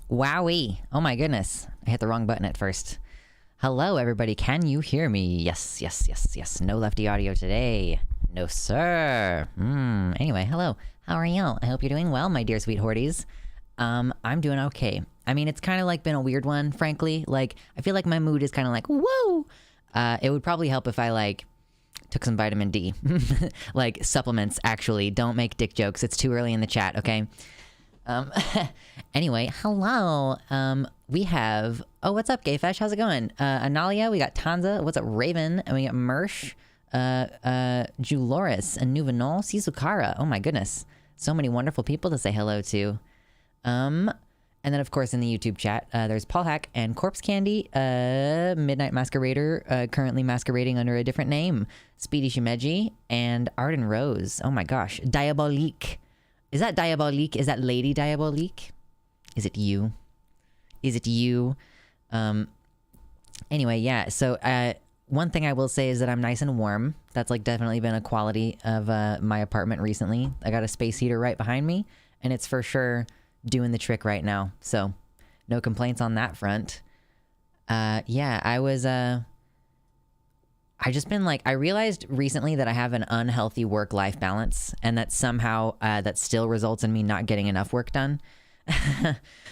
Wowee. Oh my goodness. I hit the wrong button at first. Hello, everybody. Can you hear me? Yes, yes, yes, yes. No lefty audio today. No, sir. Anyway, hello. How are you? I hope you're doing well, my dear sweet horties. I'm doing okay. I mean, it's kind of like been a weird one, frankly. Like, I feel like my mood is kind of like, whoa. It would probably help if I, like, took some vitamin D. Like, supplements, actually. Don't make dick jokes. It's too early in the chat, okay? Anyway, hello. We have, oh, what's up, Gayfesh? How's it going? Analia, we got Tanza, what's up, Raven, and we got Mersh, Juloris, and Nuvanol, Sisukara. Oh my goodness. So many wonderful people to say hello to. And then of course in the YouTube chat, there's Paul Hack and Corpse Candy, Midnight Masquerader, currently masquerading under a different name, Speedy Shimeji, and Arden Rose. Oh my gosh. Diabolique. Is that Diabolique? Is that Lady Diabolique? Is it you? Is it you? Anyway, yeah. So, one thing I will say is that I'm nice and warm. That's like definitely been a quality of my apartment recently. I got a space heater right behind me, and it's for sure doing the trick right now. So, no complaints on that front. Yeah, I just been like, I realized recently that I have an unhealthy work-life balance, and that somehow that still results in me not getting enough work done.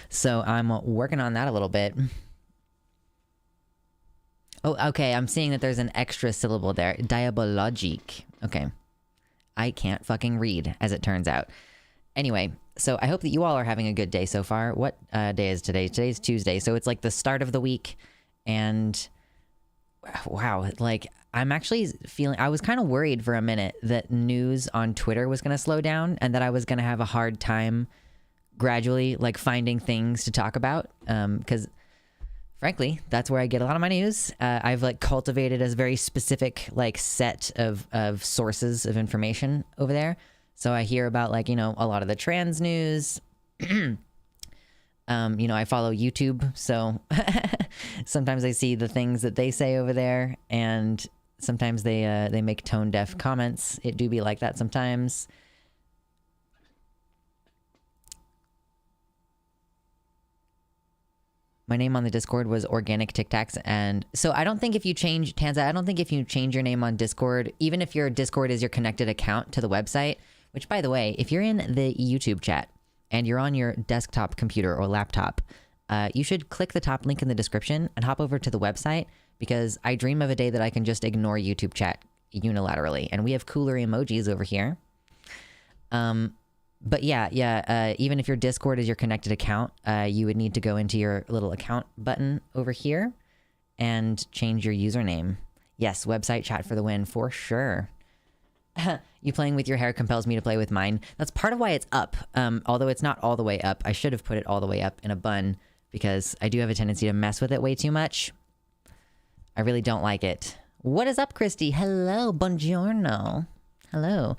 So I'm working on that a little bit. Oh, okay, I'm seeing that there's an extra syllable there. Diabologique. Okay. I can't fucking read, as it turns out. Anyway, so I hope that you all are having a good day so far. What day is today? Today's Tuesday, so it's like the start of the week, and wow, like I'm actually feeling, I was kind of worried for a minute that news on Twitter was going to slow down and that I was going to have a hard time gradually like finding things to talk about. Because frankly, that's where I get a lot of my news. I've like cultivated a very specific like set of sources of information over there. So I hear about like, you know, a lot of the trans news. You know, I follow YouTube, so sometimes I see the things that they say over there, and sometimes they make tone-deaf comments. It do be like that sometimes. My name on the Discord was Organic Tic Tacs, and so I don't think if you change, Tanza, I don't think if you change your name on Discord, even if your Discord is your connected account to the website, which by the way, if you're in the YouTube chat, and you're on your desktop computer or laptop, you should click the top link in the description and hop over to the website, because I dream of a day that I can just ignore YouTube chat unilaterally, and we have cooler emojis over here. But yeah, even if your Discord is your connected account, you would need to go into your little account button over here and change your username. Yes, website chat for the win, for sure. You playing with your hair compels me to play with mine. That's part of why it's up. Although it's not all the way up. I should have put it all the way up in a bun, because I do have a tendency to mess with it way too much. I really don't like it. What is up, Christy? Hello, buongiorno. Hello.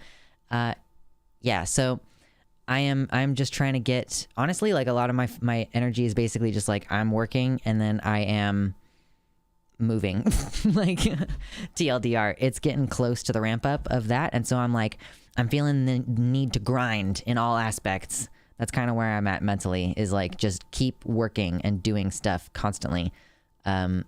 Yeah, so I'm just trying to get, honestly, like a lot of my energy is basically just like I'm working and then I am moving. Like TLDR, it's getting close to the ramp up of that, and so I'm like, I'm feeling the need to grind in all aspects. That's kind of where I'm at mentally, is like just keep working and doing stuff constantly. One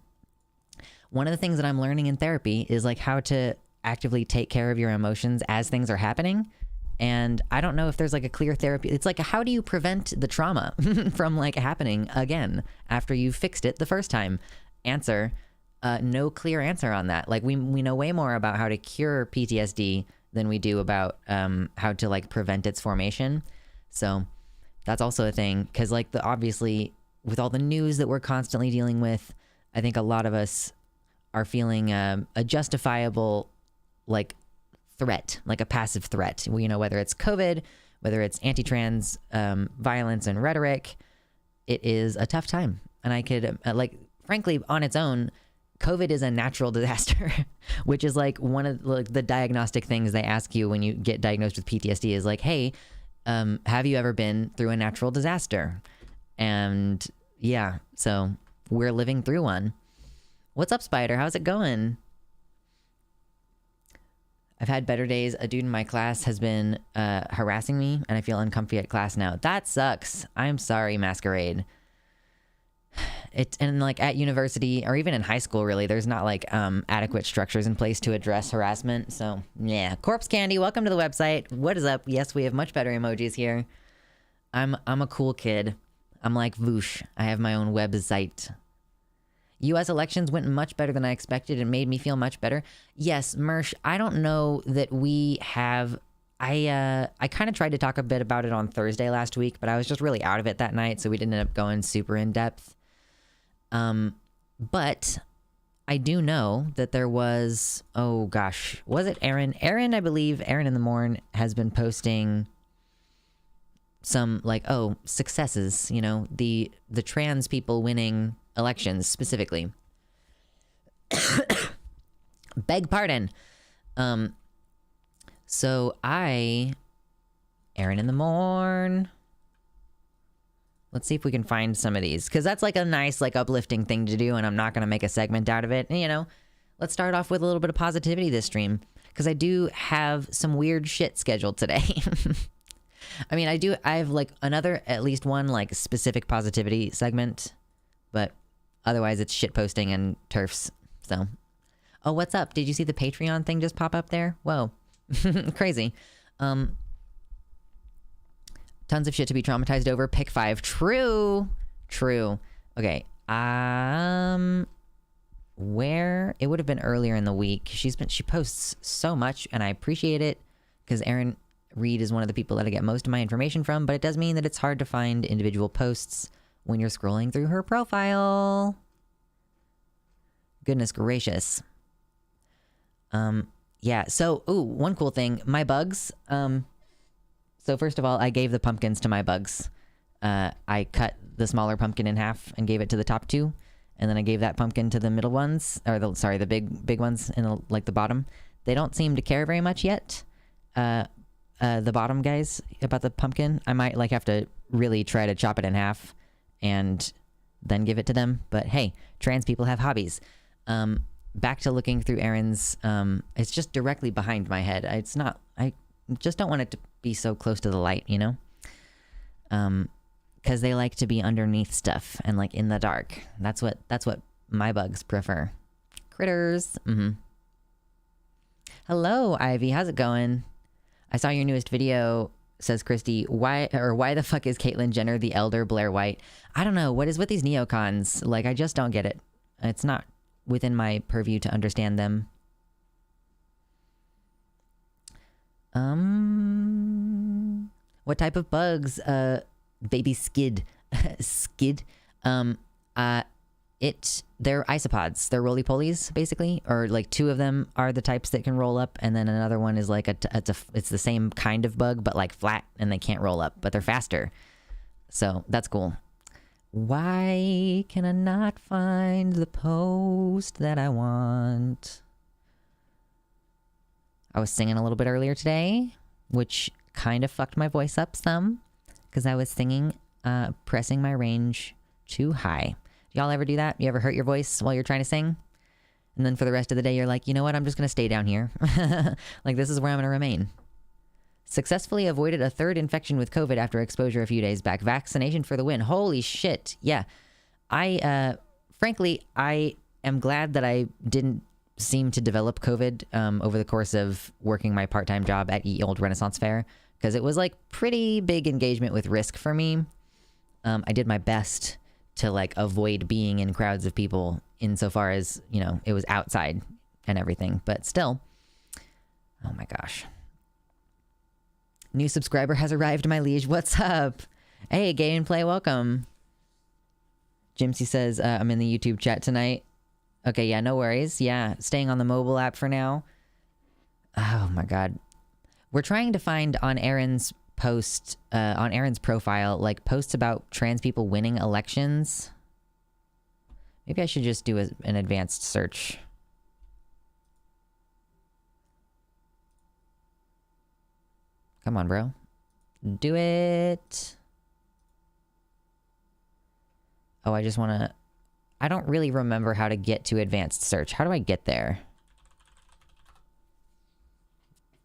of the things that I'm learning in therapy is like how to actively take care of your emotions as things are happening, and I don't know if there's like a clear therapy. It's like, how do you prevent the trauma from like happening again after you've fixed it the first time? Answer: no clear answer on that. Like we know way more about how to cure PTSD than we do about how to like prevent its formation. So that's also a thing, because like obviously with all the news that we're constantly dealing with, I think a lot of us are feeling a justifiable like threat, like a passive threat. You know, whether it's COVID, whether it's anti-trans violence and rhetoric, it is a tough time. And I could like, frankly, on its own, COVID is a natural disaster, which is like one of the diagnostic things they ask you when you get diagnosed with PTSD is like, hey, have you ever been through a natural disaster? And yeah, so we're living through one. What's up, Spider? How's it going? I've had better days. A dude in my class has been harassing me, and I feel uncomfy at class now. That sucks. I'm sorry, Masquerade. and like at university or even in high school, really, there's not like adequate structures in place to address harassment. So yeah, Corpse Candy, welcome to the website. What is up? Yes, we have much better emojis here. I'm a cool kid. I'm like Voosh. I have my own website. U.S. elections went much better than I expected and made me feel much better. Yes, Mersh, I don't know that we have... I kind of tried to talk a bit about it on Thursday last week, but I was just really out of it that night, so we didn't end up going super in depth. But I do know that there was... Oh, gosh. Was it Aaron? Aaron, I believe, Aaron in the Morn has been posting... some like successes, you know, the trans people winning elections specifically. Beg pardon. So Aaron in the Morn, let's see if we can find some of these, because that's like a nice like uplifting thing to do, and I'm not going to make a segment out of it. And, you know, let's start off with a little bit of positivity this stream, because I do have some weird shit scheduled today. I mean, I have like another, at least one like specific positivity segment, but otherwise it's shit posting and Terfs. So, oh, what's up? Did you see the Patreon thing just pop up there? Whoa. Crazy. Tons of shit to be traumatized over. Pick 5. True. Okay. Where it would have been earlier in the week. She posts so much and I appreciate it, because Aaron Reed is one of the people that I get most of my information from, but it does mean that it's hard to find individual posts when you're scrolling through her profile. Goodness gracious. Yeah, so, one cool thing, my bugs. So first of all, I gave the pumpkins to my bugs. I cut the smaller pumpkin in half and gave it to the top 2, and then I gave that pumpkin to the middle ones, or the big ones in the bottom. They don't seem to care very much yet. The bottom guys about the pumpkin, I might like have to really try to chop it in half and then give it to them. But hey, trans people have hobbies. Back to looking through Aaron's, it's just directly behind my head. I just don't want it to be so close to the light, you know? Because they like to be underneath stuff and like in the dark. That's what my bugs prefer. Critters. Hello, Ivy. How's it going? I saw your newest video, says Christy. Why the fuck is Caitlyn Jenner the elder Blair White? I don't know. What is with these neocons? Like, I just don't get it. It's not within my purview to understand them. What type of bugs? Baby skid. Skid. They're isopods. They're roly-polies, basically, or like 2 of them are the types that can roll up, and then another one is like it's the same kind of bug, but like flat, and they can't roll up, but they're faster. So that's cool. Why can I not find the post that I want? I was singing a little bit earlier today, which kind of fucked my voice up some, because I was singing, pressing my range too high. Y'all ever do that? You ever hurt your voice while you're trying to sing? And then for the rest of the day, you're like, you know what? I'm just going to stay down here. Like, this is where I'm going to remain. Successfully avoided a 3rd infection with COVID after exposure a few days back. Vaccination for the win. Holy shit. Yeah. Frankly, I am glad that I didn't seem to develop COVID over the course of working my part-time job at Ye Old Renaissance Fair, because it was like pretty big engagement with risk for me. I did my best to like avoid being in crowds of people insofar as, you know, it was outside and everything, but still. Oh my gosh. New subscriber has arrived, my liege. What's up? Hey, Gay and Play, welcome. Jimsy says, I'm in the YouTube chat tonight. Okay, yeah, no worries. Yeah, staying on the mobile app for now. Oh my God. We're trying to find on Aaron's post, on Aaron's profile, like posts about trans people winning elections. Maybe I should just do an advanced search. Come on, bro. Do it. Oh, I just want to... I don't really remember how to get to advanced search. How do I get there?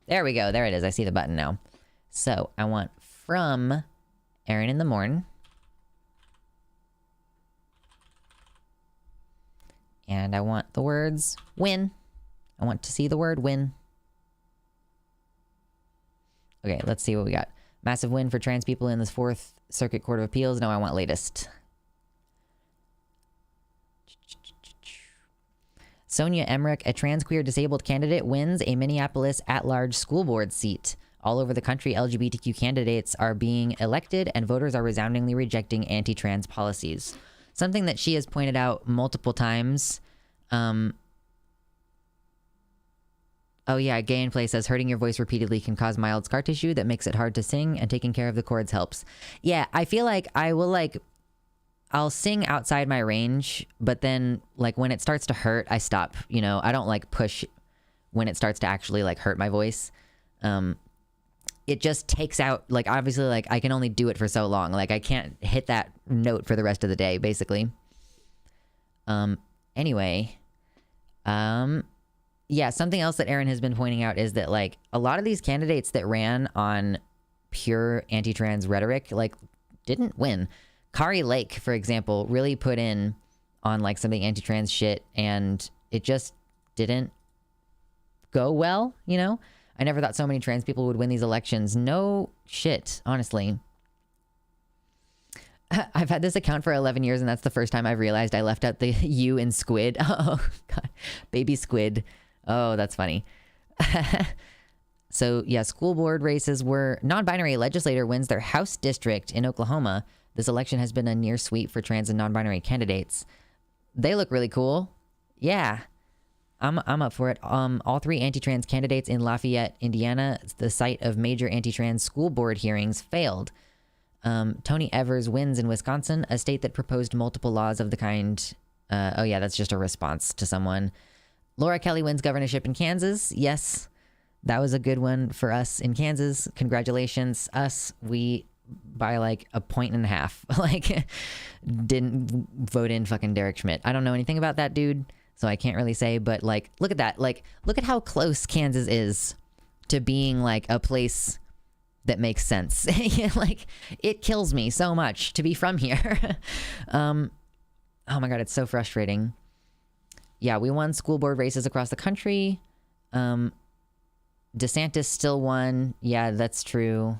There we go. There it is. I see the button now. So, I want from Aaron in the Morn. And I want the words win. I want to see the word win. Okay, let's see what we got. Massive win for trans people in this 4th Circuit Court of Appeals. No, I want latest. Sonia Emmerich, a trans queer disabled candidate, wins a Minneapolis at-large school board seat. All over the country, LGBTQ candidates are being elected and voters are resoundingly rejecting anti-trans policies. Something that she has pointed out multiple times. Oh yeah, Gay in Play says, hurting your voice repeatedly can cause mild scar tissue that makes it hard to sing, and taking care of the cords helps. Yeah, I feel like I will I'll sing outside my range, but then like when it starts to hurt, I stop, you know, I don't like push when it starts to actually like hurt my voice. It just takes out, like, obviously, like I can only do it for so long. Like I can't hit that note for the rest of the day, basically. Anyway, yeah, something else that Aaron has been pointing out is that like a lot of these candidates that ran on pure anti-trans rhetoric, like didn't win. Kari Lake, for example, really put in on like some of the anti-trans shit and it just didn't go well, you know? I never thought so many trans people would win these elections. No shit, honestly. I've had this account for 11 years and that's the first time I've realized I left out the U in squid. Oh, God. Baby squid. Oh, that's funny. So, yeah, school board races were... Non-binary legislator wins their House district in Oklahoma. This election has been a near sweep for trans and non-binary candidates. They look really cool. Yeah. I'm up for it. All 3 anti-trans candidates in Lafayette, Indiana, the site of major anti-trans school board hearings, failed. Tony Evers wins in Wisconsin, a state that proposed multiple laws of the kind. Oh yeah, that's just a response to someone. Laura Kelly wins governorship in Kansas. Yes, that was a good one for us in Kansas. Congratulations, us. We, by like 1.5 points, like, didn't vote in fucking Derek Schmidt. I don't know anything about that dude, so I can't really say, but like, look at that. Like, look at how close Kansas is to being like a place that makes sense. Like, it kills me so much to be from here. Oh my God, it's so frustrating. Yeah, we won school board races across the country. DeSantis still won. Yeah, that's true.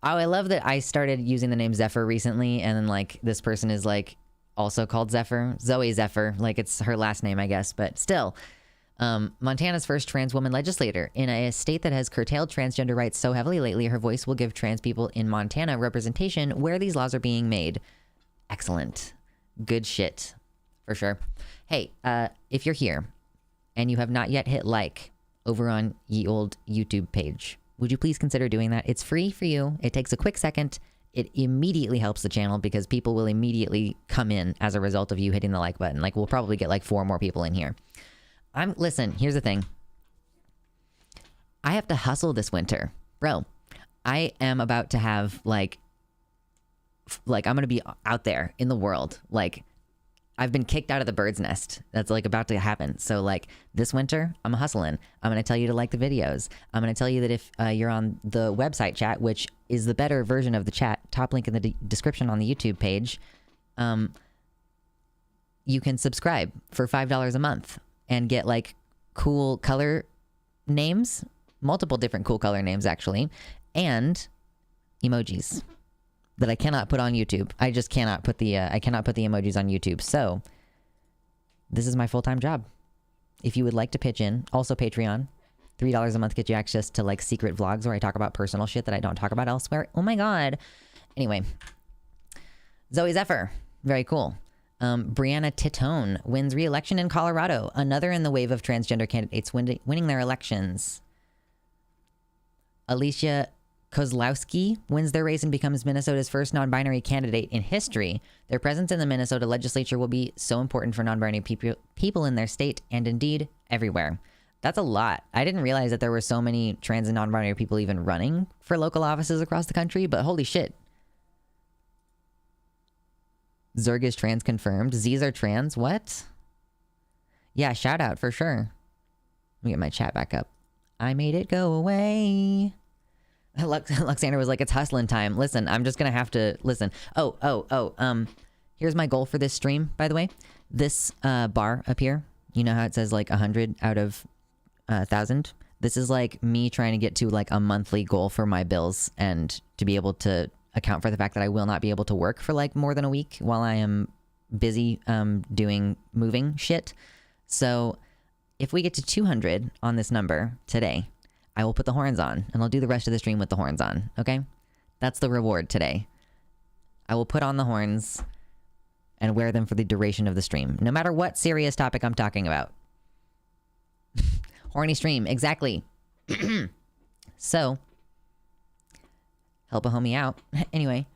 Oh, I love that I started using the name Zephyr recently, and then like this person is like also called Zephyr. Zoe Zephyr, like it's her last name, I guess, but still. Montana's first trans woman legislator. In a state that has curtailed transgender rights so heavily lately, her voice will give trans people in Montana representation where these laws are being made. Excellent. Good shit. For sure. Hey, if you're here and you have not yet hit like over on ye old YouTube page, would you please consider doing that? It's free for you. It takes a quick second. It immediately helps the channel because people will immediately come in as a result of you hitting the like button. Like, we'll probably get like 4 more people in here. Listen, here's the thing. I have to hustle this winter. Bro, I am about to have like I'm going to be out there in the world. Like, I've been kicked out of the bird's nest. That's like about to happen. So like this winter, I'm hustling. I'm going to tell you to like the videos. I'm going to tell you that if you're on the website chat, which is the better version of the chat, top link in the description on the YouTube page, you can subscribe for $5 a month and get like cool color names, multiple different cool color names actually, and emojis that I cannot put on YouTube. I just cannot put the emojis on YouTube. So this is my full-time job. If you would like to pitch in, also Patreon, $3 a month gets you access to like secret vlogs where I talk about personal shit that I don't talk about elsewhere. Oh my God. Anyway, Zoe Zephyr, very cool. Brianna Titone wins re-election in Colorado. Another in the wave of transgender candidates winning their elections. Alicia Kozlowski wins their race and becomes Minnesota's first non-binary candidate in history. Their presence in the Minnesota legislature will be so important for non-binary people in their state and indeed everywhere. That's a lot. I didn't realize that there were so many trans and non-binary people even running for local offices across the country, but holy shit. Zerg is trans confirmed. Z's are trans. What? Yeah, shout out for sure. Let me get my chat back up. I made it go away. Luxander was like, it's hustling time. Listen, I'm just gonna have to listen. Here's my goal for this stream, by the way. This bar up here, You know how it says like 100 out of 1,000? This is like me trying to get to like a monthly goal for my bills and to be able to account for the fact that I will not be able to work for like more than a week while I am busy doing moving shit. So if we get to 200 on this number today, I will put the horns on and I'll do the rest of the stream with the horns on. Okay? That's the reward today. I will put on the horns and wear them for the duration of the stream, no matter what serious topic I'm talking about. Horny stream, exactly. So, help a homie out. Anyway,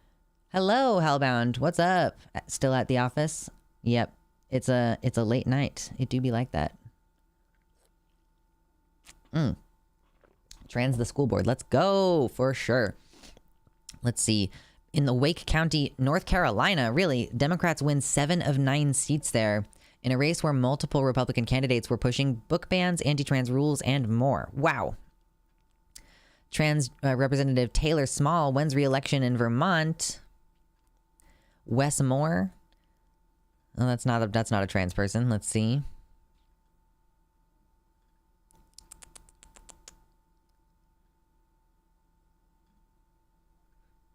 hello, Hellbound. What's up? Still at the office? Yep. It's a late night. It do be like that. Trans the school board. Let's go for sure. Let's see. In the Wake County, North Carolina, really, Democrats win 7 of 9 seats there in a race where multiple Republican candidates were pushing book bans, anti-trans rules, and more. Wow. Trans Representative Taylor Small wins re-election in Vermont. Wes Moore. Oh, that's not a trans person. Let's see.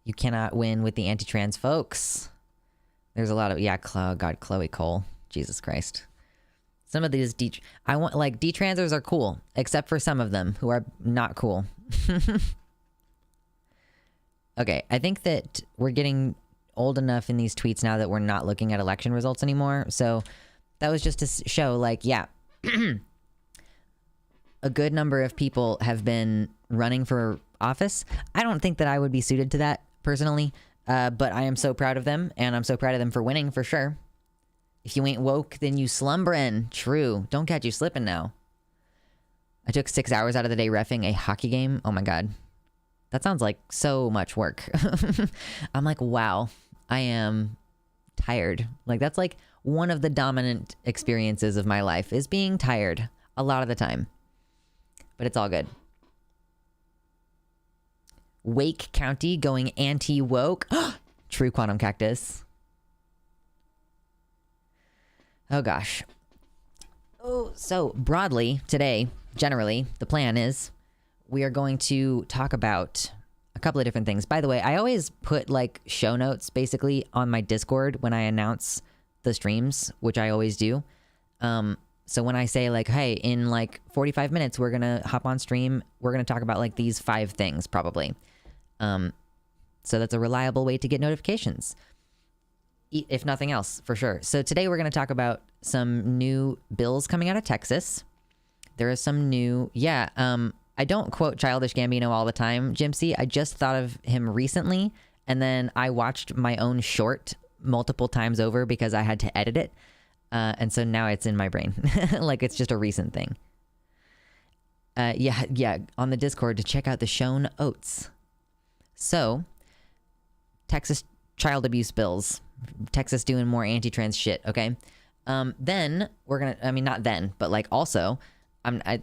You cannot win with the anti-trans folks. There's a lot of, yeah, God, Chloe Cole. Jesus Christ. Some of these D-transers are cool, except for some of them who are not cool. Okay, I think that we're getting old enough in these tweets now that we're not looking at election results anymore. So that was just to show, like, yeah, a good number of people have been running for office. I don't think that I would be suited to that personally, but I am so proud of them, and I'm so proud of them for winning for sure. If you ain't woke, then you slumberin'. True. Don't catch you slipping now. I took 6 hours out of the day reffing a hockey game. Oh my God. That sounds like so much work. I'm like, wow, I am tired. Like, that's like one of the dominant experiences of my life is being tired a lot of the time. But it's all good. Wake County going anti-woke. True quantum cactus. Oh gosh. Oh, so broadly today, generally, the plan is we are going to talk about a couple of different things. By the way, I always put like show notes basically on my Discord when I announce the streams, which I always do. So when I say like, hey, in like 45 minutes, we're going to hop on stream. We're going to talk about like these 5 things probably. So that's a reliable way to get notifications. If nothing else, for sure. So today we're going to talk about some new bills coming out of Texas. There is some new, I don't quote Childish Gambino all the time, Jimsy. I just thought of him recently, and then I watched my own short multiple times over because I had to edit it. And so now it's in my brain. Like it's just a recent thing. On the Discord to check out the shown oats. So, Texas child abuse bills. Texas doing more anti-trans shit, okay? Then we're gonna, I mean, not then, but like also,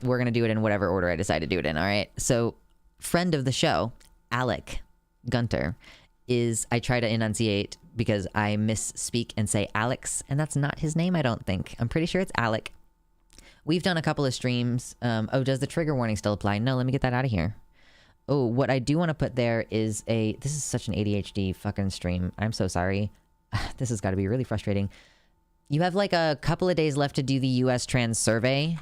we're gonna do it in whatever order I decide to do it in, all right? So, friend of the show, Alec Gunter, I try to enunciate because I misspeak and say Alex, and that's not his name, I don't think. I'm pretty sure it's Alec. We've done a couple of streams. Does the trigger warning still apply? No, let me get that out of here. Oh, what I do want to put there is this is such an ADHD fucking stream. I'm so sorry. This has got to be really frustrating. You have like a couple of days left to do the US trans survey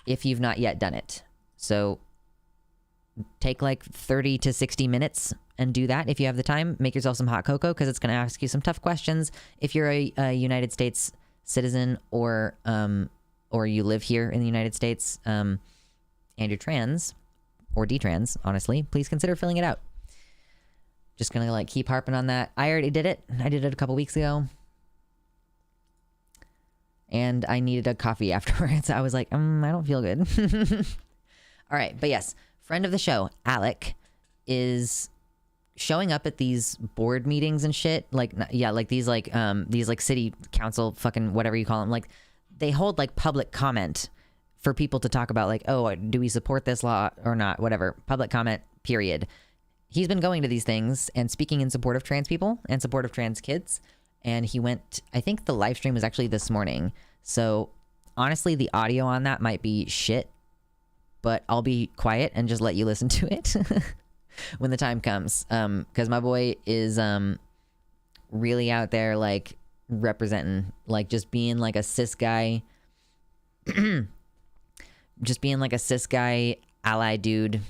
if you've not yet done it. So take like 30 to 60 minutes and do that if you have the time. Make yourself some hot cocoa because it's going to ask you some tough questions. If you're a United States citizen or you live here in the United States, and you're trans or detrans, honestly, please consider filling it out. Just gonna like keep harping on that. I already did it. I did it a couple weeks ago. And I needed a coffee afterwards. I was like, I don't feel good. All right. But yes, friend of the show, Alec, is showing up at these board meetings and shit. Like, yeah, like these like city council fucking whatever you call them. Like they hold like public comment for people to talk about like, oh, do we support this law or not? Whatever. Public comment, period. He's been going to these things and speaking in support of trans people and support of trans kids. and he went, I think the live stream was actually this morning. So honestly, the audio on that might be shit, but I'll be quiet and just let you listen to it when the time comes. Because my boy is really out there, like, representing, like, just being like a cis guy, just being like a cis guy ally dude,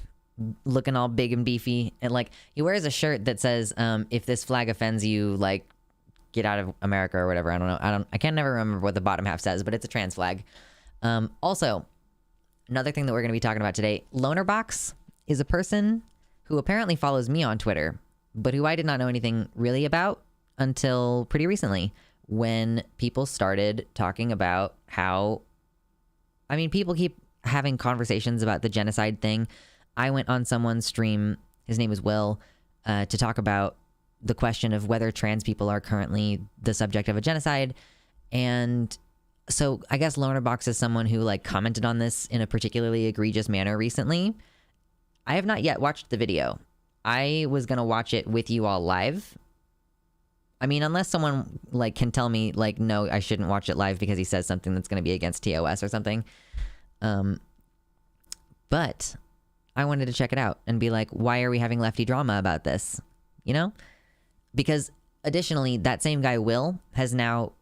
looking all big and beefy, and like he wears a shirt that says if this flag offends you, like, get out of America or whatever. I don't know. I can never remember what the bottom half says, but it's a trans flag. Also, another thing that we're going to be talking about today, Lonerbox is a person who apparently follows me on Twitter, but who I did not know anything really about until pretty recently, when people started talking about how, I mean, people keep having conversations about the genocide thing. I went on someone's stream, his name is Will, to talk about the question of whether trans people are currently the subject of a genocide. And so I guess Lonerbox is someone who, like, commented on this in a particularly egregious manner recently. I have not yet watched the video. I was going to watch it with you all live. I mean, unless someone, like, can tell me, like, no, I shouldn't watch it live because he says something that's going to be against TOS or something. But I wanted to check it out and be like, why are we having lefty drama about this? You know? Because additionally, that same guy, Will, has now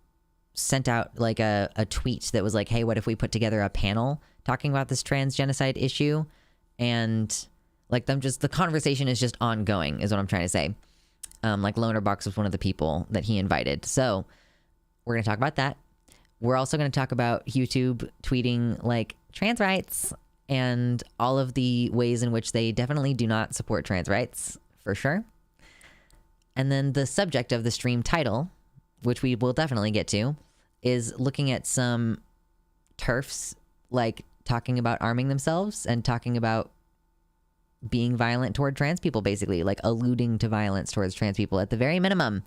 sent out, like, a tweet that was like, hey, what if we put together a panel talking about this trans genocide issue? And, like, the conversation is just ongoing, is what I'm trying to say. Like, Lonerbox was one of the people that he invited. So we're going to talk about that. We're also going to talk about YouTube tweeting, like, trans rights and all of the ways in which they definitely do not support trans rights, for sure. And then the subject of the stream title, which we will definitely get to, is looking at some Terfs, like, talking about arming themselves and talking about being violent toward trans people, basically, like alluding to violence towards trans people at the very minimum.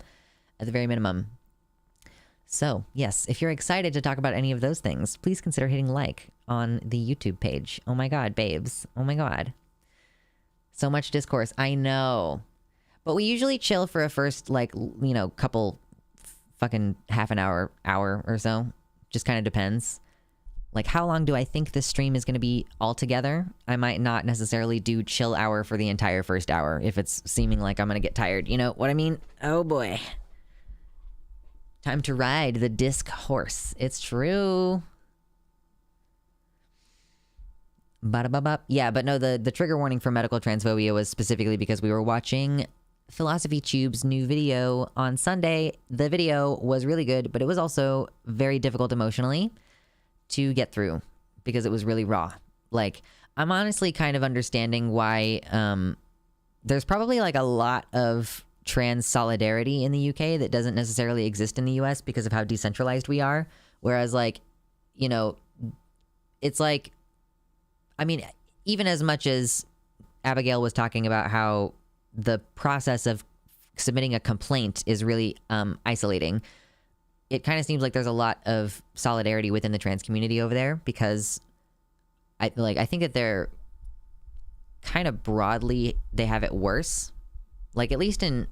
So, yes, if you're excited to talk about any of those things, please consider hitting like on the YouTube page. Oh my God, babes. Oh my God. So much discourse. I know. But we usually chill for a first, like, you know, couple fucking half an hour or so. Just kind of depends. Like, how long do I think this stream is going to be altogether? I might not necessarily do chill hour for the entire first hour if it's seeming like I'm going to get tired. You know what I mean? Oh boy. Time to ride the disc horse. It's true. Ba-da-ba-ba. Yeah, but no, the trigger warning for medical transphobia was specifically because we were watching Philosophy Tube's new video on Sunday. The video was really good, but it was also very difficult emotionally to get through because it was really raw. Like, I'm honestly kind of understanding why there's probably, like, a lot of trans solidarity in the UK that doesn't necessarily exist in the US because of how decentralized we are. Whereas, like, you know, it's like, I mean, even as much as Abigail was talking about how the process of submitting a complaint is really isolating, it kind of seems like there's a lot of solidarity within the trans community over there, because I think that they're kind of broadly, they have it worse. Like, at least in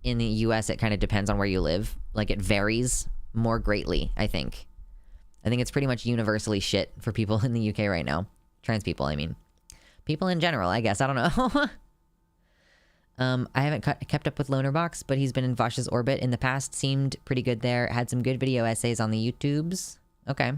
the US, it kind of depends on where you live. Like, it varies more greatly, I think. I think it's pretty much universally shit for people in the UK right now. Trans people, I mean. People in general, I guess. I don't know. I haven't kept up with Lonerbox, but he's been in Vosh's orbit in the past. Seemed pretty good there. Had some good video essays on the YouTubes. Okay.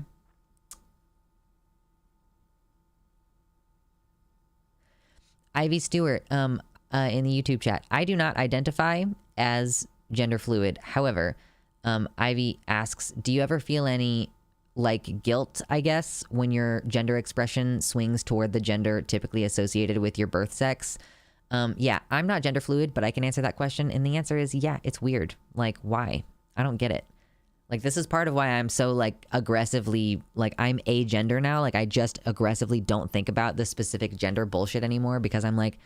Ivy Stewart, in the YouTube chat. I do not identify as gender fluid. However, Ivy asks, do you ever feel any, like, guilt, I guess, when your gender expression swings toward the gender typically associated with your birth sex? Yeah, I'm not gender fluid, but I can answer that question. And the answer is, yeah, it's weird. Like, why? I don't get it. Like, this is part of why I'm so, like, aggressively, like, I'm agender now. Like, I just aggressively don't think about the specific gender bullshit anymore, because I'm like,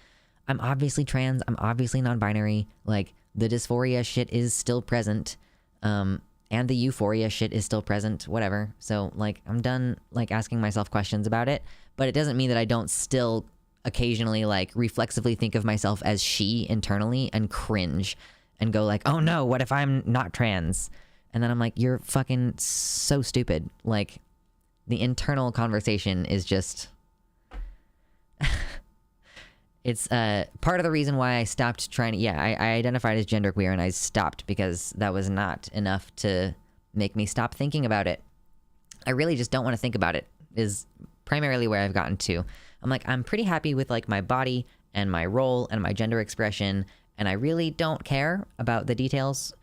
I'm obviously trans. I'm obviously non-binary. Like, the dysphoria shit is still present. And the euphoria shit is still present, whatever. So, like, I'm done, like, asking myself questions about it, but it doesn't mean that I don't still occasionally, like, reflexively think of myself as she internally and cringe and go like, oh no, what if I'm not trans? And then I'm like, you're fucking so stupid. Like, the internal conversation is just... It's part of the reason why I stopped trying to... Yeah, I identified as genderqueer and I stopped because that was not enough to make me stop thinking about it. I really just don't want to think about it, is primarily where I've gotten to. I'm like, I'm pretty happy with like my body and my role and my gender expression, and I really don't care about the details.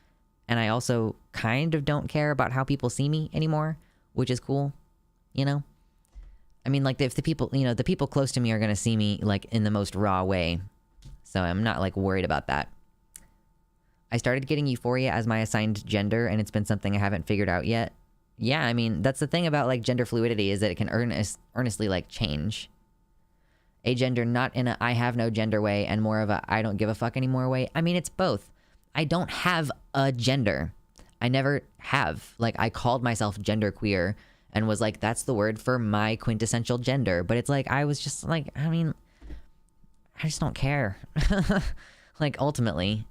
And I also kind of don't care about how people see me anymore, which is cool, you know? I mean, like, if the people, you know, the people close to me are going to see me, like, in the most raw way. So I'm not, like, worried about that. I started getting euphoria as my assigned gender, and it's been something I haven't figured out yet. Yeah, I mean, that's the thing about, like, gender fluidity is that it can earnestly, like, change. A gender not in a I have no gender way and more of a I don't give a fuck anymore way. I mean, it's both. I don't have a gender. I never have. Like, I called myself genderqueer and was like, that's the word for my quintessential gender. But it's like, I was just like, I mean, I just don't care. Like, ultimately.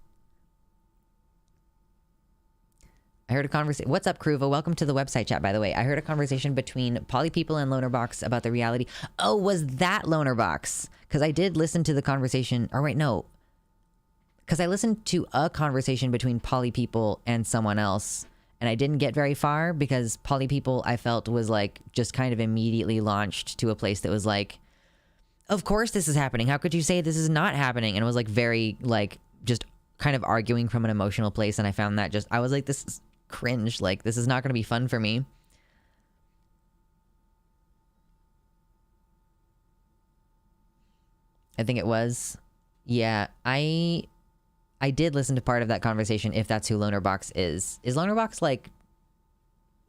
I heard a conversation. What's up, Kruva? Welcome to the website chat, by the way. I heard a conversation between Poly People and Lonerbox about the reality. Oh, was that Lonerbox? Because I did listen to the conversation. Or wait, no. Because I listened to a conversation between Poly People and someone else. And I didn't get very far because Poly People, I felt, was like just kind of immediately launched to a place that was like, of course this is happening. How could you say this is not happening? And it was like very like just kind of arguing from an emotional place. And I found that just, I was like, this is cringe. Like, this is not going to be fun for me. I think it was. Yeah, I did listen to part of that conversation, if that's who Lonerbox is. Is Lonerbox, like,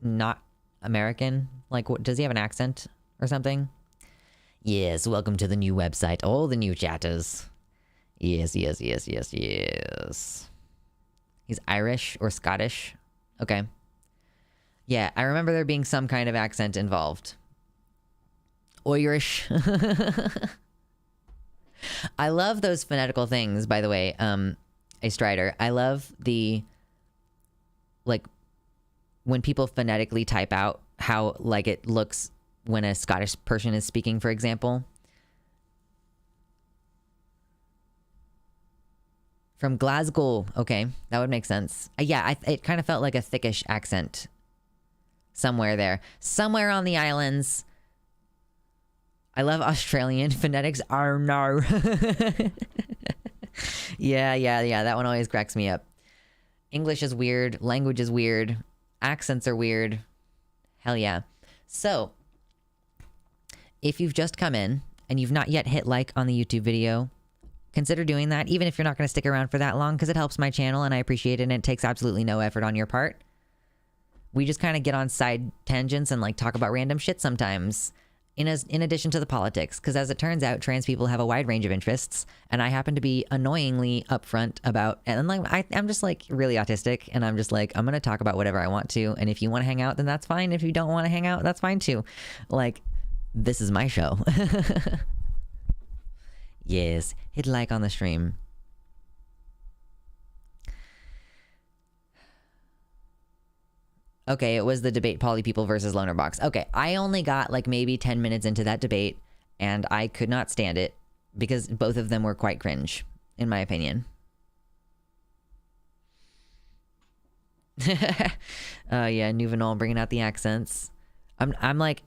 not American? Like, what, does he have an accent or something? Yes, welcome to the new website. All the new chatters. Yes, yes, yes, yes, yes. He's Irish or Scottish? Okay. Yeah, I remember there being some kind of accent involved. Irish. I love those phonetical things, by the way. A Strider. I love the, like, when people phonetically type out how, like, it looks when a Scottish person is speaking, for example. From Glasgow. Okay, that would make sense. Yeah, it kind of felt like a thickish accent. Somewhere there. Somewhere on the islands. I love Australian phonetics. Oh, no. Yeah, that one always cracks me up. English is weird. Language is weird. Accents are weird. Hell yeah. So, if you've just come in and you've not yet hit like on the YouTube video, consider doing that, even if you're not going to stick around for that long, because it helps my channel and I appreciate it, and it takes absolutely no effort on your part. We just kind of get on side tangents and like talk about random shit sometimes. In addition to the politics, because as it turns out, trans people have a wide range of interests, and I happen to be annoyingly upfront about, and like I'm just like really autistic, and I'm just like, I'm gonna talk about whatever I want to, and if you want to hang out, then that's fine. If you don't want to hang out, that's fine too. Like, this is my show. Yes, hit like on the stream. Okay, it was the debate Poly People versus Lonerbox. Okay, I only got like maybe 10 minutes into that debate, and I could not stand it because both of them were quite cringe, in my opinion. Yeah, Nouvenol bringing out the accents. I'm like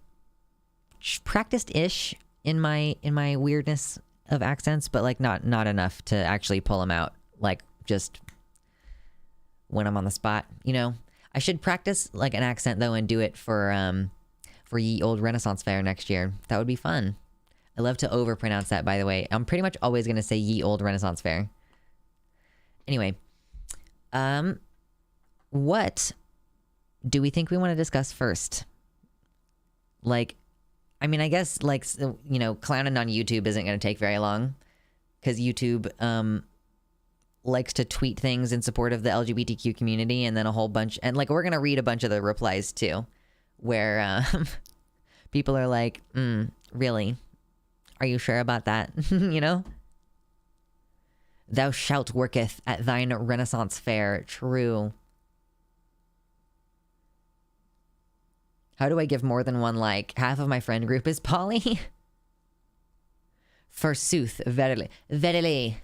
practiced-ish in my weirdness of accents, but like not enough to actually pull them out. Like just when I'm on the spot, you know. I should practice like an accent though and do it for Ye Old Renaissance Fair next year. That would be fun. I love to overpronounce that, by the way. I'm pretty much always gonna say Ye Old Renaissance Fair. Anyway, what do we think we want to discuss first? Like, I mean, I guess like, you know, clowning on YouTube isn't gonna take very long, because YouTube likes to tweet things in support of the LGBTQ community, and then a whole bunch, and like we're gonna read a bunch of the replies too, where people are like, really, are you sure about that? You know, Thou shalt worketh at thine Renaissance fair. True. How do I give more than one like? Half of my friend group is poly. Forsooth, verily. Verily.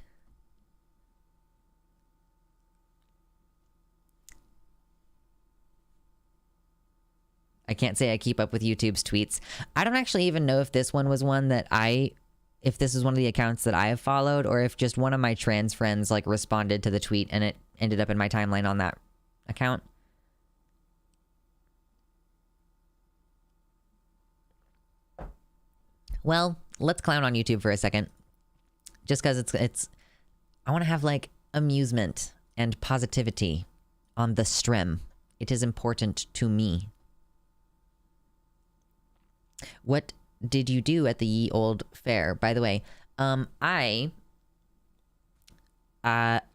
I can't say I keep up with YouTube's tweets. I don't actually even know if this one was one that if this is one of the accounts that I have followed, or if just one of my trans friends like responded to the tweet and it ended up in my timeline on that account. Well, let's clown on YouTube for a second. Just because it's I want to have like amusement and positivity on the stream. It is important to me. What did you do at the ye old fair? By the way, I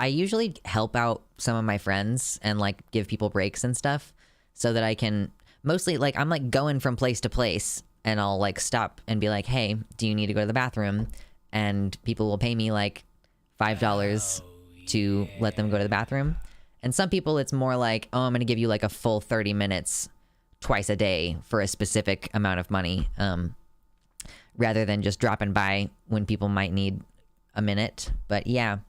usually help out some of my friends and like give people breaks and stuff so that I can mostly like, I'm like going from place to place and I'll like stop and be like, hey, do you need to go to the bathroom? And people will pay me like $5 to let them go to the bathroom. And some people it's more like, oh, I'm going to give you like a full 30 minutes twice a day for a specific amount of money, rather than just dropping by when people might need a minute. But yeah,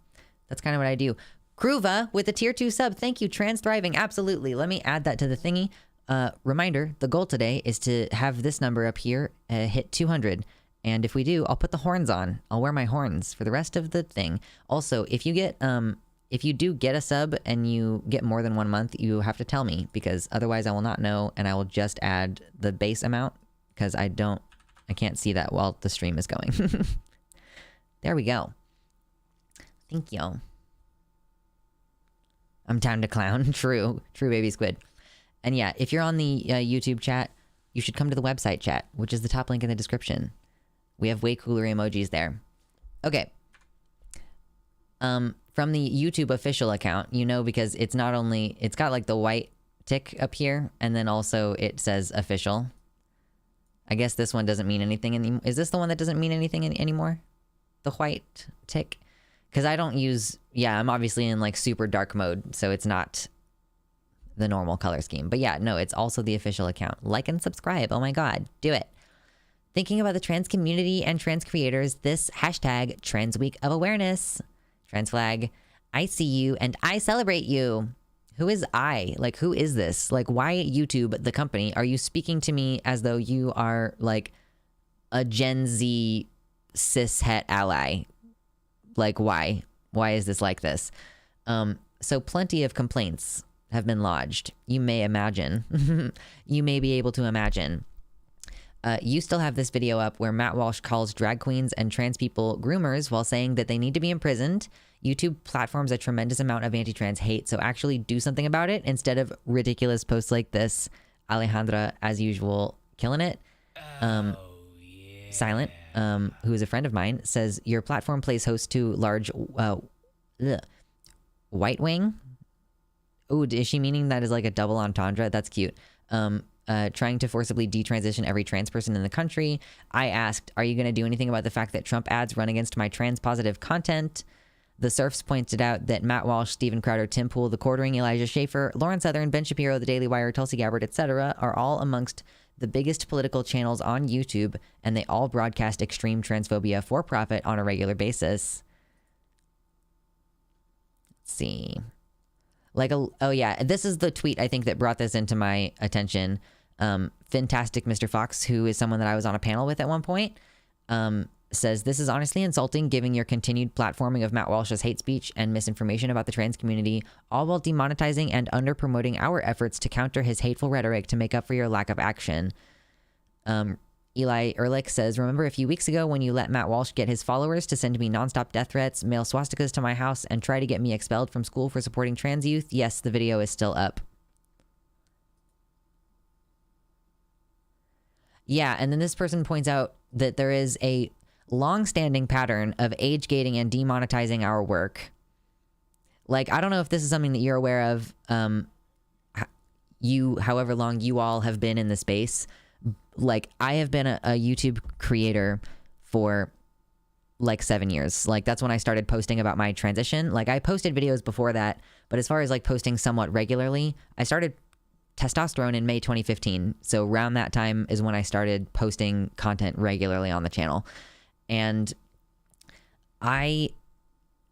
that's kind of what I do. Kruva with a tier 2 sub. Thank you. Trans Thriving. Absolutely. Let me add that to the thingy. Reminder, the goal today is to have this number up here hit 200. And if we do, I'll put the horns on. I'll wear my horns for the rest of the thing. Also, if you do get a sub and you get more than 1 month, you have to tell me, because otherwise I will not know and I will just add the base amount because I can't see that while the stream is going. There we go. Thank you. I'm down to clown. True baby squid. And yeah, if you're on the YouTube chat, you should come to the website chat, which is the top link in the description. We have way cooler emojis there. Okay. From the YouTube official account, you know, because it's not only, it's got like the white tick up here, and then also it says official. I guess this one doesn't mean anything anymore. Is this the one that doesn't mean anything anymore? The white tick? Because I don't use, yeah, I'm obviously in like super dark mode, so it's not the normal color scheme. But yeah, no, it's also the official account. Like and subscribe. Oh my God, do it. Thinking about the trans community and trans creators, this hashtag Trans Week of Awareness. Trans flag, I see you and I celebrate you. Who is I? Like, who is this? Like, why YouTube, the company, are you speaking to me as though you are like a Gen Z cis het ally? Like, why? Why is this like this? So plenty of complaints have been lodged. You may imagine. You may be able to imagine. You still have this video up where Matt Walsh calls drag queens and trans people groomers while saying that they need to be imprisoned. YouTube platforms a tremendous amount of anti-trans hate, so actually do something about it instead of ridiculous posts like this. Alejandra, as usual, killing it. Silent, who is a friend of mine, says your platform plays host to large white wing. Ooh, is she meaning that is like a double entendre? That's cute. Trying to forcibly detransition every trans person in the country. I asked, are you going to do anything about the fact that Trump ads run against my trans positive content? The Terfs pointed out that Matt Walsh, Steven Crowder, Tim Pool, The Quartering, Elijah Schaffer, Lauren Southern, Ben Shapiro, The Daily Wire, Tulsi Gabbard, etc. are all amongst the biggest political channels on YouTube, and they all broadcast extreme transphobia for profit on a regular basis. Let's see. Oh yeah, this is the tweet I think that brought this into my attention. Fantastic Mr. Fox, who is someone that I was on a panel with at one point, says, this is honestly insulting, giving your continued platforming of Matt Walsh's hate speech and misinformation about the trans community, all while demonetizing and under-promoting our efforts to counter his hateful rhetoric to make up for your lack of action. Eli Ehrlich says, remember a few weeks ago when you let Matt Walsh get his followers to send me nonstop death threats, mail swastikas to my house, and try to get me expelled from school for supporting trans youth? Yes, the video is still up. Yeah, and then this person points out that there is a long-standing pattern of age gating and demonetizing our work. Like, I don't know if this is something that you're aware of, however long you all have been in the space. Like, I have been a YouTube creator for like 7 years. Like that's when I started posting about my transition. Like I posted videos before that, but as far as like posting somewhat regularly, I started testosterone in May 2015. So around that time is when I started posting content regularly on the channel. And I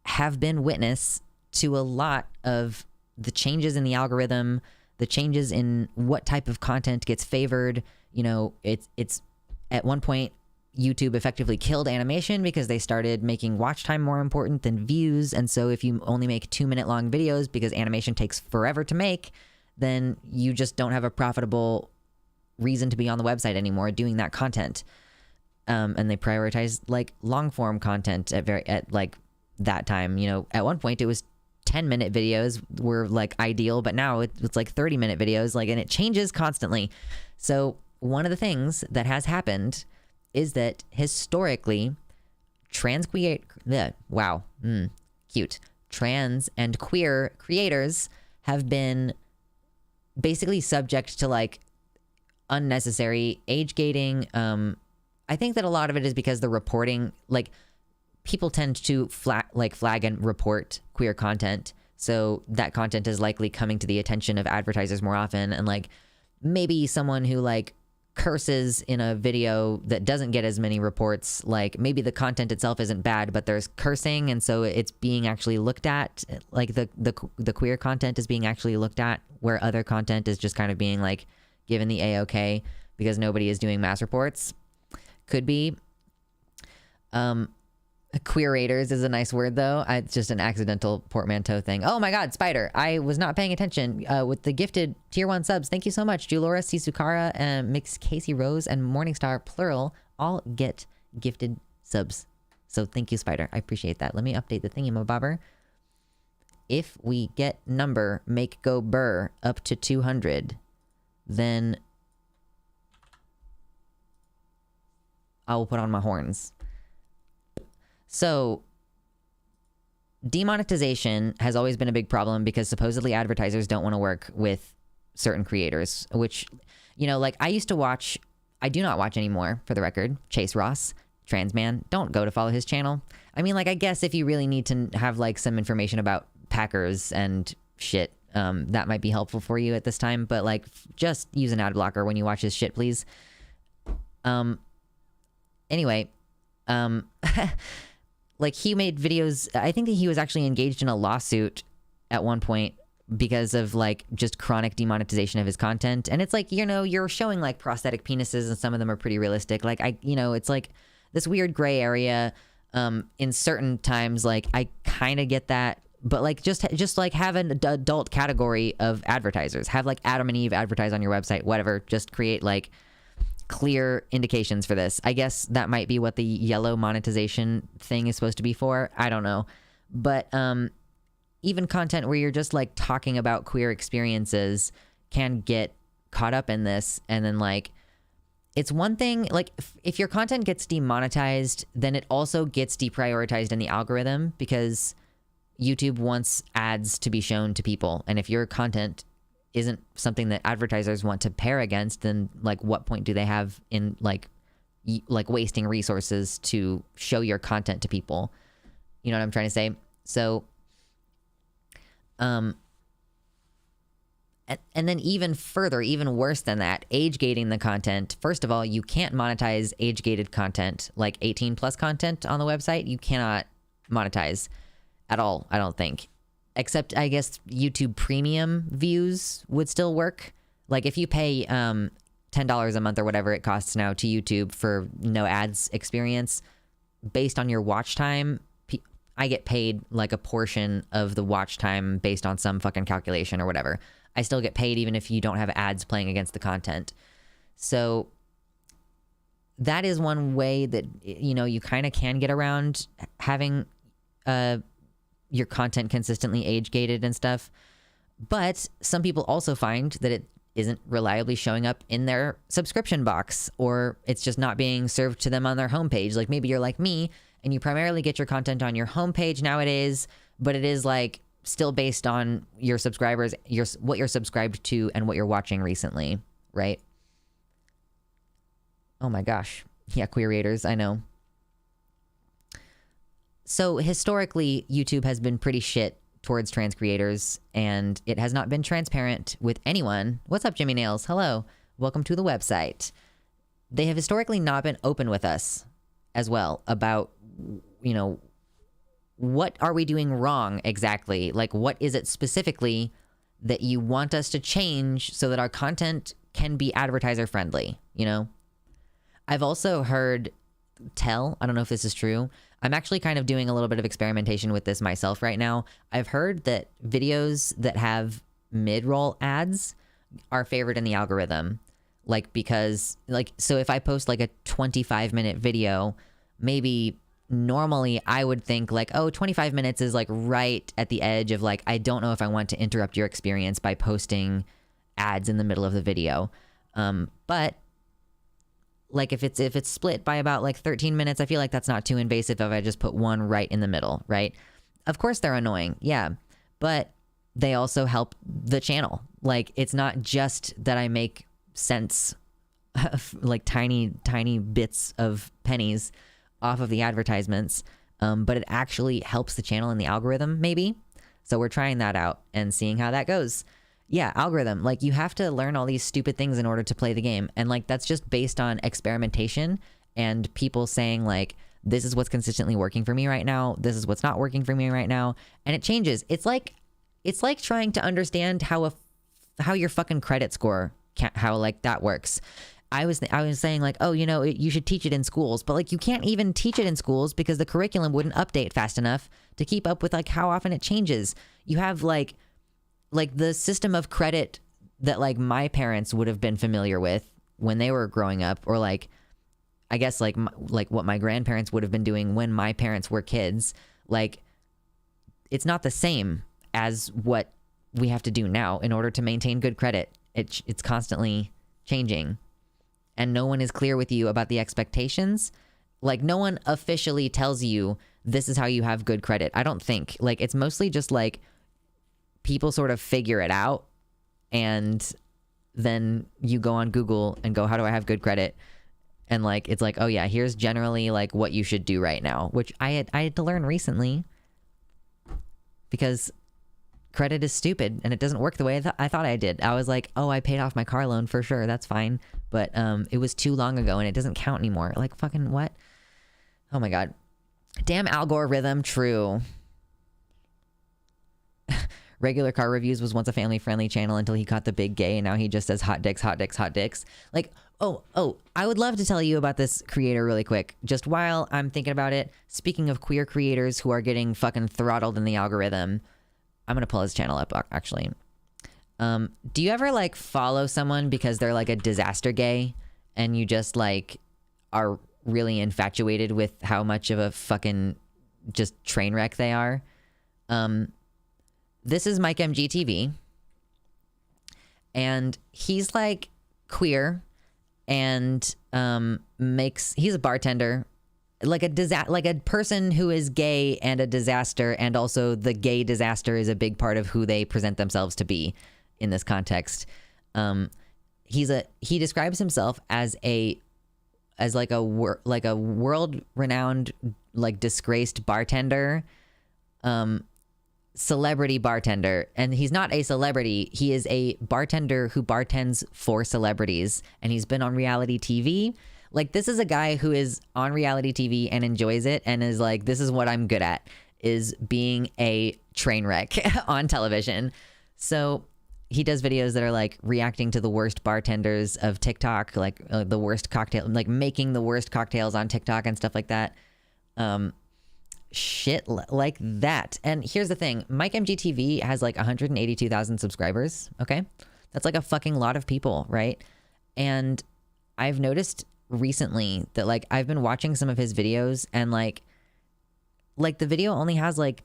have been witness to a lot of the changes in the algorithm, the changes in what type of content gets favored. You know, it's at one point YouTube effectively killed animation because they started making watch time more important than views. And so if you only make 2-minute long videos because animation takes forever to make, then you just don't have a profitable reason to be on the website anymore doing that content. And they prioritize like long form content at like that time. You know, at one point it was 10-minute videos were like ideal, but now it's like 30-minute videos, like, and it changes constantly. So one of the things that has happened is that historically trans and queer creators have been basically subject to like unnecessary age gating. I think that a lot of it is because the reporting, like people tend to flag and report queer content. So that content is likely coming to the attention of advertisers more often. And like maybe someone who like curses in a video that doesn't get as many reports, like maybe the content itself isn't bad, but there's cursing. And so it's being actually looked at, like the queer content is being actually looked at, where other content is just kind of being like given the A-OK because nobody is doing mass reports. Could be. Queerators is a nice word though. It's just an accidental portmanteau thing. Oh my God, Spider. I was not paying attention with the gifted tier 1 subs. Thank you so much. Julora, Sisukara, and Mix Casey Rose and Morningstar plural all get gifted subs. So thank you, Spider. I appreciate that. Let me update the thingy-mabobber. If we get number make go burr up to 200, then I will put on my horns. So demonetization has always been a big problem because supposedly advertisers don't want to work with certain creators, which, you know, like I do not watch anymore, for the record, Chase Ross, trans man. Don't go to follow his channel. I mean, like, I guess if you really need to have like some information about Packers and shit, that might be helpful for you at this time, but like just use an ad blocker when you watch his shit, please. Anyway, like he made videos, I think that he was actually engaged in a lawsuit at one point because of like just chronic demonetization of his content. And it's like, you know, you're showing like prosthetic penises and some of them are pretty realistic. Like it's like this weird gray area. In certain times, like I kind of get that, but like just like have an adult category of advertisers, have like Adam and Eve advertise on your website, whatever, just create like clear indications for this. I guess that might be what the yellow monetization thing is supposed to be for. I don't know. But even content where you're just like talking about queer experiences can get caught up in this. And then like, it's one thing, like if your content gets demonetized, then it also gets deprioritized in the algorithm because YouTube wants ads to be shown to people. And if your content isn't something that advertisers want to pair against, then like what point do they have in like wasting resources to show your content to people? You know what I'm trying to say? So and then even further, even worse than that, age gating the content. First of all, you can't monetize age gated content, like 18 plus content on the website. You cannot monetize at all, I don't think. Except, I guess, YouTube Premium views would still work. Like, if you pay $10 a month or whatever it costs now to YouTube for no ads experience, based on your watch time, I get paid, like, a portion of the watch time based on some fucking calculation or whatever. I still get paid even if you don't have ads playing against the content. So, that is one way that, you know, you kind of can get around having your content consistently age gated and stuff. But some people also find that it isn't reliably showing up in their subscription box, or it's just not being served to them on their homepage. Like maybe you're like me and you primarily get your content on your homepage nowadays, but it is like still based on your subscribers, what you're subscribed to and what you're watching recently, right? Oh my gosh. Yeah, queerators, I know. So historically, YouTube has been pretty shit towards trans creators, and it has not been transparent with anyone. What's up, Jimmy Nails? Hello. Welcome to the website. They have historically not been open with us as well about, you know, what are we doing wrong exactly? Like, what is it specifically that you want us to change so that our content can be advertiser friendly, you know? I've also heard I don't know if this is true. I'm actually kind of doing a little bit of experimentation with this myself right now. I've heard that videos that have mid-roll ads are favored in the algorithm. Like, because, like, so if I post like a 25-minute video, maybe normally I would think like, oh, 25 minutes is like right at the edge of like, I don't know if I want to interrupt your experience by posting ads in the middle of the video. But like if it's split by about like 13 minutes, I feel like that's not too invasive if I just put one right in the middle, right? Of course they're annoying, yeah, but they also help the channel. Like, it's not just that I make cents, like tiny bits of pennies off of the advertisements, but it actually helps the channel in the algorithm, maybe. So we're trying that out and seeing how that goes. Yeah, algorithm. Like, you have to learn all these stupid things in order to play the game. And like, that's just based on experimentation and people saying like, this is what's consistently working for me right now. This is what's not working for me right now. And it changes. It's like trying to understand how your fucking credit score, how like that works. I was saying like, oh, you know, you should teach it in schools, but like, you can't even teach it in schools because the curriculum wouldn't update fast enough to keep up with like how often it changes. You have like the system of credit that like my parents would have been familiar with when they were growing up, or like, I guess like what my grandparents would have been doing when my parents were kids. Like, it's not the same as what we have to do now in order to maintain good credit. It's constantly changing, and no one is clear with you about the expectations. Like, no one officially tells you this is how you have good credit. I don't think. Like, it's mostly just like people sort of figure it out, and then you go on Google and go, how do I have good credit? And like, it's like, oh yeah, here's generally like what you should do right now, which I had to learn recently because credit is stupid and it doesn't work the way I thought I did. I was like, oh, I paid off my car loan for sure, that's fine. But it was too long ago and it doesn't count anymore. Like, fucking what? Oh my God. Damn algorithm, true. Regular car reviews was once a family-friendly channel until he caught the big gay, and now he just says hot dicks, hot dicks, hot dicks. Like, oh, I would love to tell you about this creator really quick, just while I'm thinking about it. Speaking of queer creators who are getting fucking throttled in the algorithm, I'm gonna pull his channel up, actually. Do you ever, like, follow someone because they're, like, a disaster gay, and you just, like, are really infatuated with how much of a fucking just train wreck they are? This is Mike MGTV, and he's like queer, and he's a bartender, like a person who is gay and a disaster, and also the gay disaster is a big part of who they present themselves to be in this context. He describes himself as like a world renowned, like, disgraced bartender, celebrity bartender. And he's not a celebrity, he is a bartender who bartends for celebrities, and he's been on reality TV. Like, this is a guy who is on reality TV and enjoys it and is like, this is what I'm good at, is being a train wreck on television. So he does videos that are like reacting to the worst bartenders of TikTok, like the worst cocktail, like making the worst cocktails on TikTok and stuff like that. Shit like that. And here's the thing, Mike MGTV has like 182,000 subscribers. Okay, that's like a fucking lot of people, right? And I've noticed recently that, like, I've been watching some of his videos, and like the video only has like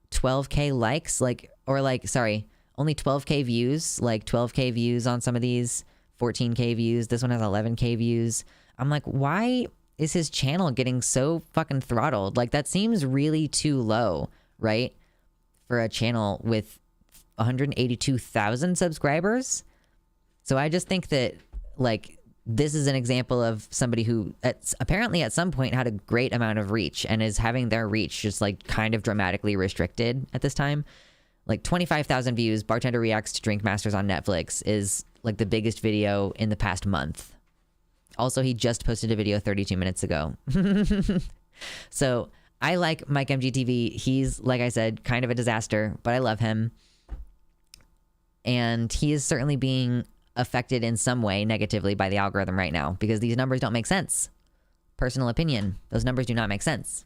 12k likes, like, or like, sorry, only 12k views, like 12k views on some of these, 14k views. This one has 11k views. I'm like, why is his channel getting so fucking throttled? Like, that seems really too low, right? For a channel with 182,000 subscribers. So I just think that, like, this is an example of somebody who apparently at some point had a great amount of reach and is having their reach just like kind of dramatically restricted at this time. Like 25,000 views, bartender reacts to Drink Masters on Netflix is like the biggest video in the past month. Also, he just posted a video 32 minutes ago. So I like Mike MGTV. He's, like I said, kind of a disaster, but I love him. And he is certainly being affected in some way negatively by the algorithm right now because these numbers don't make sense. Personal opinion, those numbers do not make sense.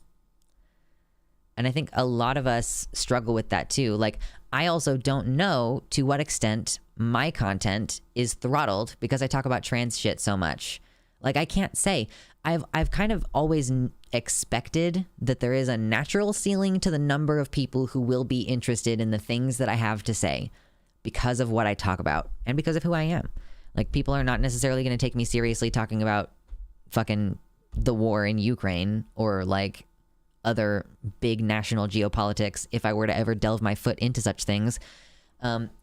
And I think a lot of us struggle with that too. Like, I also don't know to what extent my content is throttled because I talk about trans shit so much. Like, I can't say. I've kind of always expected that there is a natural ceiling to the number of people who will be interested in the things that I have to say because of what I talk about and because of who I am. Like, people are not necessarily going to take me seriously talking about fucking the war in Ukraine or like other big national geopolitics if I were to ever delve my foot into such things.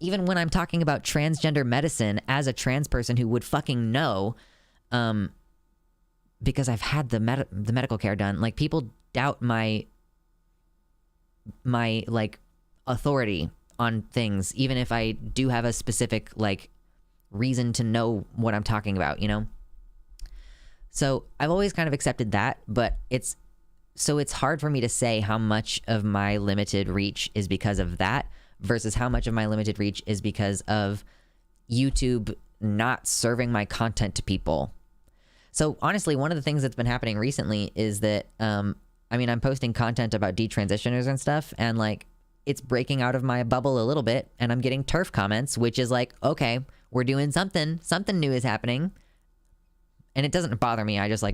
Even when I'm talking about transgender medicine as a trans person who would fucking know, because I've had the medical care done, like, people doubt my like authority on things, even if I do have a specific like reason to know what I'm talking about, you know? So I've always kind of accepted that, but it's hard for me to say how much of my limited reach is because of that versus how much of my limited reach is because of YouTube not serving my content to people. So honestly, one of the things that's been happening recently is that, I'm posting content about detransitioners and stuff, and like, it's breaking out of my bubble a little bit, and I'm getting TERF comments, which is like, okay, we're doing something new is happening. And it doesn't bother me. I just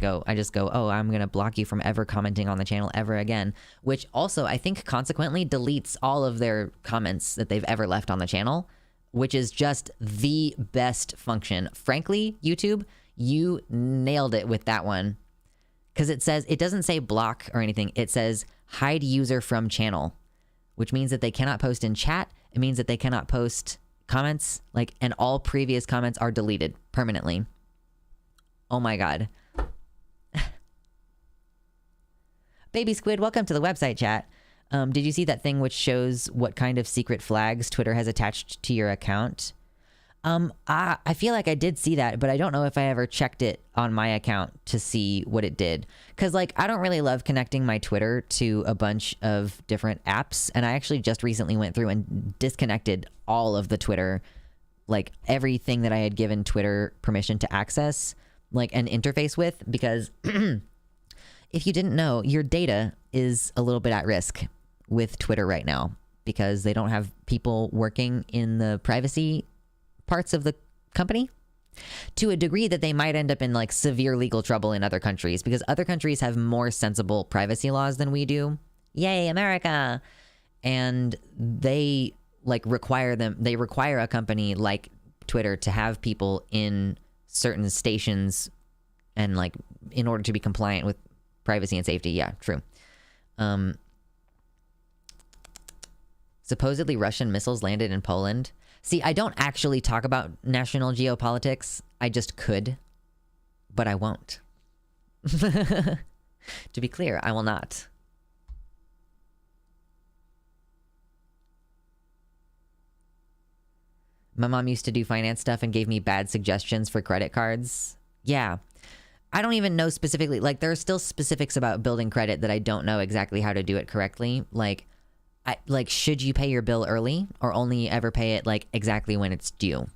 go, oh, I'm going to block you from ever commenting on the channel ever again, which also I think consequently deletes all of their comments that they've ever left on the channel, which is just the best function. Frankly, YouTube, you nailed it with that one. Because it doesn't say block or anything. It says hide user from channel, which means that they cannot post in chat. It means that they cannot post comments, like, and all previous comments are deleted permanently. Oh my God. Baby Squid, welcome to the website chat. Did you see that thing which shows what kind of secret flags Twitter has attached to your account? I feel like I did see that, but I don't know if I ever checked it on my account to see what it did. Cause like, I don't really love connecting my Twitter to a bunch of different apps. And I actually just recently went through and disconnected all of the Twitter, like everything that I had given Twitter permission to access, like an interface with, because if you didn't know, your data is a little bit at risk with Twitter right now because they don't have people working in the privacy parts of the company to a degree that they might end up in like severe legal trouble in other countries because other countries have more sensible privacy laws than we do. Yay, America. And they like require a company like Twitter to have people in certain stations and like in order to be compliant with privacy and safety. Yeah, true. Supposedly Russian missiles landed in Poland. See, I don't actually talk about national geopolitics. I just could, but I won't. To be clear, I will not. My mom used to do finance stuff and gave me bad suggestions for credit cards. Yeah. I don't even know specifically, like, there are still specifics about building credit that I don't know exactly how to do it correctly. Like, should you pay your bill early or only ever pay it like exactly when it's due?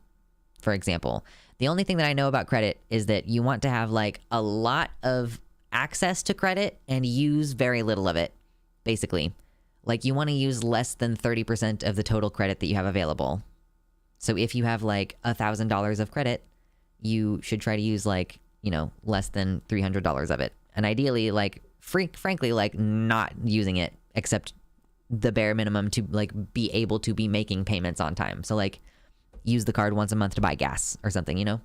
For example, the only thing that I know about credit is that you want to have like a lot of access to credit and use very little of it, basically. Like, you want to use less than 30% of the total credit that you have available. So if you have like $1,000 of credit, you should try to use like, you know, less than $300 of it. And ideally, like, frankly, like, not using it except the bare minimum to like be able to be making payments on time. So like, use the card once a month to buy gas or something, you know?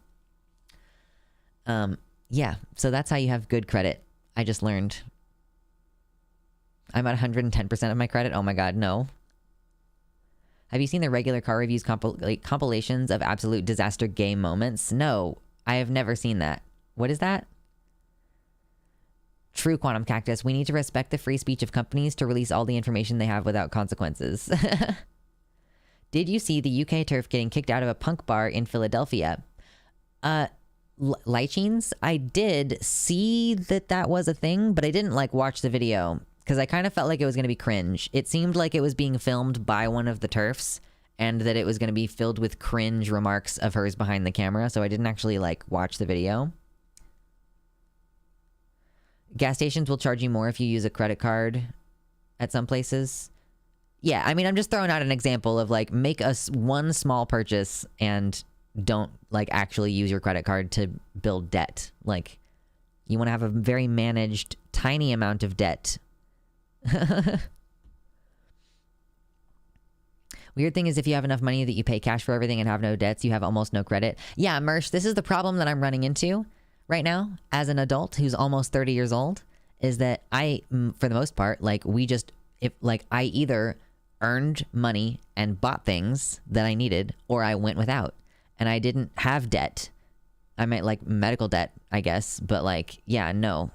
Yeah, so that's how you have good credit. I just learned. I'm at 110% of my credit. Oh my God, no. Have you seen the regular car reviews compilations of absolute disaster game moments? No, I have never seen that. What is that? True Quantum Cactus. We need to respect the free speech of companies to release all the information they have without consequences. Did you see the UK Terf getting kicked out of a punk bar in Philadelphia? Lychines? I did see that was a thing, but I didn't like watch the video because I kind of felt like it was going to be cringe. It seemed like it was being filmed by one of the Terfs and that it was going to be filled with cringe remarks of hers behind the camera, so I didn't actually like watch the video. Gas stations will charge you more if you use a credit card at some places. Yeah, I mean, I'm just throwing out an example of like, make one small purchase and don't like actually use your credit card to build debt. Like, you want to have a very managed, tiny amount of debt. Weird thing is if you have enough money that you pay cash for everything and have no debts, you have almost no credit. Yeah, Mersh, this is the problem that I'm running into right now as an adult who's almost 30 years old, is that I, for the most part, like I either earned money and bought things that I needed, or I went without, and I didn't have debt. I might like medical debt, I guess, but like, yeah, no.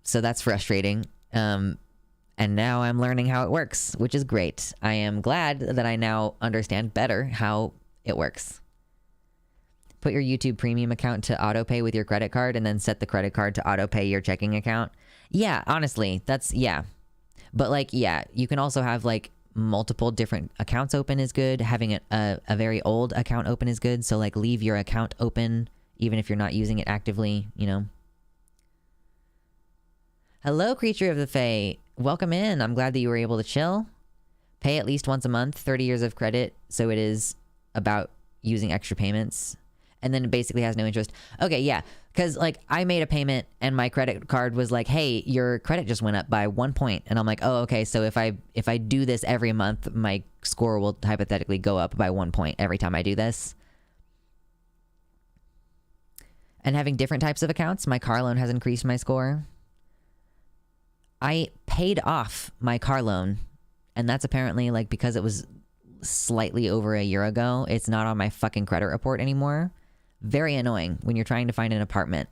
So that's frustrating. And now I'm learning how it works, which is great. I am glad that I now understand better how it works. Put your YouTube Premium account to autopay with your credit card and then set the credit card to autopay your checking account. Yeah, honestly, yeah. But like, yeah, you can also have like multiple different accounts open is good. Having a very old account open is good. So like leave your account open even if you're not using it actively, you know. Hello, Creature of the Fae. Welcome in. I'm glad that you were able to chill. Pay at least once a month, 30 years of credit. So it is about using extra payments. And then it basically has no interest. Okay, yeah. Because, like, I made a payment and my credit card was like, hey, your credit just went up by 1 point. And I'm like, oh, okay, so if I do this every month, my score will hypothetically go up by 1 point every time I do this. And having different types of accounts, my car loan has increased my score. I paid off my car loan, and that's apparently, like, because it was slightly over a year ago, it's not on my fucking credit report anymore. Very annoying when you're trying to find an apartment.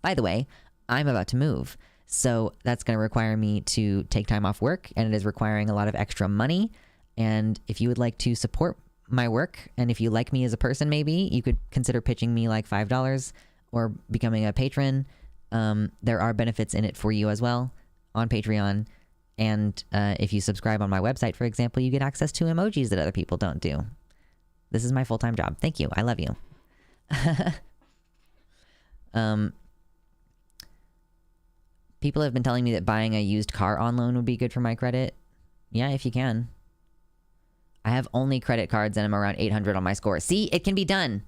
By the way, I'm about to move, so that's going to require me to take time off work, and it is requiring a lot of extra money. And if you would like to support my work, and if you like me as a person, maybe you could consider pitching me like $5 or becoming a patron. There are benefits in it for you as well on Patreon. And if you subscribe on my website, for example, you get access to emojis that other people don't do. This is my full-time job. Thank you. I love you. People have been telling me that buying a used car on loan would be good for my credit. Yeah, if you can. I have only credit cards and I'm around 800 on my score. See, it can be done.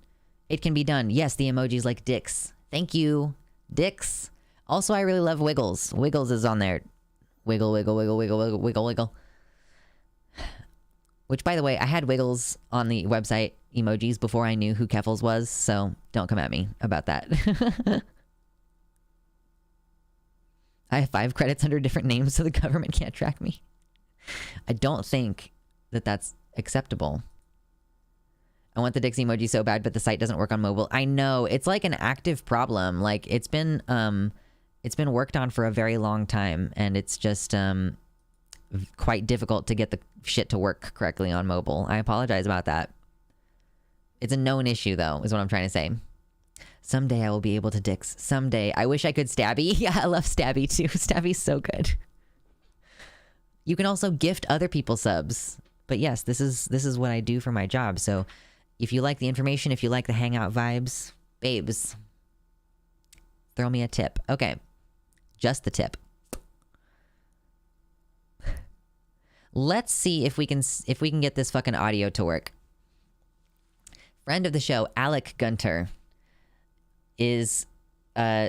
It can be done. Yes, the emojis like dicks. Thank you, dicks. Also, I really love Wiggles. Wiggles is on there. Wiggle, wiggle, wiggle, wiggle, wiggle, wiggle, wiggle. Which, by the way, I had Wiggles on the website emojis before I knew who Keffels was, so don't come at me about that. I have 5 credits under different names so the government can't track me. I don't think that that's acceptable. I want the Dix emoji so bad, but the site doesn't work on mobile. I know. It's like an active problem. Like, it's been worked on for a very long time, and it's just quite difficult to get the shit to work correctly on mobile. I apologize about that. It's a known issue, though, is what I'm trying to say. Someday I will be able to Dix. Someday. I wish I could Stabby. Yeah, I love Stabby, too. Stabby's so good. You can also gift other people subs. But yes, this is what I do for my job. So if you like the information, if you like the hangout vibes, babes, throw me a tip. Okay. Just the tip. Let's see if we can get this fucking audio to work. Friend of the show, Alec Gunter, is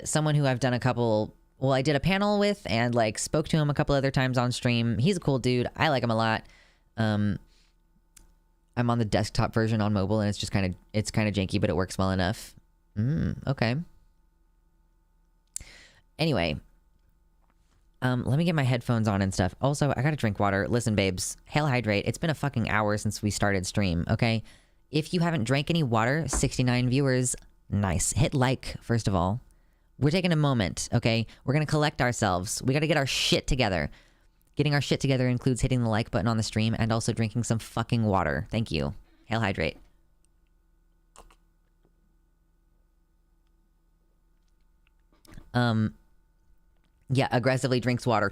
someone who I've done a couple. Well, I did a panel with and like spoke to him a couple other times on stream. He's a cool dude. I like him a lot. I'm on the desktop version on mobile, and it's just kind of janky, but it works well enough. Okay. Anyway, let me get my headphones on and stuff. Also, I gotta drink water. Listen, babes, hail hydrate. It's been a fucking hour since we started stream, okay? If you haven't drank any water, 69 viewers, nice. Hit like, first of all. We're taking a moment, okay? We're gonna collect ourselves. We gotta get our shit together. Getting our shit together includes hitting the like button on the stream and also drinking some fucking water. Thank you. Hail hydrate. Yeah, aggressively drinks water.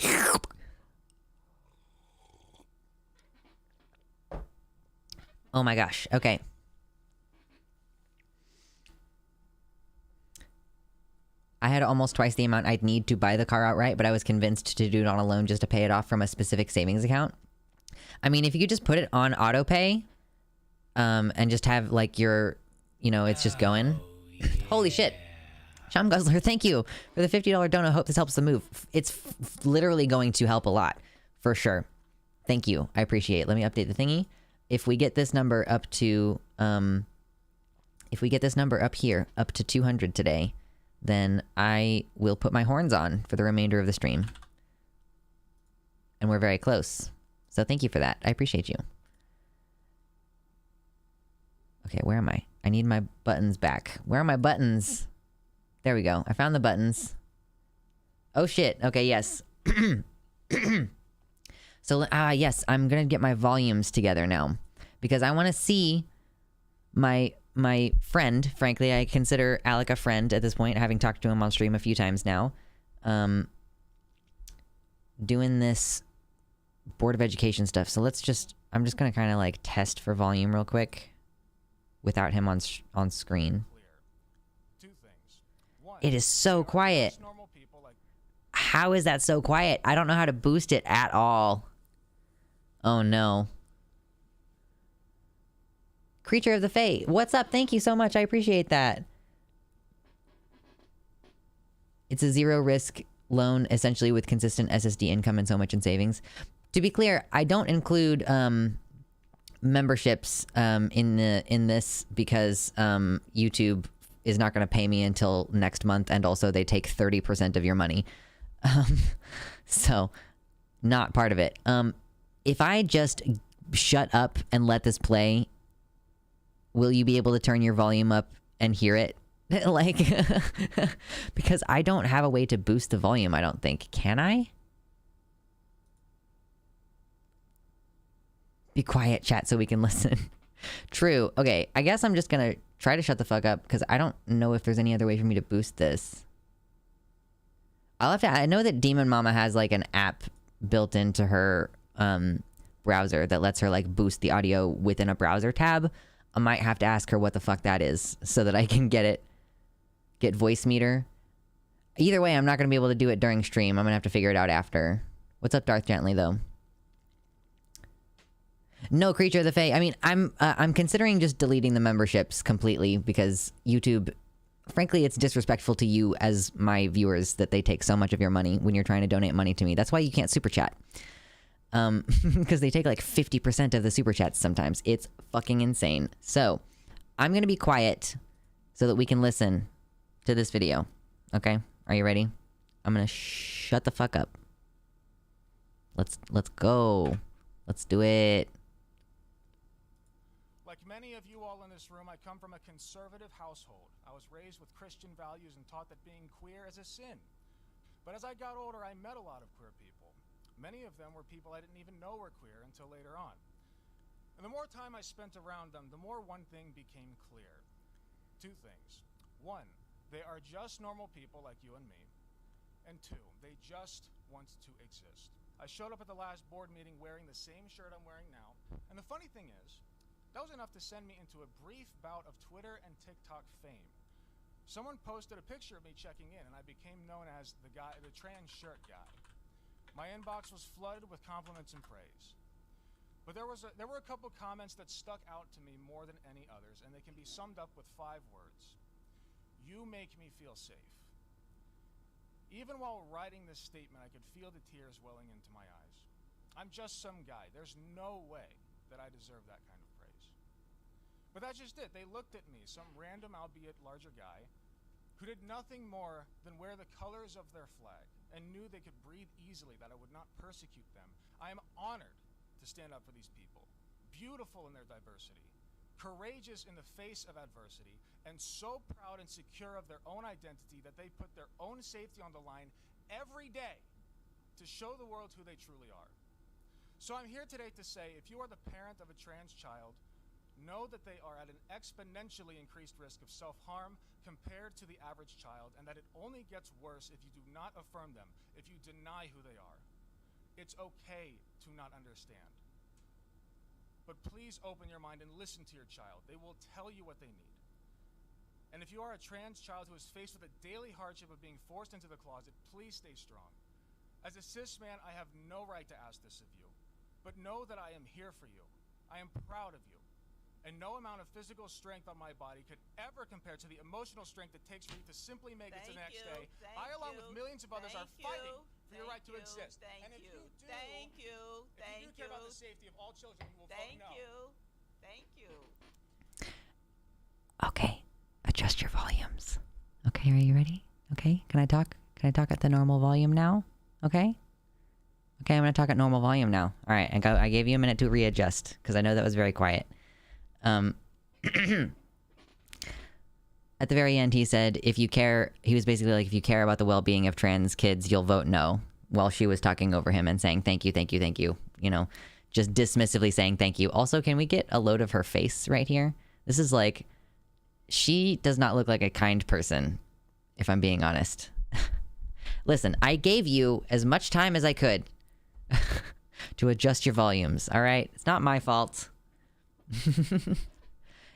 Oh my gosh, okay. I had almost twice the amount I'd need to buy the car outright, but I was convinced to do it on a loan just to pay it off from a specific savings account. I mean, if you could just put it on auto pay, and just have, like, your, you know, it's just going. Yeah. Holy shit. Sham Guzzler, thank you for the $50 donut. Hope this helps the move. It's literally going to help a lot, for sure. Thank you. I appreciate it. Let me update the thingy. If we get this number up to, if we get this number up here, up to 200 today, then I will put my horns on for the remainder of the stream. And we're very close. So thank you for that. I appreciate you. Okay, where am I? I need my buttons back. Where are my buttons? There we go. I found the buttons. Oh shit. Okay, yes. So, yes, I'm gonna get my volumes together now. Because I want to see my friend. Frankly, I consider Alec a friend at this point, having talked to him on stream a few times now. Doing this Board of Education stuff. So let's just... I'm just gonna kind of, like, test for volume real quick. Without him on screen. It is so quiet. How is that so quiet? I don't know how to boost it at all. Oh no. Creature of the Fate. What's up? Thank you so much. I appreciate that. It's a zero risk loan, essentially, with consistent SSD income and so much in savings. To be clear, I don't include memberships in this because YouTube is not going to pay me until next month, and also they take 30% of your money. So not part of it. If I just shut up and let this play, will you be able to turn your volume up and hear it? Like, because I don't have a way to boost the volume, I don't think. Can I? Be quiet, chat, so we can listen. True. Okay, I guess I'm just gonna try to shut the fuck up, because I don't know if there's any other way for me to boost this. I'll have to... I know that Demon Mama has, like, an app built into her browser that lets her, like, boost the audio within a browser tab. I might have to ask her what the fuck that is so that I can get voice meter. Either way, I'm not gonna be able to do it during stream. I'm gonna have to figure it out after. What's up, Darth Gently, though? No, Creature of the Fae. I mean, I'm considering just deleting the memberships completely because YouTube, frankly, it's disrespectful to you as my viewers that they take so much of your money when you're trying to donate money to me. That's why you can't super chat. Because they take like 50% of the super chats sometimes. It's fucking insane. So, I'm gonna be quiet so that we can listen to this video. Okay? Are you ready? I'm gonna shut the fuck up. Let's go. Let's do it. Like many of you all in this room, I come from a conservative household. I was raised with Christian values and taught that being queer is a sin. But as I got older, I met a lot of queer people. Many of them were people I didn't even know were queer until later on. And the more time I spent around them, the more one thing became clear. Two things. One, they are just normal people like you and me. And two, they just want to exist. I showed up at the last board meeting wearing the same shirt I'm wearing now. And the funny thing is, that was enough to send me into a brief bout of Twitter and TikTok fame. Someone posted a picture of me checking in, and I became known as the trans shirt guy. My inbox was flooded with compliments and praise. But there were a couple comments that stuck out to me more than any others, and they can be summed up with 5 words. You make me feel safe. Even while writing this statement, I could feel the tears welling into my eyes. I'm just some guy. There's no way that I deserve that kind of praise. But that's just it. They looked at me, some random, albeit larger guy, who did nothing more than wear the colors of their flag and knew they could breathe easily, that I would not persecute them. I am honored to stand up for these people, beautiful in their diversity, courageous in the face of adversity, and so proud and secure of their own identity that they put their own safety on the line every day to show the world who they truly are. So I'm here today to say, if you are the parent of a trans child, know that they are at an exponentially increased risk of self-harm compared to the average child, and that it only gets worse if you do not affirm them, if you deny who they are. It's okay to not understand. But please open your mind and listen to your child. They will tell you what they need. And if you are a trans child who is faced with the daily hardship of being forced into the closet, please stay strong. As a cis man, I have no right to ask this of you, but know that I am here for you. I am proud of you. And no amount of physical strength on my body could ever compare to the emotional strength it takes for you to simply make it to the next day. I, along with millions of others, are fighting for your right to exist. And if you do, if you do care about the safety of all children, you will vote no. Thank you. Okay, adjust your volumes. Okay, are you ready? Okay, can I talk? Can I talk at the normal volume now? Okay? Okay, I'm gonna talk at normal volume now. Alright, I gave you a minute to readjust, because I know that was very quiet. At the very end, he said, if you care, he was basically like, if you care about the well-being of trans kids, you'll vote no, while she was talking over him and saying, thank you, thank you, thank you, you know, just dismissively saying thank you. Also, can we get a load of her face right here? This is like, she does not look like a kind person, if I'm being honest. Listen, I gave you as much time as I could to adjust your volumes, all right? It's not my fault.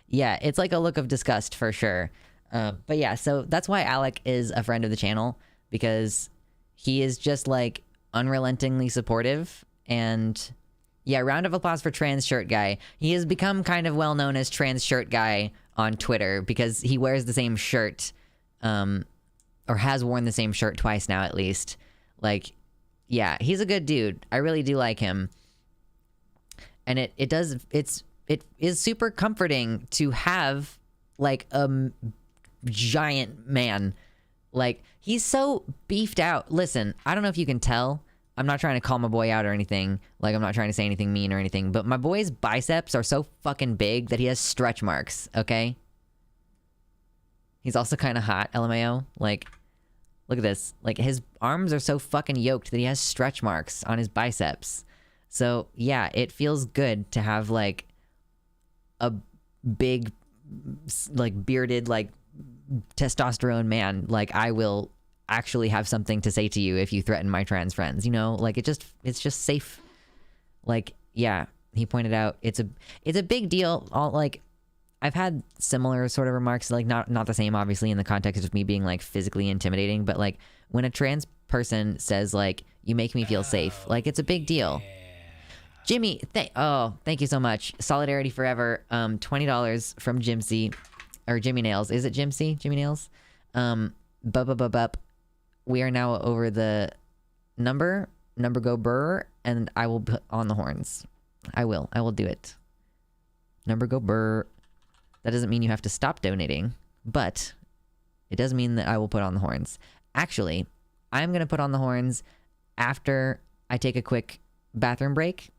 Yeah, it's like a look of disgust for sure. But yeah, so that's why Alec is a friend of the channel, because he is just like unrelentingly supportive. And yeah, round of applause for Trans Shirt Guy. He has become kind of well known as Trans Shirt Guy on Twitter because he wears the same shirt, or has worn the same shirt twice now at least. Like, yeah, he's a good dude. I really do like him. And it is super comforting to have like a giant man. Like, he's so beefed out. Listen, I don't know if you can tell. I'm not trying to call my boy out or anything. Like, I'm not trying to say anything mean or anything, but my boy's biceps are so fucking big that he has stretch marks, okay? He's also kind of hot, LMAO. Like, look at this. Like, his arms are so fucking yoked that he has stretch marks on his biceps. So, yeah, it feels good to have, like, a big, like, bearded, like, testosterone man. Like, I will actually have something to say to you if you threaten my trans friends, you know? Like, it's just safe. Like, yeah, he pointed out it's a big deal. Like, I've had similar sort of remarks, like, not the same, obviously, in the context of me being, like, physically intimidating, but, like, when a trans person says, like, you make me feel safe, like, it's a big deal. Jimmy, thank you so much. Solidarity forever. $20 from Jimsy, or Jimmy Nails. Is it Jimsy? Jimmy Nails? Bup. We are now over the number go burr, and I will put on the horns. I will do it. Number go burr. That doesn't mean you have to stop donating, but it does mean that I will put on the horns. Actually, I'm going to put on the horns after I take a quick bathroom break,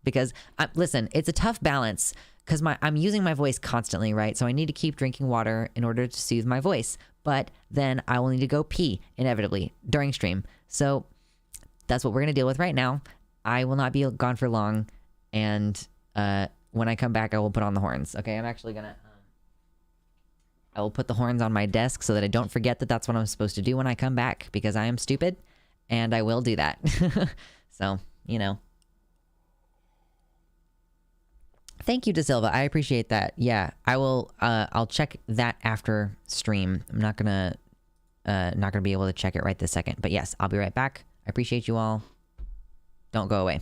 because, listen, it's a tough balance, because I'm using my voice constantly, right? So I need to keep drinking water in order to soothe my voice, but then I will need to go pee, inevitably, during stream. So that's what we're going to deal with right now. I will not be gone for long, and when I come back, I will put on the horns. Okay, I'm actually going to... I will put the horns on my desk so that I don't forget that that's what I'm supposed to do when I come back, because I am stupid, and I will do that. So, you know. Thank you, De Silva. I appreciate that. Yeah, I will, I'll check that after stream. I'm not gonna be able to check it right this second. But yes, I'll be right back. I appreciate you all. Don't go away.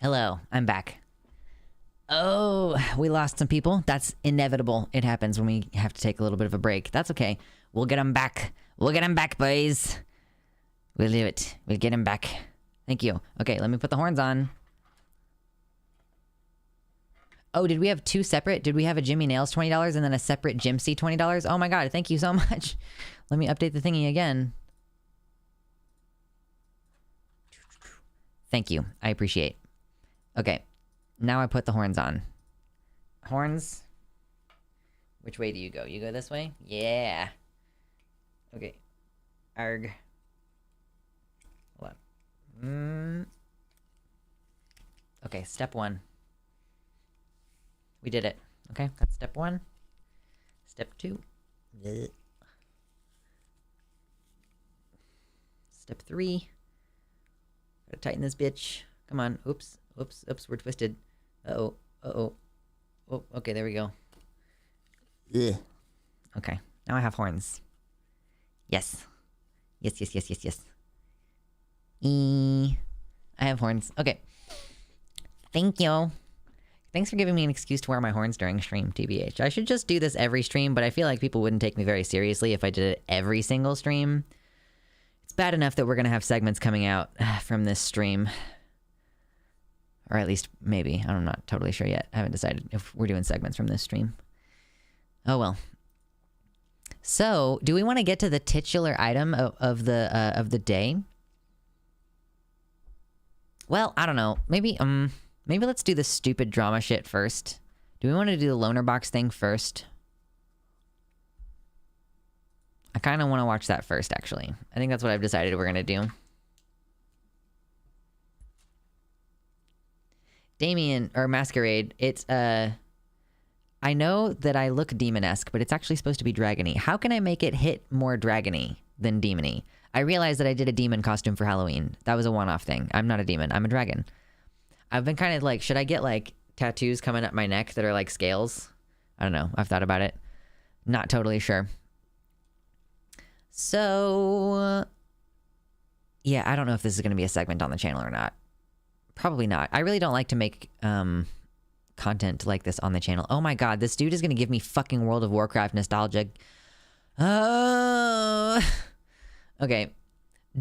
Hello, I'm back. Oh, we lost some people. That's inevitable. It happens when we have to take a little bit of a break. That's okay. We'll get them back. We'll get them back, boys. We'll do it. We'll get them back. Thank you. Okay, let me put the horns on. Oh, did we have two separate? Did we have a Jimmy Nails $20 and then a separate Jimsy $20? Oh my god, thank you so much. Let me update the thingy again. Thank you. I appreciate. Okay. Now I put the horns on. Horns. Which way do you go? You go this way? Yeah. Okay. Arg. Hold on. Okay, step one. We did it. Okay, that's step one. Step two. Step three. Gotta tighten this bitch. Come on. Oops. Oops. Oops. We're twisted. Uh-oh. Uh-oh. Oh, okay, there we go. Yeah. Okay. Now I have horns. Yes. Yes, yes, yes, yes, yes. I have horns. Okay. Thank you. Thanks for giving me an excuse to wear my horns during stream, TBH. I should just do this every stream, but I feel like people wouldn't take me very seriously if I did it every single stream. It's bad enough that we're going to have segments coming out from this stream. Or at least, maybe. I'm not totally sure yet. I haven't decided if we're doing segments from this stream. Oh well. So, do we want to get to the titular item of the day? Well, I don't know. Maybe let's do the stupid drama shit first. Do we want to do the loner box thing first? I kind of want to watch that first, actually. I think that's what I've decided we're going to do. Damien, or Masquerade, it's, I know that I look demon-esque, but it's actually supposed to be dragony. How can I make it hit more dragony than demony? I realized that I did a demon costume for Halloween. That was a one-off thing. I'm not a demon. I'm a dragon. I've been kind of like, should I get, like, tattoos coming up my neck that are like scales? I don't know. I've thought about it. Not totally sure. So, yeah, I don't know if this is going to be a segment on the channel or not. Probably not. I really don't like to make content like this on the channel. Oh my god, this dude is going to give me fucking World of Warcraft nostalgia. Oh. Okay.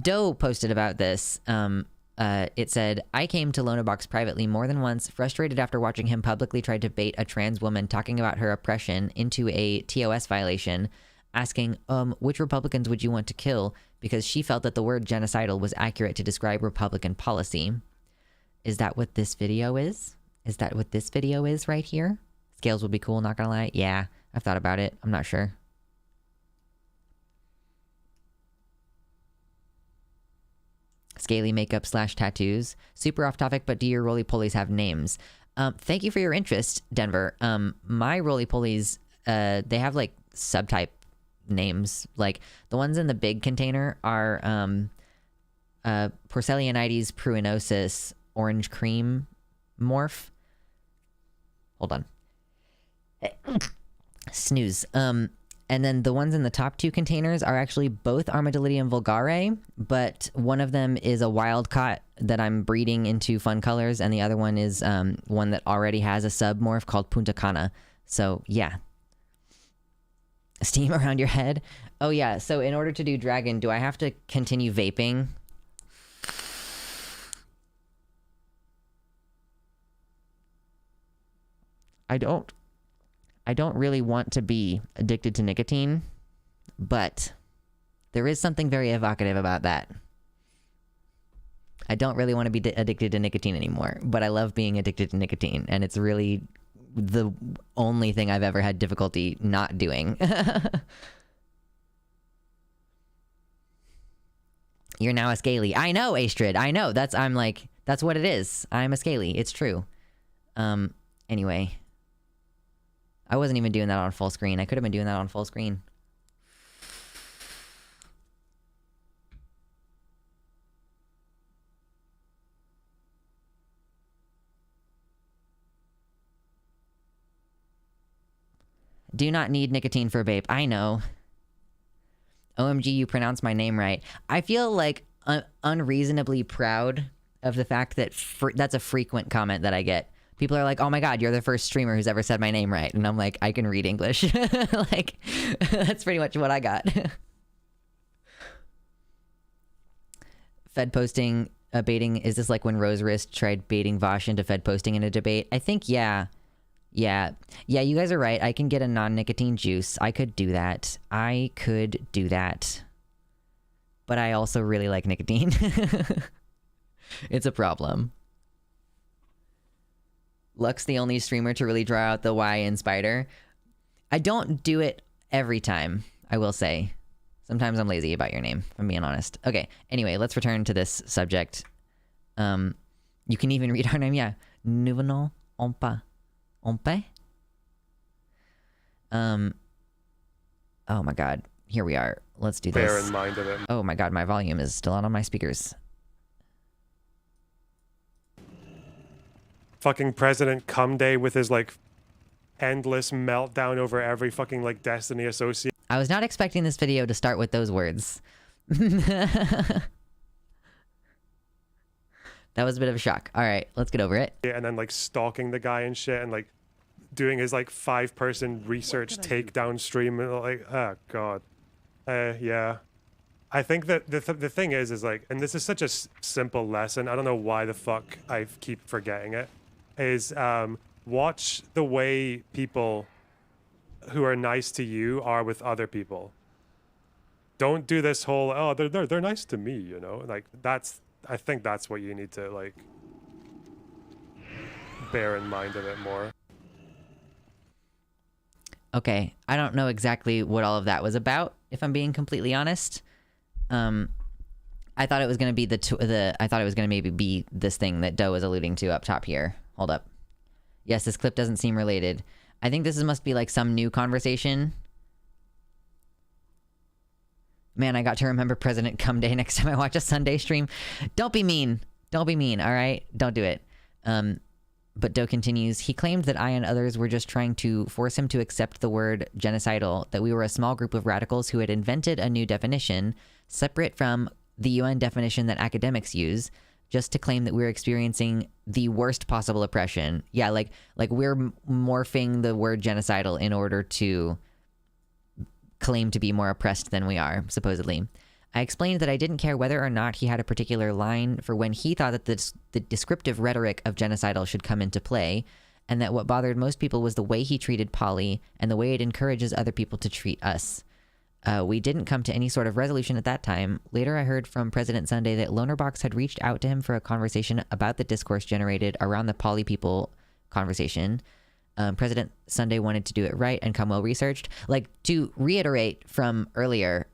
Doe posted about this. It said, I came to Lonabox privately more than once, frustrated after watching him publicly try to bait a trans woman talking about her oppression into a TOS violation, asking, which Republicans would you want to kill? Because she felt that the word genocidal was accurate to describe Republican policy. Is that what this video is? Is that what this video is right here? Scales would be cool, not gonna lie. Yeah, I've thought about it. I'm not sure. Scaly makeup / tattoos. Super off topic, but do your roly-polies have names? Thank you for your interest, Denver. My roly-polies, they have like subtype names. Like the ones in the big container are Porcellanites pruinosis orange cream morph. Hold on. Snooze. And then the ones in the top two containers are actually both Armadillidium vulgare, but one of them is a wild caught that I'm breeding into fun colors, and the other one is one that already has a submorph called Punta Cana. So, yeah. Steam around your head? Oh, yeah. So, in order to do dragon, do I have to continue vaping? I don't really want to be addicted to nicotine, but there is something very evocative about that. I don't really want to be addicted to nicotine anymore, but I love being addicted to nicotine, and it's really the only thing I've ever had difficulty not doing. You're now a scaly. I know, Astrid. I know. That's what it is. I'm a scaly. It's true. Anyway. I wasn't even doing that on full screen. I could have been doing that on full screen. Do not need nicotine for vape. I know. OMG, you pronounced my name right. I feel like unreasonably proud of the fact that that's a frequent comment that I get. People are like, oh my God, you're the first streamer who's ever said my name right. And I'm like, I can read English. Like, that's pretty much what I got. Fed posting, baiting. Is this like when Rose Wrist tried baiting Vosh into Fed posting in a debate? I think, yeah. Yeah, you guys are right. I can get a non-nicotine juice. I could do that. But I also really like nicotine. It's a problem. Lux the only streamer to really draw out the Y in Spider. I don't do it every time, I will say. Sometimes I'm lazy about your name, if I'm being honest. Okay, anyway, let's return to this subject. You can even read our name, yeah. Nous venons en paix. En paix? Oh my God, here we are. Let's do this. Bear in mind of it. Oh my God, my volume is still on my speakers. Fucking President Cum Day with his like endless meltdown over every fucking like Destiny associate. I was not expecting this video to start with those words. That was a bit of a shock. All right, let's get over it. And then like stalking the guy and shit and like doing his like 5-person research takedown stream and like, oh God. Yeah. I think that the thing is like, and this is such a simple lesson. I don't know why the fuck I keep forgetting it. Is watch the way people who are nice to you are with other people. Don't do this whole, oh, they're nice to me, you know? Like I think that's what you need to like bear in mind of it more. Okay, I don't know exactly what all of that was about, if I'm being completely honest. I thought it was gonna be I thought it was gonna maybe be this thing that Doe was alluding to up top here. Hold up. Yes, this clip doesn't seem related. I think this must be like some new conversation. Man, I got to remember President Cum Day next time I watch a Sunday stream. Don't be mean. Don't be mean, all right? Don't do it. But Doe continues, he claimed that I and others were just trying to force him to accept the word genocidal, that we were a small group of radicals who had invented a new definition, separate from the UN definition that academics use, just to claim that we're experiencing the worst possible oppression. Yeah, like we're morphing the word genocidal in order to claim to be more oppressed than we are, supposedly. I explained that I didn't care whether or not he had a particular line for when he thought that the descriptive rhetoric of genocidal should come into play, and that what bothered most people was the way he treated Polly and the way it encourages other people to treat us. We didn't come to any sort of resolution at that time. Later, I heard from President Sunday that Lonerbox had reached out to him for a conversation about the discourse generated around the Polly people conversation. President Sunday wanted to do it right and come well researched. Like, to reiterate from earlier,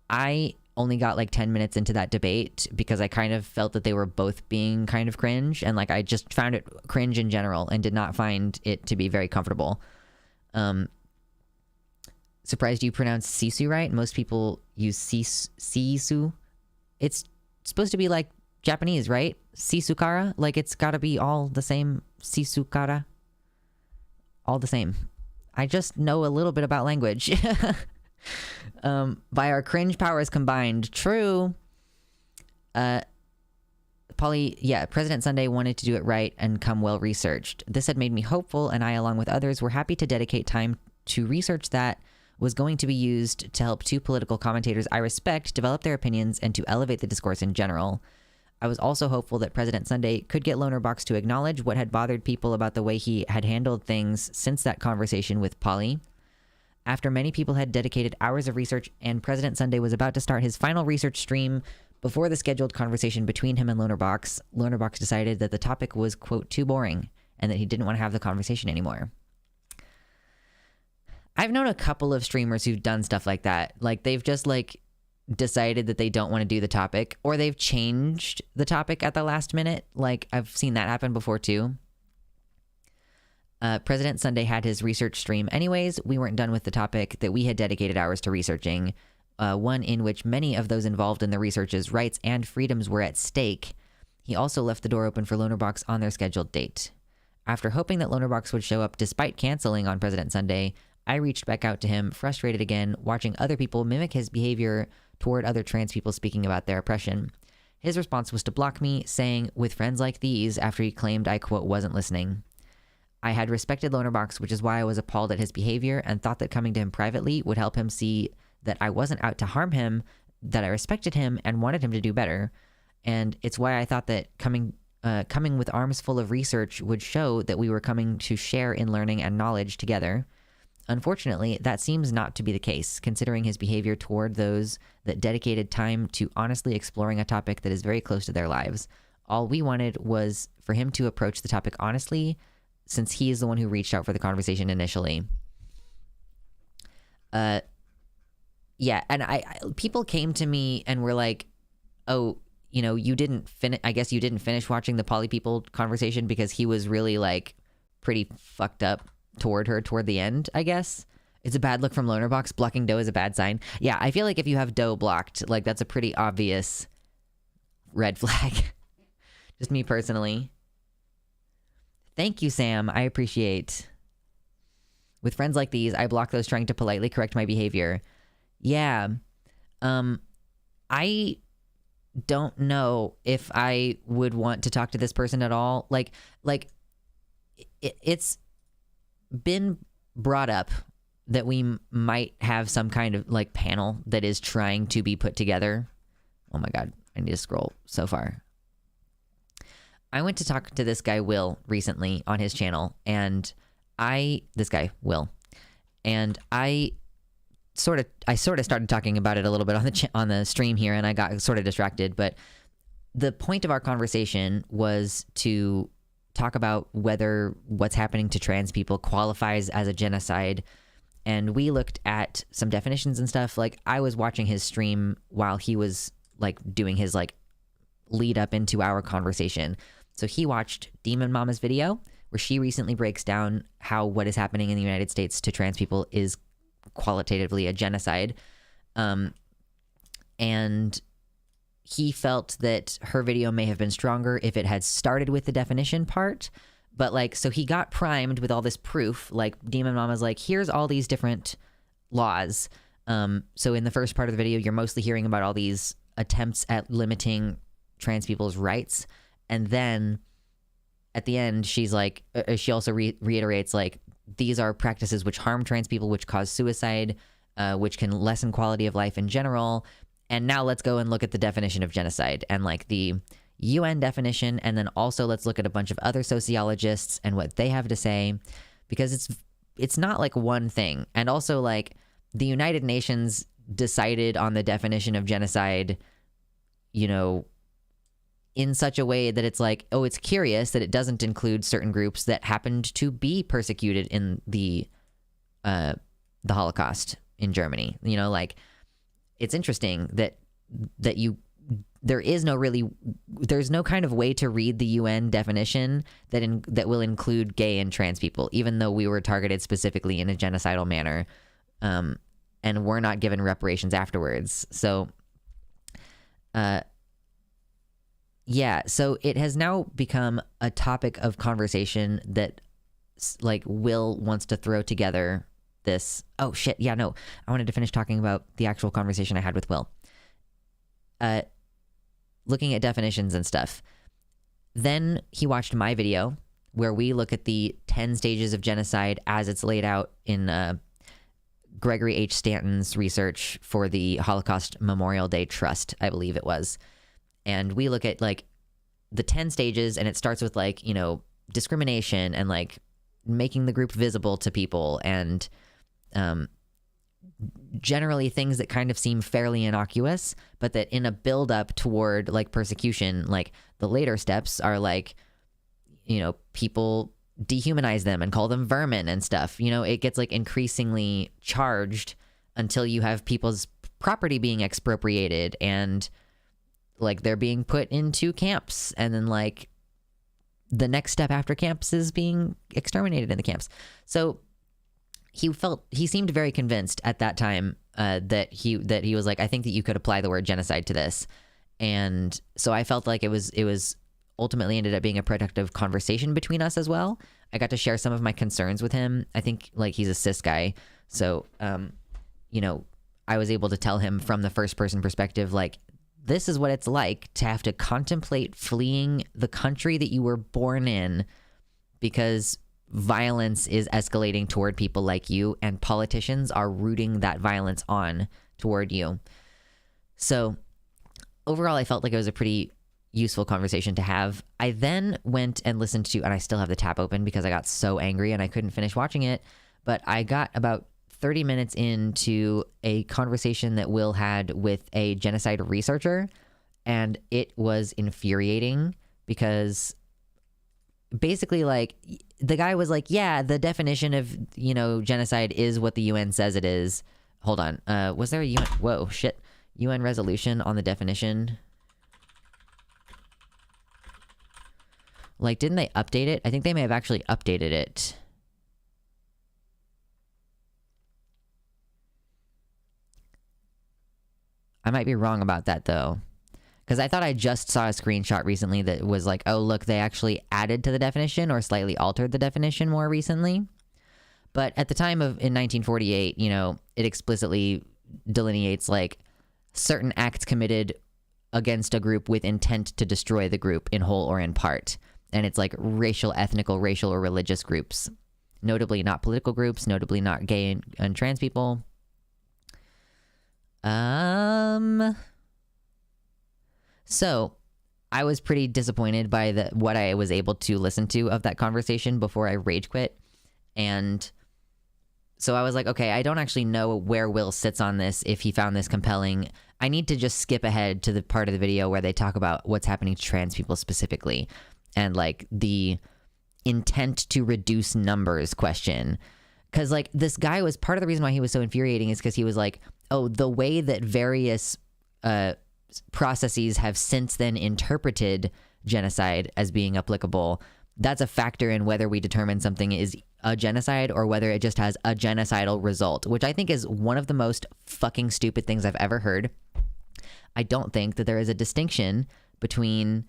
I only got like 10 minutes into that debate because I kind of felt that they were both being kind of cringe, and like I just found it cringe in general and did not find it to be very comfortable. Surprised you pronounced Sisu right. Most people use Sisu. It's supposed to be like Japanese, right? Sisukara? Like it's gotta be all the same. Sisukara? All the same. I just know a little bit about language. By our cringe powers combined. True. President Sunday wanted to do it right and come well researched. This had made me hopeful, and I, along with others, were happy to dedicate time to research that was going to be used to help two political commentators I respect develop their opinions and to elevate the discourse in general. I was also hopeful that President Sunday could get Lonerbox to acknowledge what had bothered people about the way he had handled things since that conversation with Polly. After many people had dedicated hours of research and President Sunday was about to start his final research stream before the scheduled conversation between him and Lonerbox, Lonerbox decided that the topic was, quote, too boring and that he didn't want to have the conversation anymore. I've known a couple of streamers who've done stuff like that. Like they've just like decided that they don't want to do the topic, or they've changed the topic at the last minute. Like I've seen that happen before too. President Sunday had his research stream anyways. We weren't done with the topic that we had dedicated hours to researching, one in which many of those involved in the research's rights and freedoms were at stake. He also left the door open for Lonerbox on their scheduled date. After hoping that Lonerbox would show up despite canceling on President Sunday, I reached back out to him, frustrated again, watching other people mimic his behavior toward other trans people speaking about their oppression. His response was to block me, saying, with friends like these, after he claimed I, quote, wasn't listening. I had respected Lonerbox, which is why I was appalled at his behavior and thought that coming to him privately would help him see that I wasn't out to harm him, that I respected him and wanted him to do better. And it's why I thought that coming with arms full of research would show that we were coming to share in learning and knowledge together. Unfortunately, that seems not to be the case, considering his behavior toward those that dedicated time to honestly exploring a topic that is very close to their lives. All we wanted was for him to approach the topic honestly, since he is the one who reached out for the conversation initially. Yeah, and people came to me and were like, oh, you know, I guess you didn't finish watching the Poly People conversation because he was really, like, pretty fucked up toward her toward the end, I guess. It's a bad look from Lonerbox. Blocking Doe is a bad sign. Yeah, I feel like if you have Doe blocked, like, that's a pretty obvious red flag. Just me personally. Thank you, Sam. I appreciate. With friends like these, I block those trying to politely correct my behavior. Yeah. I don't know if I would want to talk to this person at all. Like it's been brought up that we might have some kind of like panel that is trying to be put together. Oh my God, I need to scroll so far. I went to talk to this guy, Will, recently on his channel, and I sort of started talking about it a little bit on the stream here, and I got sort of distracted, but the point of our conversation was to talk about whether what's happening to trans people qualifies as a genocide. And we looked at some definitions and stuff. Like, I was watching his stream while he was like doing his like lead up into our conversation. So he watched Demon Mama's video where she recently breaks down how what is happening in the United States to trans people is qualitatively a genocide. And he felt that her video may have been stronger if it had started with the definition part. But like, so he got primed with all this proof. Like, Demon Mama's like, here's all these different laws. So in the first part of the video, you're mostly hearing about all these attempts at limiting trans people's rights. And then at the end, she's like, she also reiterates, like, these are practices which harm trans people, which cause suicide, which can lessen quality of life in general. And now let's go and look at the definition of genocide and like the UN definition. And then also let's look at a bunch of other sociologists and what they have to say, because it's not like one thing. And also, like, the United Nations decided on the definition of genocide, you know, in such a way that it's like, oh, it's curious that it doesn't include certain groups that happened to be persecuted in the Holocaust in Germany. You know, like, it's interesting that there's no kind of way to read the UN definition that will include gay and trans people, even though we were targeted specifically in a genocidal manner, and we're not given reparations afterwards. So, yeah, so it has now become a topic of conversation that, like, Will wants to throw together this. Oh, shit. Yeah, no. I wanted to finish talking about the actual conversation I had with Will. Looking at definitions and stuff. Then he watched my video where we look at the 10 stages of genocide as it's laid out in Gregory H. Stanton's research for the Holocaust Memorial Day Trust, I believe it was. And we look at like the 10 stages, and it starts with like, you know, discrimination and like making the group visible to people, and generally things that kind of seem fairly innocuous, but that in a build up toward like persecution, like the later steps are like, you know, people dehumanize them and call them vermin and stuff. You know, it gets like increasingly charged until you have people's property being expropriated and like they're being put into camps, and then like the next step after camps is being exterminated in the camps. So he seemed very convinced at that time that he was like, I think that you could apply the word genocide to this. And so I felt like it was ultimately ended up being a productive conversation between us as well. I got to share some of my concerns with him. I think like he's a cis guy. So, you know, I was able to tell him from the first person perspective, like, this is what it's like to have to contemplate fleeing the country that you were born in because violence is escalating toward people like you, and politicians are rooting that violence on toward you. So overall, I felt like it was a pretty useful conversation to have. I then went and listened to, and I still have the tab open because I got so angry and I couldn't finish watching it, but I got about 30 minutes into a conversation that Will had with a genocide researcher, and it was infuriating because basically, like, the guy was like, yeah, the definition of, you know, genocide is what the UN says it is. Hold on. Was there a UN? Whoa, shit. UN resolution on the definition? Like, didn't they update it? I think they may have actually updated it. I might be wrong about that, though. Because I thought I just saw a screenshot recently that was like, oh, look, they actually added to the definition or slightly altered the definition more recently. But at the time of, in 1948, you know, it explicitly delineates, like, certain acts committed against a group with intent to destroy the group in whole or in part. And it's like racial, ethnical, racial, or religious groups. Notably not political groups, notably not gay and trans people. So I was pretty disappointed by what I was able to listen to of that conversation before I rage quit. And so I was like, okay, I don't actually know where Will sits on this, if he found this compelling. I need to just skip ahead to the part of the video where they talk about what's happening to trans people specifically, and like the intent to reduce numbers question. Because like this guy was, part of the reason why he was so infuriating is because he was like, oh, the way that various processes have since then interpreted genocide as being applicable, that's a factor in whether we determine something is a genocide or whether it just has a genocidal result, which I think is one of the most fucking stupid things I've ever heard. I don't think that there is a distinction between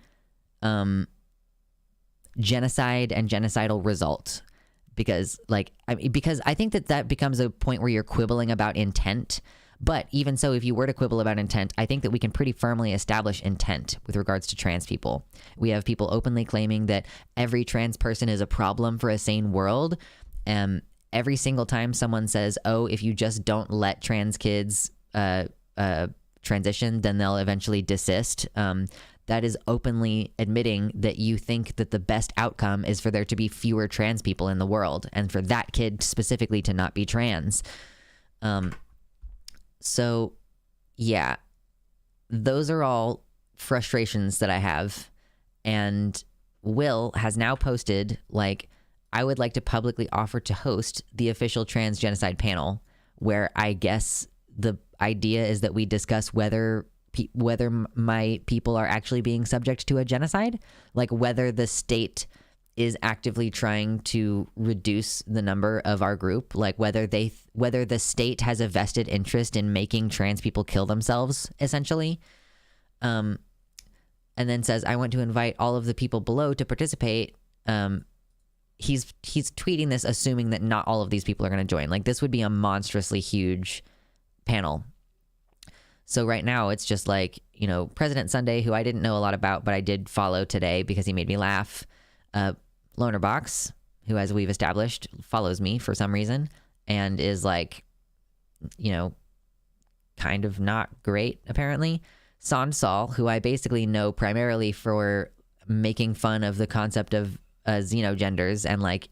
genocide and genocidal result, because I think that becomes a point where you're quibbling about intent. But even so, if you were to quibble about intent, I think that we can pretty firmly establish intent with regards to trans people. We have people openly claiming that every trans person is a problem for a sane world. Every single time someone says, oh, if you just don't let trans kids transition, then they'll eventually desist. That is openly admitting that you think that the best outcome is for there to be fewer trans people in the world, and for that kid specifically to not be trans. So, yeah, those are all frustrations that I have. And Will has now posted, like, I would like to publicly offer to host the official trans genocide panel, where I guess the idea is that we discuss whether my people are actually being subject to a genocide, like whether the state is actively trying to reduce the number of our group, like whether the state has a vested interest in making trans people kill themselves, essentially. And then says, I want to invite all of the people below to participate. He's tweeting this assuming that not all of these people are going to join. Like, this would be a monstrously huge panel. So right now it's just like, you know, President Sunday, who I didn't know a lot about, but I did follow today because he made me laugh. Loner Box, who, as we've established, follows me for some reason and is like, you know, kind of not great, apparently. Sansal, who I basically know primarily for making fun of the concept of xenogenders and like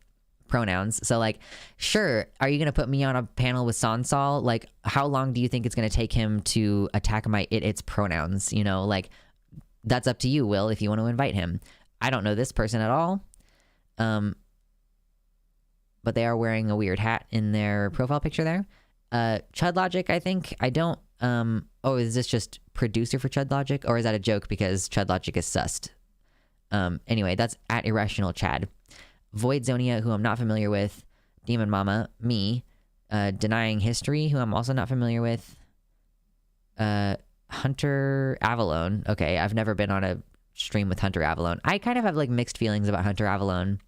pronouns. So like, sure, are you going to put me on a panel with Sansal? Like, how long do you think it's going to take him to attack my its pronouns? You know, like, that's up to you, Will, if you want to invite him. I don't know this person at all. But they are wearing a weird hat in their profile picture there. Chud Logic, I think. I don't, oh, is this just producer for Chud Logic? Or is that a joke because Chud Logic is sussed? Anyway, that's at Irrational Chad. Void Zonia, who I'm not familiar with. Demon Mama, me. Denying History, who I'm also not familiar with. Hunter Avalone. Okay, I've never been on a stream with Hunter Avalone. I kind of have like mixed feelings about Hunter Avalone.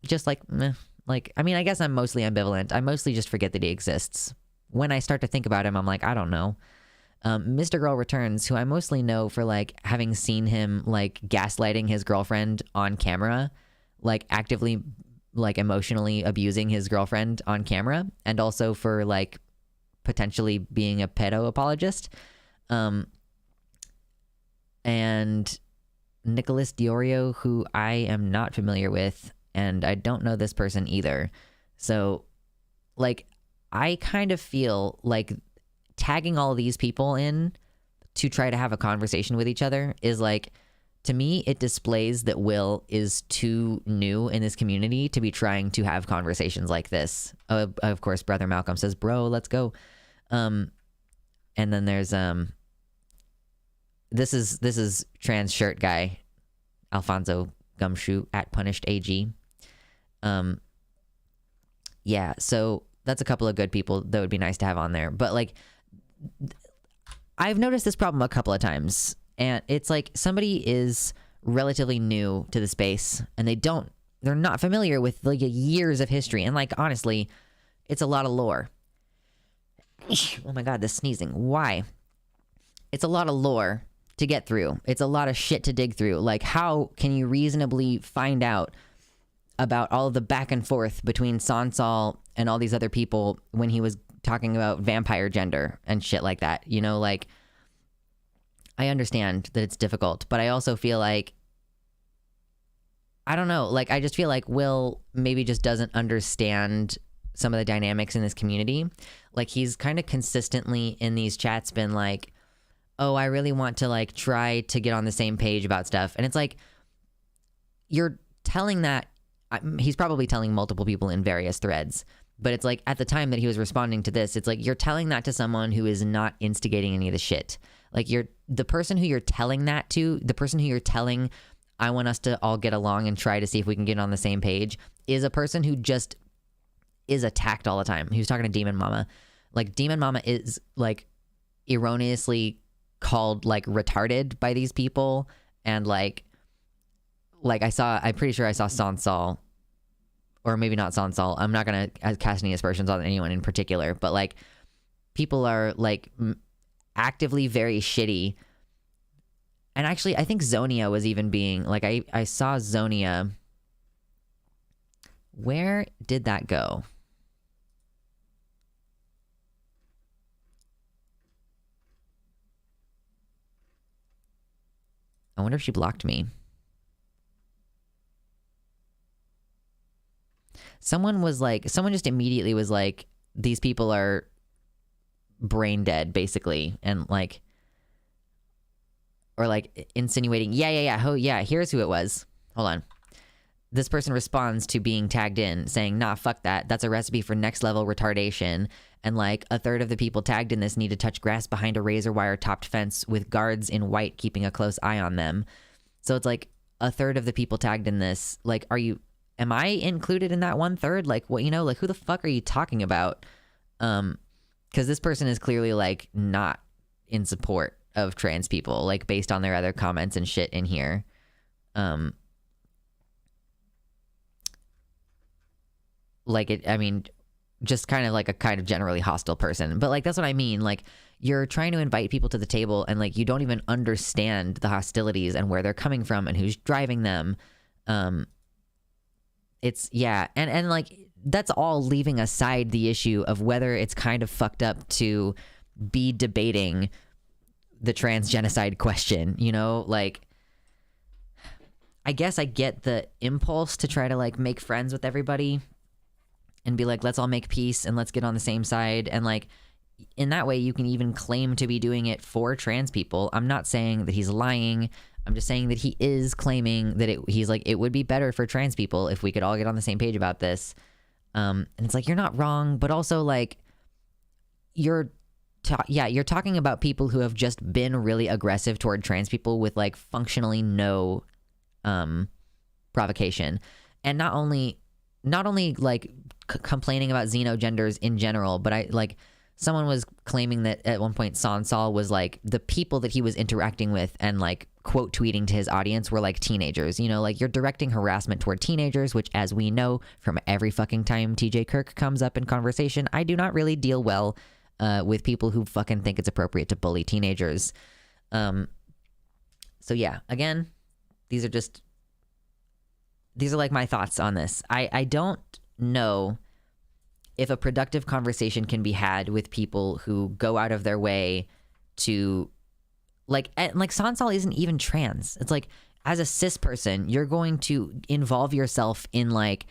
Just like, meh. Like, I mean, I guess I'm mostly ambivalent. I mostly just forget that he exists. When I start to think about him, I'm like, I don't know. Mr. Girl Returns, who I mostly know for like having seen him like gaslighting his girlfriend on camera, like actively like emotionally abusing his girlfriend on camera, and also for like potentially being a pedo apologist. And Nicholas Diorio, who I am not familiar with, and I don't know this person either. So like I kind of feel like tagging all these people in to try to have a conversation with each other is like, to me, it displays that Will is too new in this community to be trying to have conversations like this. Of course, Brother Malcolm says, bro, let's go. And then there's this is trans shirt guy, Alfonso Gumshoe at Punished AG. Yeah, so that's a couple of good people that would be nice to have on there. But like, I've noticed this problem a couple of times, and it's like somebody is relatively new to the space and they're not familiar with like years of history. And like, honestly, it's a lot of lore. Oh my God, this sneezing. Why? It's a lot of lore to get through. It's a lot of shit to dig through. Like, how can you reasonably find out about all of the back and forth between Sansal and all these other people when he was talking about vampire gender and shit like that? You know, like, I understand that it's difficult, but I also feel like, I don't know, like, I just feel like Will maybe just doesn't understand some of the dynamics in this community. Like, he's kind of consistently in these chats been like, oh, I really want to like try to get on the same page about stuff. And it's like, you're telling that, he's probably telling multiple people in various threads, but it's like at the time that he was responding to this, it's like you're telling that to someone who is not instigating any of the shit. Like, the person who you're telling that to, the person who you're telling, I want us to all get along and try to see if we can get on the same page, is a person who just is attacked all the time. He was talking to Demon Mama. Like, Demon Mama is like erroneously called like retarded by these people, and like I'm pretty sure I saw Sansal, or maybe not Sansal. I'm not gonna cast any aspersions on anyone in particular, but like, people are like actively very shitty. And actually, I think Zonia was even being like, I saw Zonia. Where did that go? I wonder if she blocked me. Someone just immediately was like, these people are brain dead, basically. And like, or like insinuating, yeah, here's who it was. Hold on. This person responds to being tagged in saying, nah, fuck that. That's a recipe for next level retardation. And like, a third of the people tagged in this need to touch grass behind a razor wire topped fence with guards in white keeping a close eye on them. So it's like, a third of the people tagged in this, like, am I included in that 1/3? Like, what, you know, like, who the fuck are you talking about? Because this person is clearly like not in support of trans people, like based on their other comments and shit in here. Just kind of like a kind of generally hostile person. But like, that's what I mean. Like, you're trying to invite people to the table and like, you don't even understand the hostilities and where they're coming from and who's driving them. It's, yeah. And like, that's all leaving aside the issue of whether it's kind of fucked up to be debating the trans genocide question, you know? Like, I guess I get the impulse to try to like make friends with everybody and be like, let's all make peace and let's get on the same side. And like, in that way, you can even claim to be doing it for trans people. I'm not saying that he's lying. I'm just saying that he is claiming that he's like, it would be better for trans people if we could all get on the same page about this. And it's like, you're not wrong, but also like, you're talking about people who have just been really aggressive toward trans people with like functionally no provocation. And not only like complaining about xenogenders in general, but someone was claiming that at one point Sansal was like, the people that he was interacting with and like quote tweeting to his audience were like teenagers. You know, like, you're directing harassment toward teenagers, which, as we know from every fucking time TJ Kirk comes up in conversation, I do not really deal well with people who fucking think it's appropriate to bully teenagers. So yeah, again, these are like my thoughts on this. I don't know if a productive conversation can be had with people who go out of their way to like Sansal isn't even trans. It's like, as a cis person, you're going to involve yourself in like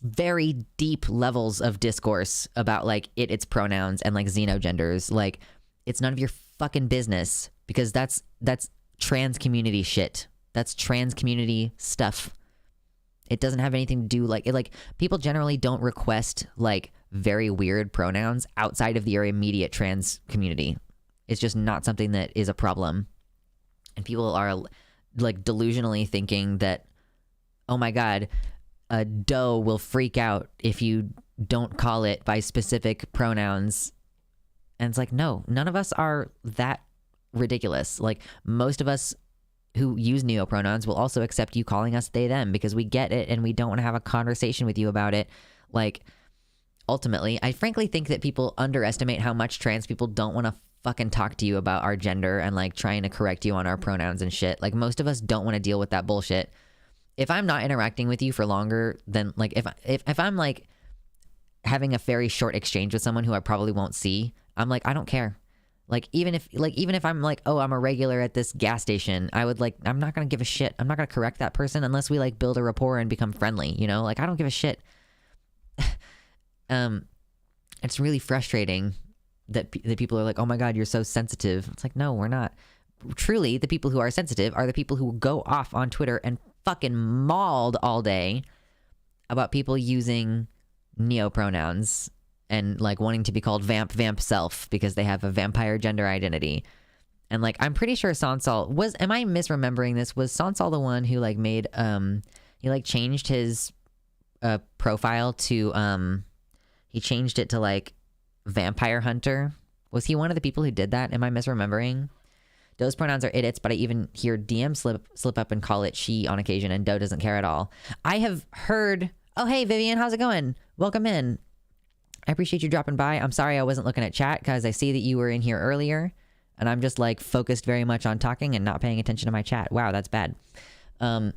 very deep levels of discourse about like its pronouns and like xenogenders. Like, it's none of your fucking business, because that's trans community shit. That's trans community stuff. It doesn't have anything to do like people generally don't request like very weird pronouns outside of your immediate trans community. It's just not something that is a problem. And people are like delusionally thinking that, oh my God, a doe will freak out if you don't call it by specific pronouns. And it's like, no, none of us are that ridiculous. Like, most of us who use neopronouns will also accept you calling us they them, because we get it and we don't want to have a conversation with you about it. Like, ultimately, I frankly think that people underestimate how much trans people don't want to fucking talk to you about our gender and like trying to correct you on our pronouns and shit. Like, most of us don't want to deal with that bullshit. If I'm not interacting with you for longer than like if I'm like having a very short exchange with someone who I probably won't see, I'm like, I don't care. Like, even if I'm like, oh, I'm a regular at this gas station, I'm not going to give a shit. I'm not going to correct that person unless we like build a rapport and become friendly, you know? Like, I don't give a shit. It's really frustrating that people are like, oh my God, you're so sensitive. It's like, no, we're not. Truly, the people who are sensitive are the people who go off on Twitter and fucking mauled all day about people using neopronouns and like wanting to be called vamp self because they have a vampire gender identity. And like, I'm pretty sure Sansal was, am I misremembering this? Was Sansal the one who like made, he like changed his profile to, he changed it to like vampire hunter? Was he one of the people who did that? Am I misremembering? Doe's pronouns are idiots, but I even hear DM slip up and call it she on occasion, and Doe doesn't care at all. I have heard, oh, hey, Vivian, how's it going? Welcome in. I appreciate you dropping by. I'm sorry I wasn't looking at chat because I see that you were in here earlier, and I'm just like focused very much on talking and not paying attention to my chat. Wow, that's bad. I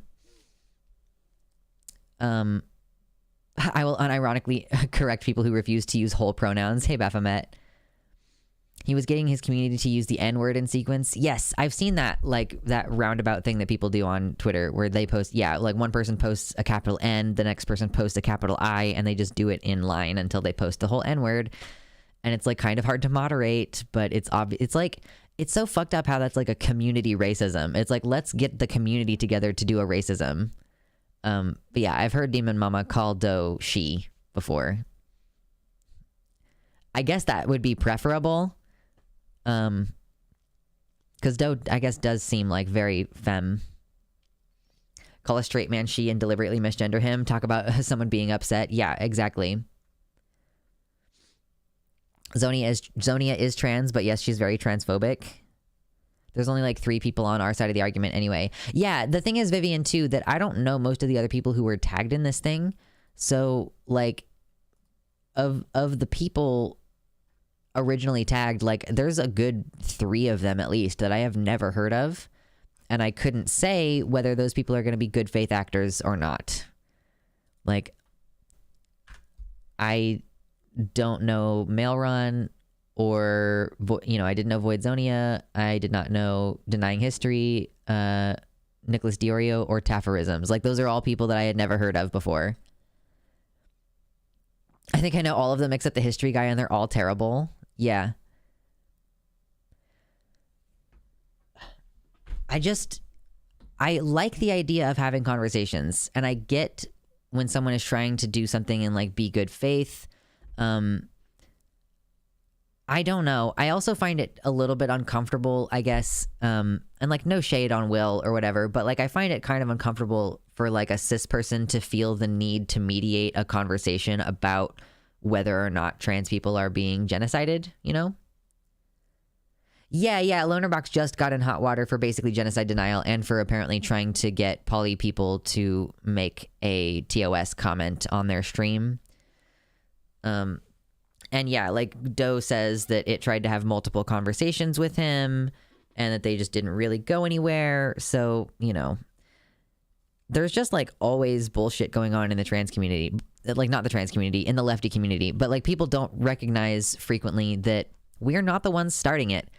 will unironically correct people who refuse to use whole pronouns. Hey, Baphomet. He was getting his community to use the N-word in sequence. Yes, I've seen that, like, that roundabout thing that people do on Twitter where they post, yeah, like one person posts a capital N, the next person posts a capital I, and they just do it in line until they post the whole N-word. And it's, like, kind of hard to moderate, but it's obvious. It's, like, it's so fucked up how that's, like, a community racism. It's, like, let's get the community together to do a racism. But, yeah, I've heard Demon Mama call Doe she before. I guess that would be preferable. Because Doe, I guess, does seem like very femme. Call a straight man she and deliberately misgender him. Talk about someone being upset. Yeah, exactly. Zonia is trans, but yes, she's very transphobic. There's only like 3 people on our side of the argument anyway. Yeah, the thing is, Vivian, too, that I don't know most of the other people who were tagged in this thing. So, like, of the people originally tagged, like, there's a good 3 of them at least that I have never heard of, and I couldn't say whether those people are going to be good faith actors or not. Like, I don't know Mailrun, or, you know, I didn't know Void Zonia, I did not know Denying History, Nicholas Diorio, or Taphorisms. Like, those are all people that I had never heard of before. I think I know all of them except the history guy, and they're all terrible. Yeah. I like the idea of having conversations, and I get when someone is trying to do something and like be good faith. I don't know. I also find it a little bit uncomfortable, I guess. And like, no shade on Will or whatever, but like, I find it kind of uncomfortable for like a cis person to feel the need to mediate a conversation about whether or not trans people are being genocided, you know? Yeah, Lonerbox just got in hot water for basically genocide denial and for apparently trying to get poly people to make a TOS comment on their stream. And yeah, like Doe says that it tried to have multiple conversations with him and that they just didn't really go anywhere. So, you know, there's just like always bullshit going on in the trans community. Like not the trans community, in the lefty community. But like people don't recognize frequently that we're not the ones starting it.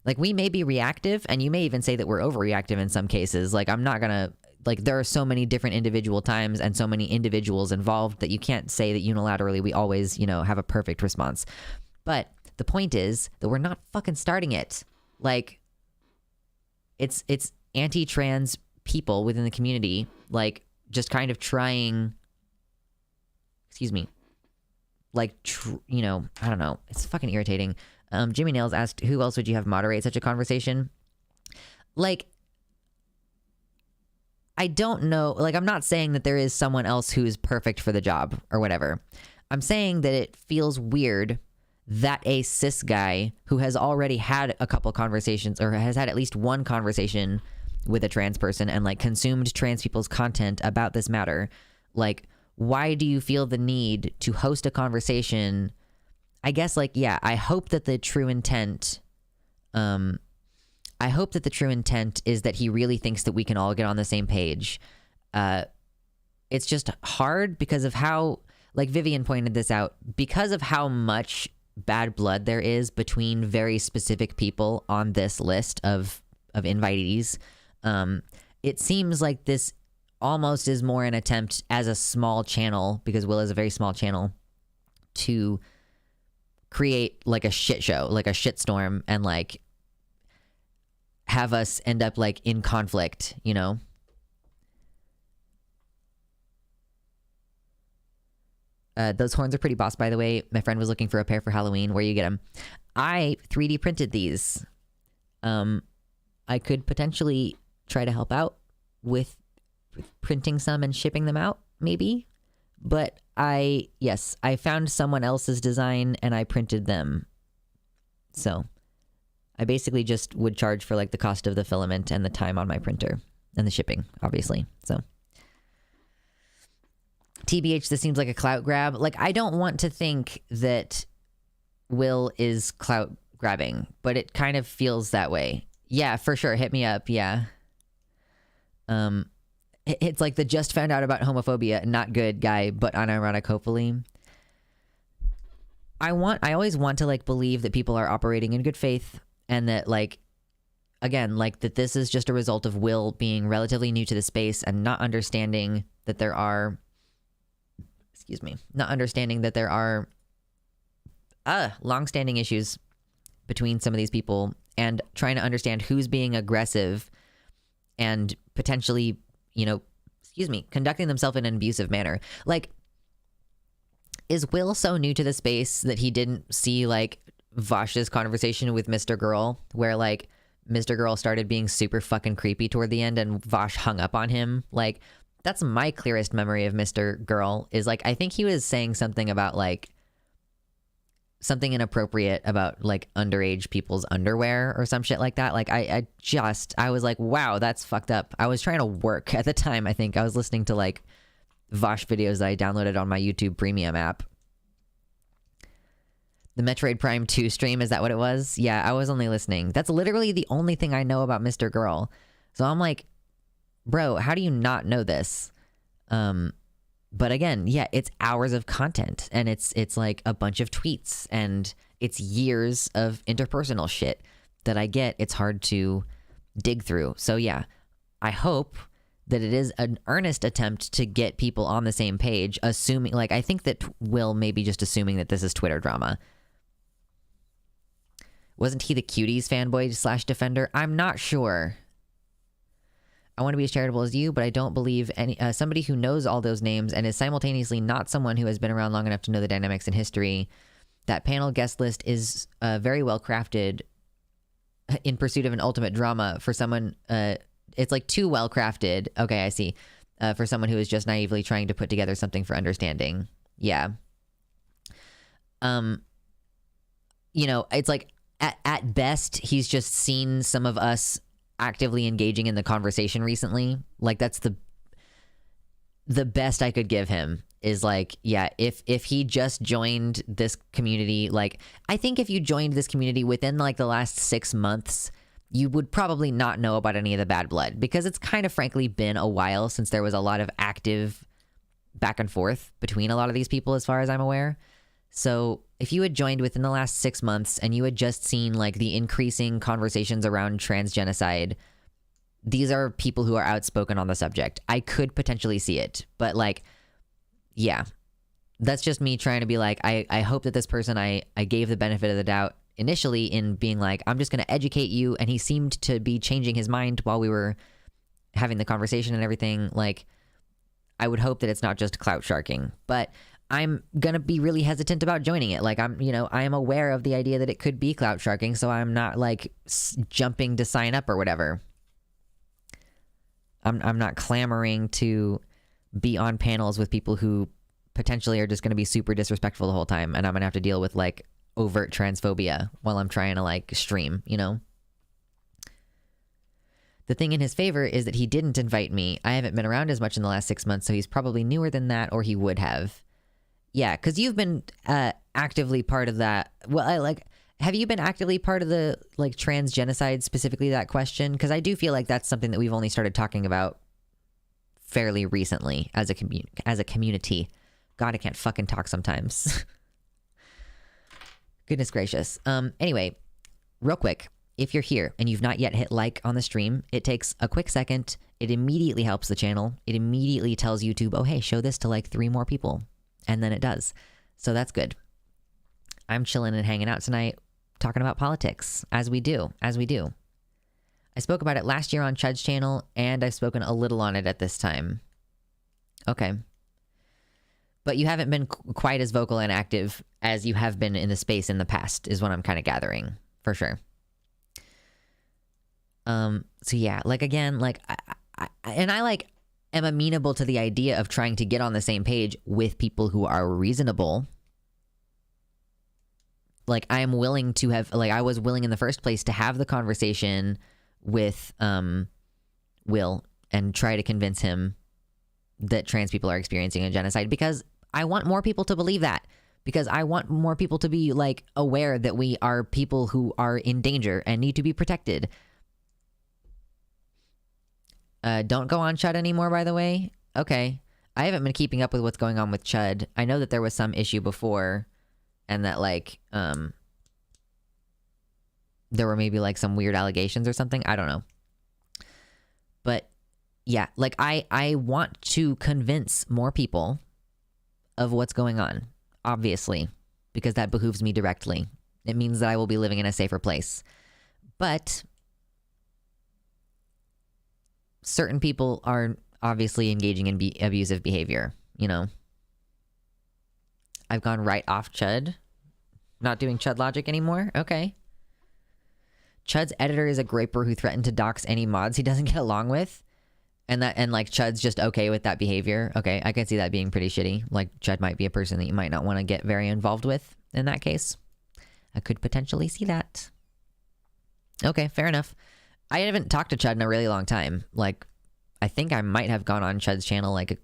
Like we may be reactive, and you may even say that we're overreactive in some cases. Like I'm not gonna, like there are so many different individual times and so many individuals involved that you can't say that unilaterally we always, you know, have a perfect response. But the point is that we're not fucking starting it. Like it's anti-trans people within the community, like just kind of trying, like, you know, I don't know. It's fucking irritating. Jimmy Nails asked, who else would you have moderate such a conversation? Like, I don't know. Like, I'm not saying that there is someone else who's perfect for the job or whatever. I'm saying that it feels weird that a cis guy who has already had a couple conversations or has had at least one conversation with a trans person and like consumed trans people's content about this matter, like, why do you feel the need to host a conversation? I guess, like, yeah, I hope that the true intent is that he really thinks that we can all get on the same page. It's just hard because of how, like Vivian pointed this out, because of how much bad blood there is between very specific people on this list of invitees. It seems like this almost is more an attempt as a small channel, because Will is a very small channel, to create like a shit show, like a shitstorm, and like have us end up like in conflict, you know? Those horns are pretty boss, by the way. My friend was looking for a pair for Halloween. Where you get them? I 3D printed these. I could potentially try to help out with printing some and shipping them out, maybe. But I found someone else's design and I printed them. So I basically just would charge for like the cost of the filament and the time on my printer and the shipping, obviously. So TBH, this seems like a clout grab. Like, I don't want to think that Will is clout grabbing, but it kind of feels that way. Yeah, for sure. Hit me up. Yeah. It's like the just found out about homophobia, not good guy, but unironic, hopefully. I always want to like believe that people are operating in good faith, and that like, again, like that this is just a result of Will being relatively new to the space and not understanding that there are, long-standing issues between some of these people, and trying to understand who's being aggressive and potentially, you know, conducting themselves in an abusive manner. Like, is Will so new to the space that he didn't see like Vash's conversation with Mr. Girl, where like Mr. Girl started being super fucking creepy toward the end and Vash hung up on him? Like, that's my clearest memory of Mr. Girl, is like, I think he was saying something about like something inappropriate about like underage people's underwear or some shit like that. Like I was like, wow, that's fucked up. I was trying to work at the time. I think I was listening to like Vosh videos that I downloaded on my YouTube Premium app. The Metroid Prime 2 stream, is that what it was? Yeah, I was only listening. That's literally the only thing I know about Mr. Girl. So I'm like, bro, how do you not know this? But again, yeah, it's hours of content, and it's like a bunch of tweets, and it's years of interpersonal shit that I get. It's hard to dig through. So yeah, I hope that it is an earnest attempt to get people on the same page, assuming, like, I think that Will may be just assuming that this is Twitter drama. Wasn't he the Cuties fanboy / defender? I'm not sure. I want to be as charitable as you, but I don't believe somebody who knows all those names and is simultaneously not someone who has been around long enough to know the dynamics in history. That panel guest list is very well crafted in pursuit of an ultimate drama for someone. It's like too well crafted. Okay, I see. For someone who is just naively trying to put together something for understanding. Yeah. You know, it's like at best, he's just seen some of us actively engaging in the conversation recently. Like, that's the best I could give him, is like, yeah, if he just joined this community, like, I think if you joined this community within like the last 6 months, you would probably not know about any of the bad blood, because it's kind of frankly been a while since there was a lot of active back and forth between a lot of these people, as far as I'm aware. So if you had joined within the last 6 months and you had just seen like the increasing conversations around transgenocide, these are people who are outspoken on the subject. I could potentially see it, but like, yeah, that's just me trying to be like, I hope that this person I gave the benefit of the doubt initially in being like, I'm just going to educate you. And he seemed to be changing his mind while we were having the conversation and everything. Like, I would hope that it's not just clout sharking, but I'm going to be really hesitant about joining it. Like, I am aware of the idea that it could be clout sharking, so I'm not like jumping to sign up or whatever. I'm not clamoring to be on panels with people who potentially are just going to be super disrespectful the whole time, and I'm going to have to deal with like overt transphobia while I'm trying to like stream, you know? The thing in his favor is that he didn't invite me. I haven't been around as much in the last 6 months, so he's probably newer than that, or he would have. Yeah, because you've been actively part of that. Well, have you been actively part of the like trans genocide, specifically that question? Because I do feel like that's something that we've only started talking about fairly recently as a community. God, I can't fucking talk sometimes. Goodness gracious. Anyway, real quick, if you're here and you've not yet hit like on the stream, it takes a quick second. It immediately helps the channel. It immediately tells YouTube, oh, hey, show this to like 3 more people. And then it does. So that's good. I'm chilling and hanging out tonight, talking about politics, as we do. I spoke about it last year on Chud's channel, and I've spoken a little on it at this time. Okay. But you haven't been quite as vocal and active as you have been in the space in the past, is what I'm kind of gathering, for sure. So yeah, like, again, like, I like am amenable to the idea of trying to get on the same page with people who are reasonable. Like, I am willing to have, like, I was willing in the first place to have the conversation with Will and try to convince him that trans people are experiencing a genocide, because I want more people to believe that, because I want more people to be like aware that we are people who are in danger and need to be protected. Don't go on Chud anymore, by the way. Okay. I haven't been keeping up with what's going on with Chud. I know that there was some issue before, and that like there were maybe like some weird allegations or something. I don't know. But yeah, like I want to convince more people of what's going on, obviously, because that behooves me directly. It means that I will be living in a safer place. But certain people are obviously engaging in abusive behavior, you know? I've gone right off Chud. Not doing Chud logic anymore? Okay. Chud's editor is a graper who threatened to dox any mods he doesn't get along with. And like Chud's just okay with that behavior. Okay, I can see that being pretty shitty. Like, Chud might be a person that you might not want to get very involved with in that case. I could potentially see that. Okay, fair enough. I haven't talked to Chud in a really long time. Like, I think I might have gone on Chud's channel like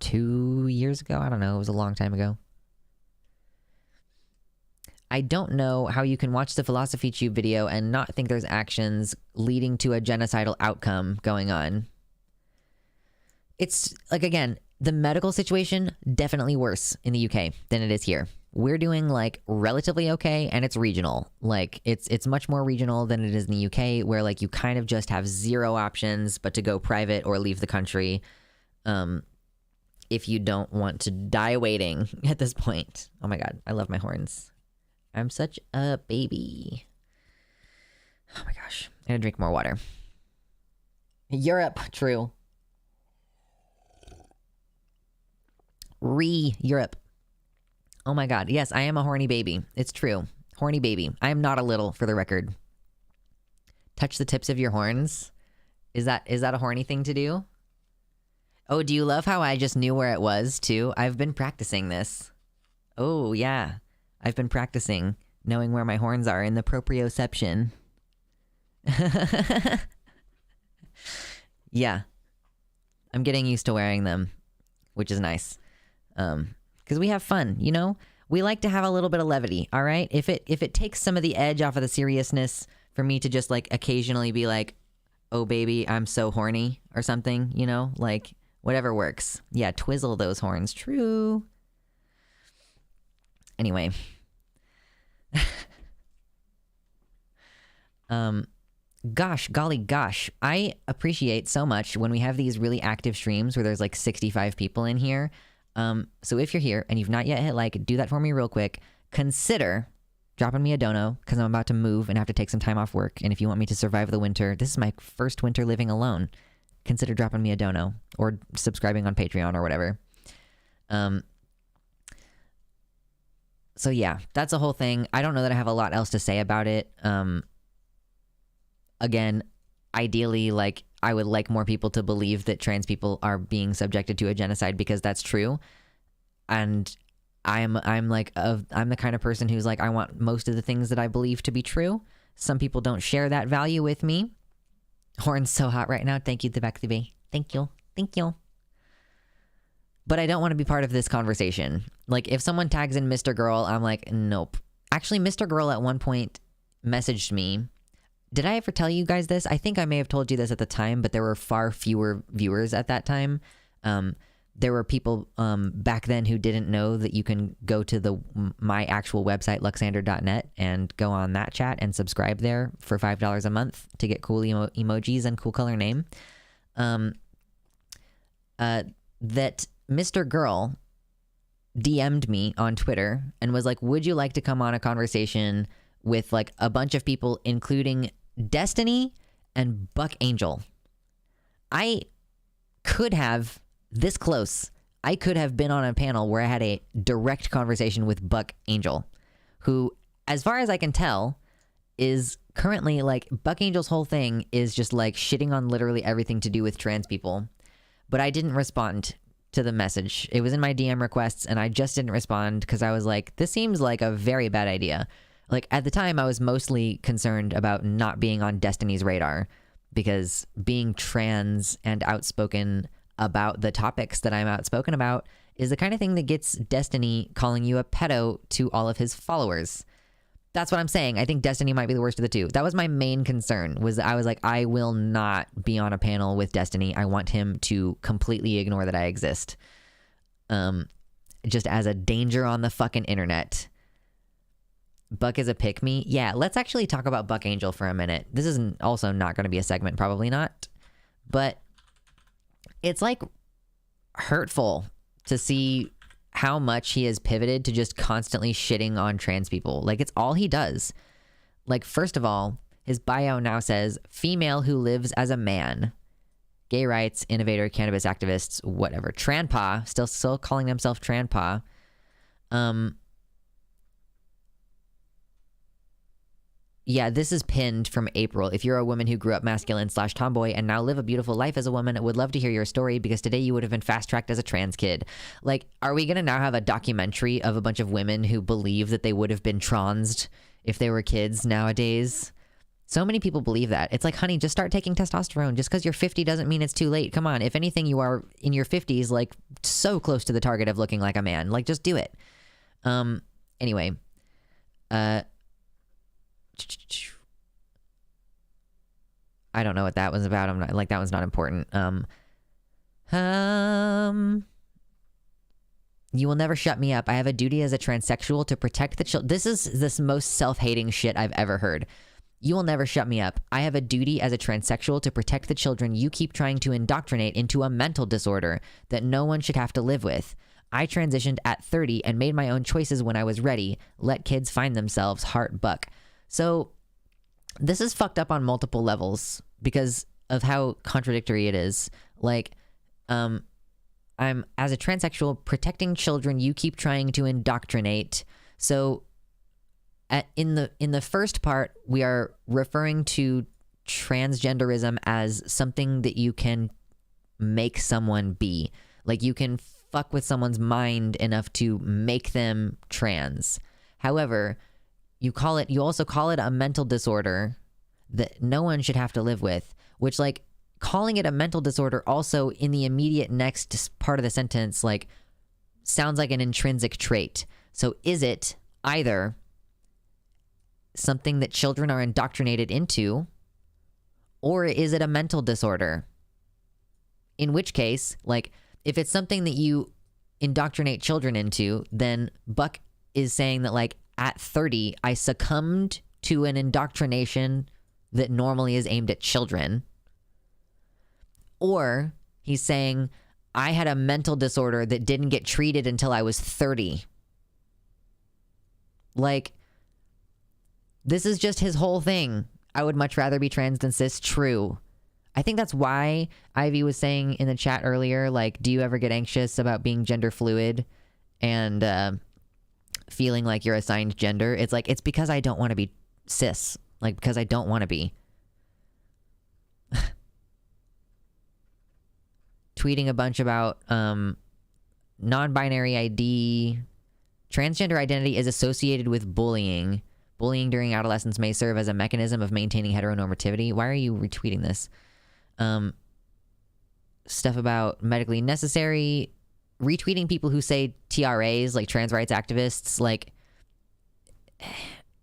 2 years ago. I don't know. It was a long time ago. I don't know how you can watch the Philosophy Tube video and not think there's actions leading to a genocidal outcome going on. It's, like, again, the medical situation definitely worse in the UK than it is here. We're doing, like, relatively okay, and it's regional. Like, it's much more regional than it is in the UK, where, like, you kind of just have 0 options but to go private or leave the country if you don't want to die waiting at this point. Oh my god, I love my horns. I'm such a baby. Oh my gosh. I'm gonna drink more water. Europe, true. Europe. Oh my god. Yes, I am a horny baby. It's true. Horny baby. I am not a little, for the record. Touch the tips of your horns. Is that a horny thing to do? Oh, do you love how I just knew where it was, too? I've been practicing this. Oh, yeah. I've been practicing knowing where my horns are in the proprioception. Yeah. I'm getting used to wearing them, which is nice. Because we have fun, you know? We like to have a little bit of levity, all right? If it takes some of the edge off of the seriousness for me to just like occasionally be like, oh baby, I'm so horny or something, you know? Like whatever works. Yeah, twizzle those horns. True. Anyway. Golly gosh, I appreciate so much when we have these really active streams where there's like 65 people in here. So if you're here and you've not yet hit like, do that for me real quick. Consider dropping me a dono because I'm about to move and have to take some time off work. And if you want me to survive the winter, this is my first winter living alone. Consider dropping me a dono or subscribing on Patreon or whatever. So yeah, that's a whole thing. I don't know that I have a lot else to say about it. Again, ideally, like, I would like more people to believe that trans people are being subjected to a genocide because that's true. And I'm the kind of person who's like, I want most of the things that I believe to be true. Some people don't share that value with me. Horn's so hot right now. Thank you, the back of the bay. Thank you. Thank you. But I don't want to be part of this conversation. Like, if someone tags in Mr. Girl, I'm like, nope. Actually, Mr. Girl at one point messaged me. Did I ever tell you guys this? I think I may have told you this at the time, but there were far fewer viewers at that time. There were people back then who didn't know that you can go to my actual website, luxander.net, and go on that chat and subscribe there for $5 a month to get cool emojis and cool color name. That Mr. Girl DM'd me on Twitter and was like, would you like to come on a conversation with like a bunch of people, including Destiny and Buck Angel? I could have, this close, I could have been on a panel where I had a direct conversation with Buck Angel, who, as far as I can tell, is currently like, Buck Angel's whole thing is just like shitting on literally everything to do with trans people. But I didn't respond to the message. It was in my DM requests and I just didn't respond because I was like, this seems like a very bad idea. Like, at the time, I was mostly concerned about not being on Destiny's radar because being trans and outspoken about the topics that I'm outspoken about is the kind of thing that gets Destiny calling you a pedo to all of his followers. That's what I'm saying. I think Destiny might be the worst of the two. That was my main concern, was I was like, I will not be on a panel with Destiny. I want him to completely ignore that I exist. Just as a danger on the fucking internet. Buck is a pick-me. Yeah, let's actually talk about Buck Angel for a minute. This is also not going to be a segment, probably not. But it's like hurtful to see how much he has pivoted to just constantly shitting on trans people. Like, it's all he does. Like, first of all, his bio now says, female who lives as a man. Gay rights, innovator, cannabis activists, whatever. Tranpa, still calling himself Tranpa. Yeah, this is pinned from April. If you're a woman who grew up masculine/tomboy and now live a beautiful life as a woman, I would love to hear your story because today you would have been fast-tracked as a trans kid. Like, are we going to now have a documentary of a bunch of women who believe that they would have been transed if they were kids nowadays? So many people believe that. It's like, honey, just start taking testosterone. Just because you're 50 doesn't mean it's too late. Come on. If anything, you are in your 50s, like, so close to the target of looking like a man. Like, just do it. Anyway. I don't know what that was about. I'm not like, that one's not important. You will never shut me up. I have a duty as a transsexual to protect the children. This is this most self-hating shit I've ever heard. You will never shut me up. I have a duty as a transsexual to protect the children you keep trying to indoctrinate into a mental disorder that no one should have to live with. I transitioned at 30 and made my own choices when I was ready. Let kids find themselves. Heart Buck. So this is fucked up on multiple levels because of how contradictory it is. Like, I'm, as a transsexual, protecting children you keep trying to indoctrinate. So in the first part, we are referring to transgenderism as something that you can make someone be. Like, you can fuck with someone's mind enough to make them trans. However, you also call it a mental disorder that no one should have to live with, which, like, calling it a mental disorder also in the immediate next part of the sentence, like, sounds like an intrinsic trait. So is it either something that children are indoctrinated into, or is it a mental disorder? In which case, like, if it's something that you indoctrinate children into, then Buck is saying that, like, at 30, I succumbed to an indoctrination that normally is aimed at children. Or he's saying, I had a mental disorder that didn't get treated until I was 30. Like, this is just his whole thing. I would much rather be trans than cis. True. I think that's why Ivy was saying in the chat earlier, like, do you ever get anxious about being gender fluid and feeling like you're assigned gender? It's like, it's because I don't want to be cis. Like, because I don't want to be. Tweeting a bunch about non-binary ID. Transgender identity is associated with bullying. Bullying during adolescence may serve as a mechanism of maintaining heteronormativity. Why are you retweeting this? Stuff about medically necessary. Retweeting people who say TRAs, like trans rights activists. Like,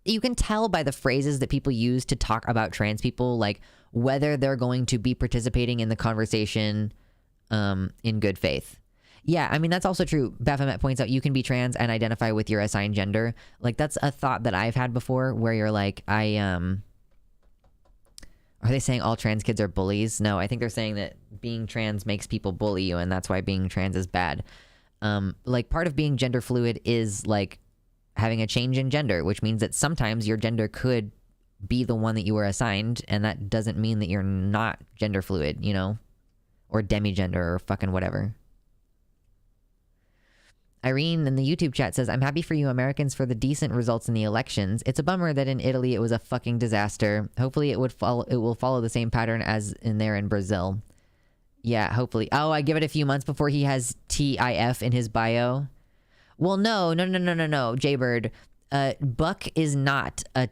you can tell by the phrases that people use to talk about trans people, like, whether they're going to be participating in the conversation in good faith. Yeah, I mean, that's also true. Baphomet points out you can be trans and identify with your assigned gender. Like, that's a thought that I've had before where you're like, are they saying all trans kids are bullies? No, I think they're saying that being trans makes people bully you, and that's why being trans is bad. Like, part of being gender fluid is, like, having a change in gender, which means that sometimes your gender could be the one that you were assigned, and that doesn't mean that you're not gender fluid, you know? Or demigender or fucking whatever. Irene in the YouTube chat says, I'm happy for you Americans for the decent results in the elections. It's a bummer that in Italy it was a fucking disaster. Hopefully it will follow the same pattern as in there in Brazil. Yeah, hopefully. Oh, I give it a few months before he has TIF in his bio. Well, no, Jaybird. Buck is not a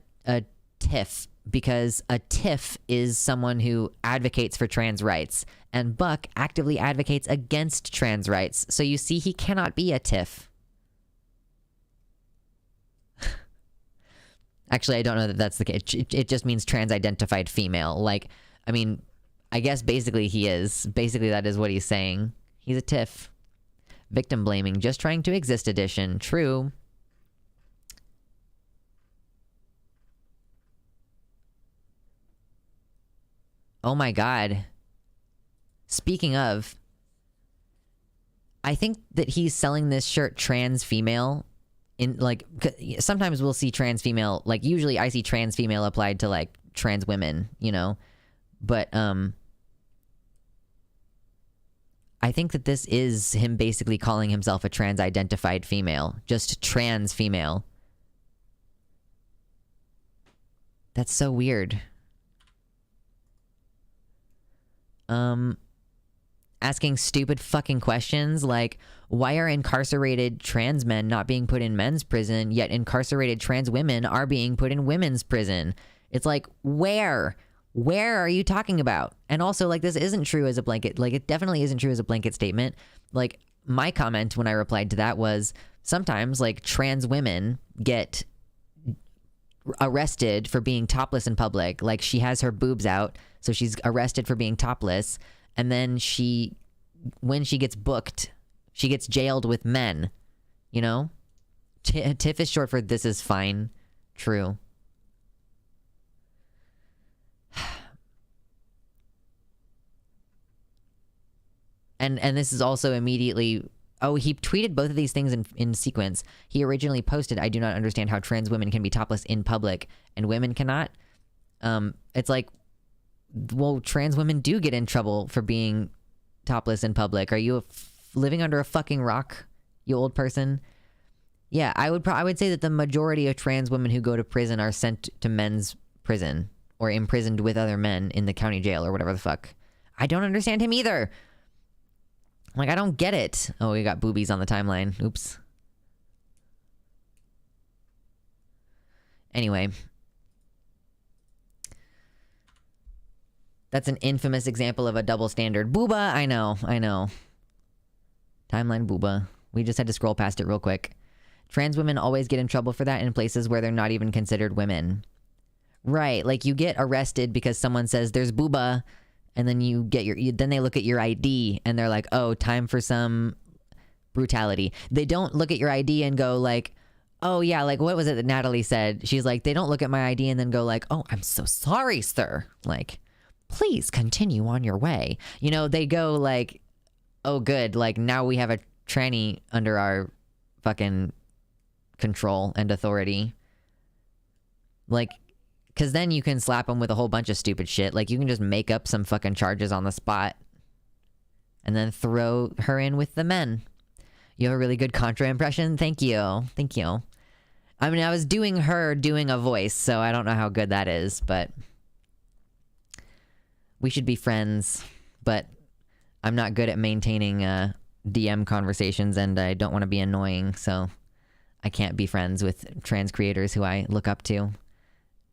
TIF, because a TIF is someone who advocates for trans rights, and Buck actively advocates against trans rights. So you see, he cannot be a TIF. Actually, I don't know that that's the case. It just means trans-identified female. Like, I mean, I guess basically he is. Basically, that is what he's saying. He's a TIF. Victim blaming, just trying to exist edition. True. Oh my god. Speaking of, I think that he's selling this shirt trans female in, like, sometimes we'll see trans female, like, usually I see trans female applied to, like, trans women, you know? But, I think that this is him basically calling himself a trans-identified female. Just trans female. That's so weird. Asking stupid fucking questions like, why are incarcerated trans men not being put in men's prison, yet incarcerated trans women are being put in women's prison? It's like, where are you talking about? And also, like, this isn't true as a blanket, like, it definitely isn't true as a blanket statement. Like, my comment when I replied to that was, sometimes, like, trans women get arrested for being topless in public. Like, she has her boobs out, so she's arrested for being topless, and then when she gets booked, she gets jailed with men, you know? TIF is short for this is fine. True. And this is also immediately... Oh, he tweeted both of these things in sequence. He originally posted, I do not understand how trans women can be topless in public and women cannot. It's like, well, trans women do get in trouble for being topless in public. Are you living under a fucking rock, you old person? Yeah, I would say that the majority of trans women who go to prison are sent to men's prison or imprisoned with other men in the county jail or whatever the fuck. I don't understand him either. Like, I don't get it. Oh, we got boobies on the timeline. Oops. Anyway. That's an infamous example of a double standard. Booba, I know. Timeline booba. We just had to scroll past it real quick. Trans women always get in trouble for that in places where they're not even considered women. Right, like you get arrested because someone says there's booba, and then then they look at your ID and they're like, oh, time for some brutality. They don't look at your ID and go like, oh yeah, like what was it that Natalie said? She's like, they don't look at my ID and then go like, oh, I'm so sorry, sir. Like, please continue on your way. You know, they go like, oh good, like now we have a tranny under our fucking control and authority. Like, because then you can slap them with a whole bunch of stupid shit. Like, you can just make up some fucking charges on the spot and then throw her in with the men. You have a really good Contra impression? Thank you. Thank you. I mean, I was doing a voice, so I don't know how good that is, but we should be friends. But I'm not good at maintaining DM conversations, and I don't want to be annoying, so I can't be friends with trans creators who I look up to.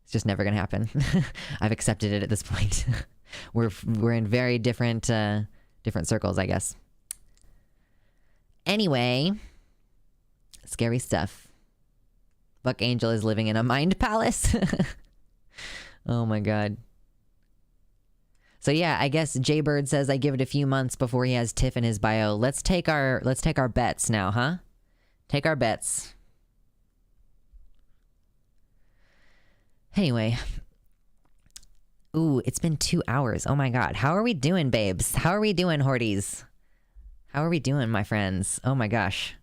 It's just never gonna happen. I've accepted it at this point. We're in very different circles, I guess. Anyway, scary stuff. Buck Angel is living in a mind palace. Oh my god. So yeah, I guess Jaybird says I give it a few months before he has Tiff in his bio. Let's take our bets now, huh? Take our bets. Anyway. Ooh, it's been 2 hours. Oh my god. How are we doing, babes? How are we doing, Horties? How are we doing, my friends? Oh my gosh.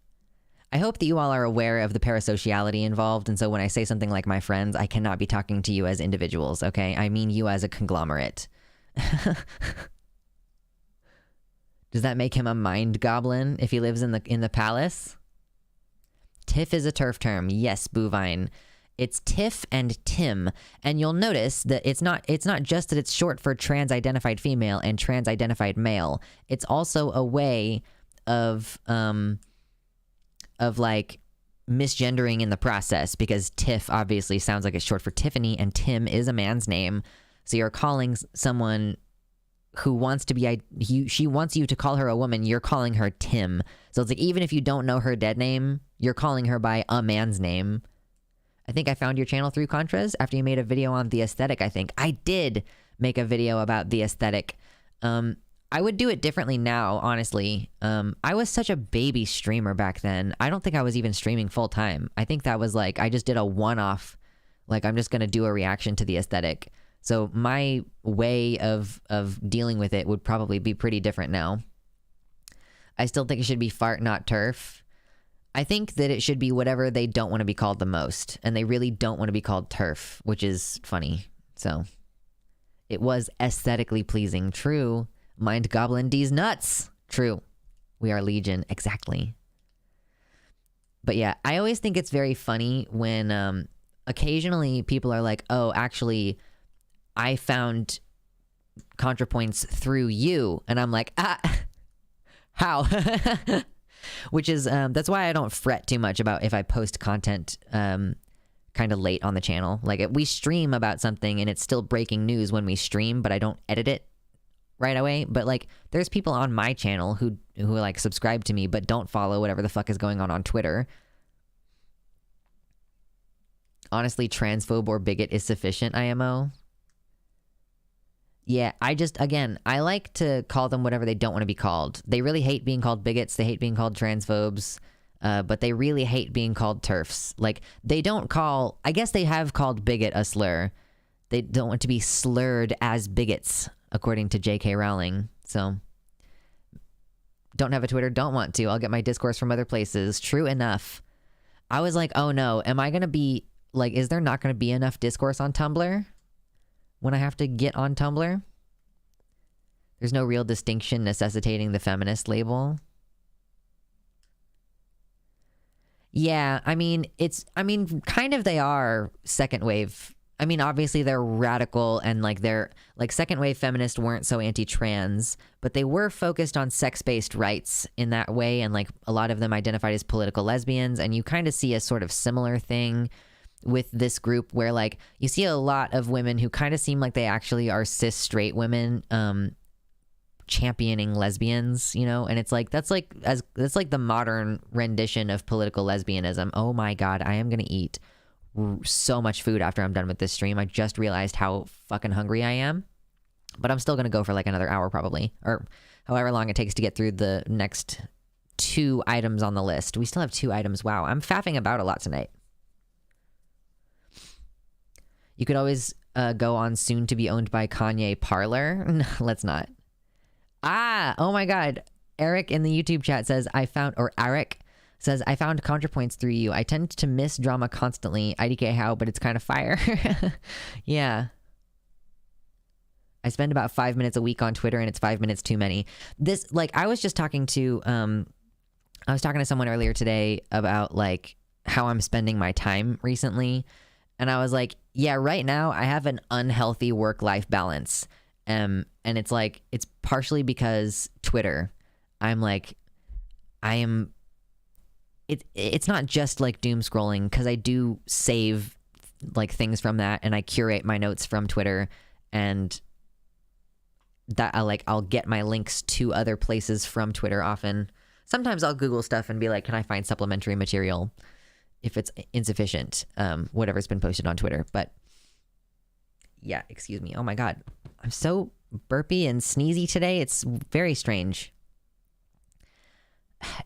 I hope that you all are aware of the parasociality involved, and so when I say something like my friends, I cannot be talking to you as individuals, okay? I mean you as a conglomerate. Does that make him a mind goblin if he lives in the palace? Tiff is a turf term. Yes, Bovine. It's Tiff and Tim, and you'll notice that it's not just that it's short for trans-identified female and trans-identified male. It's also a way of like misgendering in the process, because Tiff obviously sounds like it's short for Tiffany, and Tim is a man's name. So you're calling someone who wants to be, she wants you to call her a woman, you're calling her Tim. So it's like, even if you don't know her dead name, you're calling her by a man's name. I think I found your channel through Contras after you made a video on the aesthetic. I think I did make a video about the aesthetic. I would do it differently now, honestly. I was such a baby streamer back then. I don't think I was even streaming full time. I think that was like, I just did a one-off, like I'm just going to do a reaction to the aesthetic. So my way of dealing with it would probably be pretty different now. I still think it should be fart, not turf. I think that it should be whatever they don't want to be called the most. And they really don't want to be called turf, which is funny. So it was aesthetically pleasing. True. Mind Goblin D's nuts. True. We are Legion. Exactly. But yeah, I always think it's very funny when occasionally people are like, oh, actually, I found ContraPoints through you. And I'm like, how? Which is, that's why I don't fret too much about if I post content kind of late on the channel. Like, we stream about something and it's still breaking news when we stream, but I don't edit it right away. But like, there's people on my channel who like subscribe to me but don't follow whatever the fuck is going on Twitter. Honestly, transphobe or bigot is sufficient, IMO. Yeah, I like to call them whatever they don't want to be called. They really hate being called bigots. They hate being called transphobes. But they really hate being called Terfs. Like, they don't call... I guess they have called bigot a slur. They don't want to be slurred as bigots, according to J.K. Rowling. So, don't have a Twitter, don't want to. I'll get my discourse from other places. True enough. I was like, oh no, am I going to be... Like, is there not going to be enough discourse on Tumblr when I have to get on Tumblr? There's no real distinction necessitating the feminist label. Yeah, I mean, kind of they are second wave. I mean, obviously they're radical and like they're like second wave feminists weren't so anti-trans, but they were focused on sex-based rights in that way. And like a lot of them identified as political lesbians. And you kind of see a sort of similar thing with this group where like you see a lot of women who kind of seem like they actually are cis straight women, championing lesbians, you know? And it's like, that's like the modern rendition of political lesbianism. Oh my God, I am going to eat so much food after I'm done with this stream. I just realized how fucking hungry I am, but I'm still going to go for like another hour probably, or however long it takes to get through the next 2 items on the list. We still have 2 items. Wow. I'm faffing about a lot tonight. You could always go on soon to be owned by Kanye Parlor. No, let's not. Oh my God. Eric in the YouTube chat says, Eric says, I found ContraPoints through you. I tend to miss drama constantly. IDK how, but it's kind of fire. Yeah. I spend about 5 minutes a week on Twitter, and it's 5 minutes too many. This, like, I was talking to someone earlier today about like how I'm spending my time recently. And I was like, yeah, right now I have an unhealthy work-life balance. And it's like, it's partially because Twitter. It's not just like doom scrolling, because I do save like things from that, and I curate my notes from Twitter, and that I'll get my links to other places from Twitter often. Sometimes I'll Google stuff and be like, can I find supplementary material if it's insufficient, whatever's been posted on Twitter. But yeah, excuse me. Oh my God. I'm so burpy and sneezy today. It's very strange.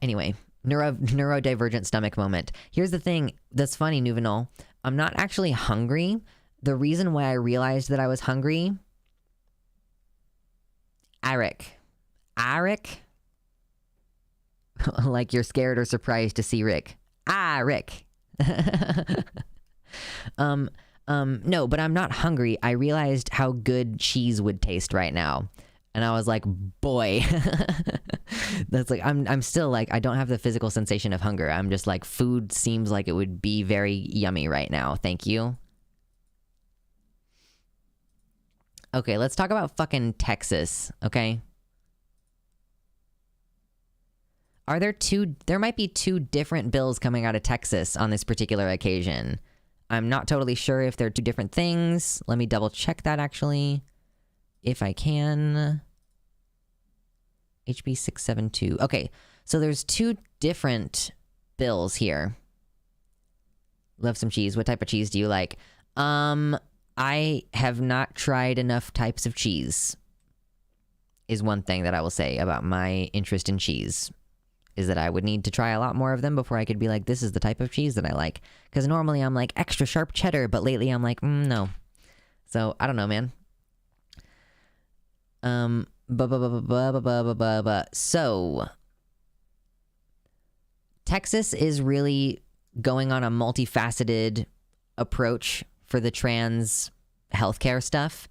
Anyway, neurodivergent stomach moment. Here's the thing that's funny, Nuvenol. I'm not actually hungry. The reason why I realized that I was hungry, Eric. Like you're scared or surprised to see Rick. Rick. No, but I'm not hungry. I realized how good cheese would taste right now. And I was like, boy, that's like, I'm still like, I don't have the physical sensation of hunger. I'm just like, food seems like it would be very yummy right now. Thank you. Okay, let's talk about fucking Texas, okay? There might be 2 different bills coming out of Texas on this particular occasion. I'm not totally sure if they're 2 different things. Let me double check that actually, if I can. HB 672. Okay, so there's 2 different bills here. Love some cheese. What type of cheese do you like? I have not tried enough types of cheese, is one thing that I will say about my interest in cheese. Is that I would need to try a lot more of them before I could be like, this is the type of cheese that I like. Because normally I'm like extra sharp cheddar, but lately I'm like, no. So I don't know, man. So Texas is really going on a multifaceted approach for the trans healthcare stuff.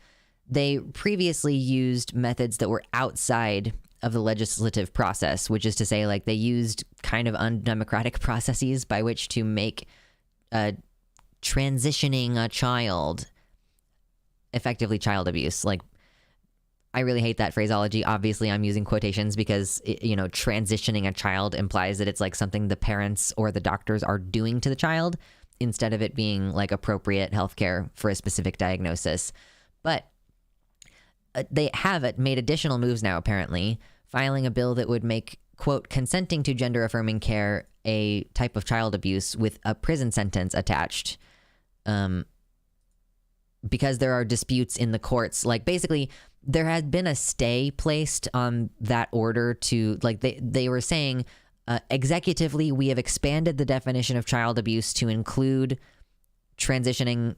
They previously used methods that were outside of the legislative process, which is to say, like, they used kind of undemocratic processes by which to make transitioning a child effectively child abuse. Like, I really hate that phraseology. Obviously, I'm using quotations because, transitioning a child implies that it's like something the parents or the doctors are doing to the child instead of it being like appropriate healthcare for a specific diagnosis. But they have made additional moves now, apparently, filing a bill that would make, quote, consenting to gender-affirming care a type of child abuse with a prison sentence attached. Because there are disputes in the courts. Like, basically, there had been a stay placed on that order to, like, they were saying, executively, we have expanded the definition of child abuse to include transitioning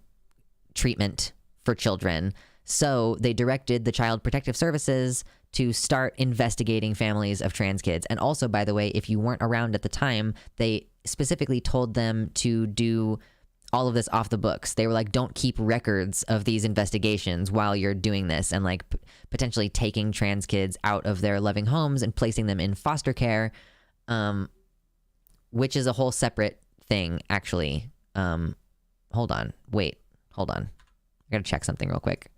treatment for children. So they directed the Child Protective Services to start investigating families of trans kids. And also, by the way, if you weren't around at the time, they specifically told them to do all of this off the books. They were like, don't keep records of these investigations while you're doing this, and like potentially taking trans kids out of their loving homes and placing them in foster care, which is a whole separate thing, actually. Hold on. I gotta check something real quick.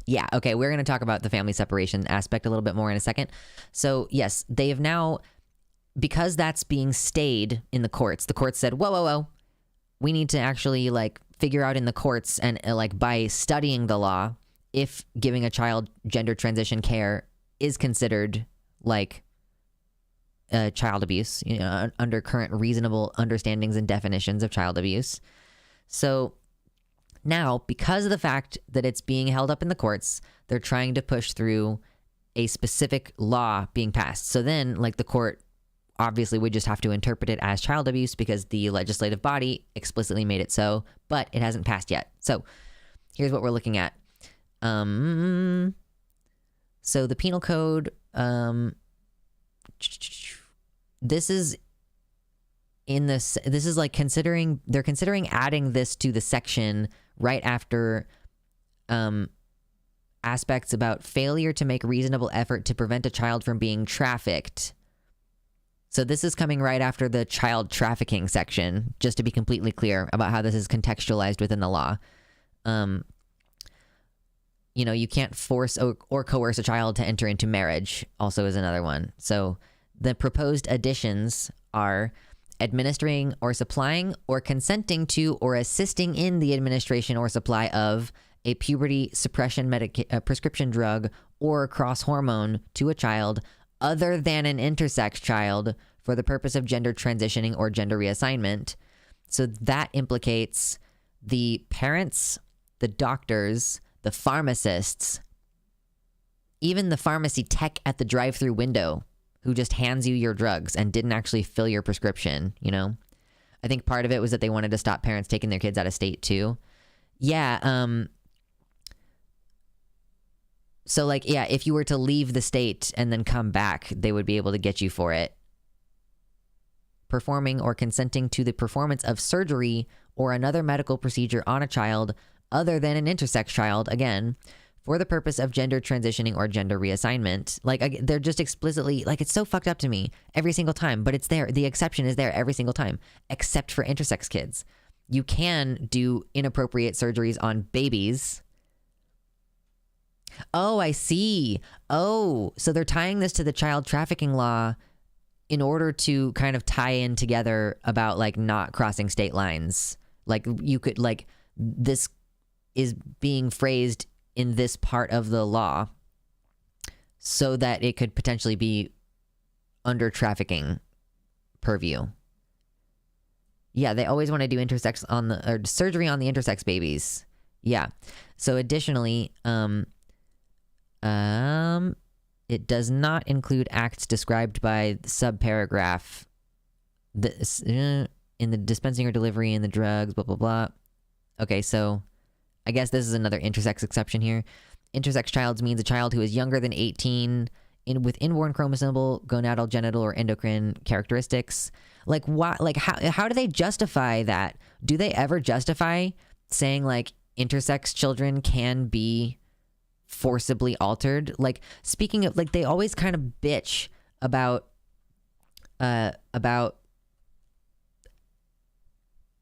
Yeah, okay, we're going to talk about the family separation aspect a little bit more in a second. So, yes, they have now, because that's being stayed in the courts said, whoa, we need to actually like figure out in the courts and like by studying the law if giving a child gender transition care is considered like child abuse, you know, under current reasonable understandings and definitions of child abuse. So now, because of the fact that it's being held up in the courts, they're trying to push through a specific law being passed. So then, like, the court obviously would just have to interpret it as child abuse because the legislative body explicitly made it so, but it hasn't passed yet. So here's what we're looking at. So the penal code, this is like they're considering adding this to the section right after aspects about failure to make reasonable effort to prevent a child from being trafficked. So this is coming right after the child trafficking section, just to be completely clear about how this is contextualized within the law. You know, you can't force or coerce a child to enter into marriage, also is another one. So the proposed additions are administering or supplying or consenting to or assisting in the administration or supply of a puberty suppression prescription drug or cross hormone to a child other than an intersex child for the purpose of gender transitioning or gender reassignment. So that implicates the parents, the doctors, the pharmacists, even the pharmacy tech at the drive-through window who just hands you your drugs and didn't actually fill your prescription, you know? I think part of it was that they wanted to stop parents taking their kids out of state too. Yeah, so like, yeah, if you were to leave the state and then come back, they would be able to get you for it. Performing or consenting to the performance of surgery or another medical procedure on a child other than an intersex child, again, for the purpose of gender transitioning or gender reassignment. Like, they're just explicitly, like, it's so fucked up to me every single time, but it's there. The exception is there every single time, except for intersex kids. You can do inappropriate surgeries on babies. Oh, I see. Oh, so they're tying this to the child trafficking law in order to kind of tie in together about, like, not crossing state lines. Like, you could, like, this is being phrased in this part of the law so that it could potentially be under trafficking purview. Yeah, they always want to do intersex on the or surgery on the intersex babies. Yeah. So additionally, it does not include acts described by subparagraph in the dispensing or delivery in the drugs, blah, blah, blah. Okay, so I guess this is another intersex exception here. Intersex child means a child who is younger than 18 with inborn chromosomal, gonadal, genital, or endocrine characteristics. Like, why? Like, how do they justify that? Do they ever justify saying, like, intersex children can be forcibly altered? Like, speaking of, like, they always kind of bitch about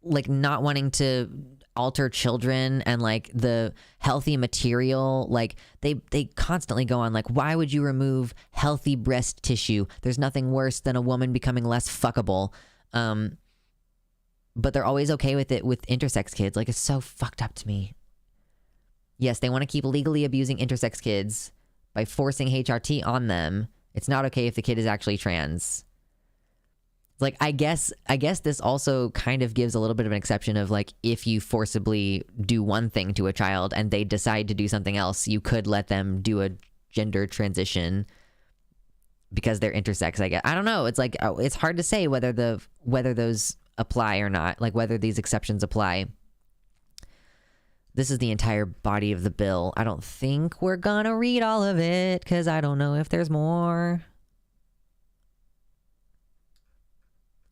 like not wanting to alter children and like the healthy material. Like they constantly go on like, why would you remove healthy breast tissue? There's nothing worse than a woman becoming less fuckable. But they're always okay with it with intersex kids. Like, it's so fucked up to me. Yes, they want to keep legally abusing intersex kids by forcing HRT on them. It's not okay if the kid is actually trans. Like, I guess this also kind of gives a little bit of an exception of like, if you forcibly do one thing to a child and they decide to do something else, you could let them do a gender transition because they're intersex, I guess. I don't know. It's like, it's hard to say whether those apply or not, like whether these exceptions apply. This is the entire body of the bill. I don't think we're gonna read all of it because I don't know if there's more.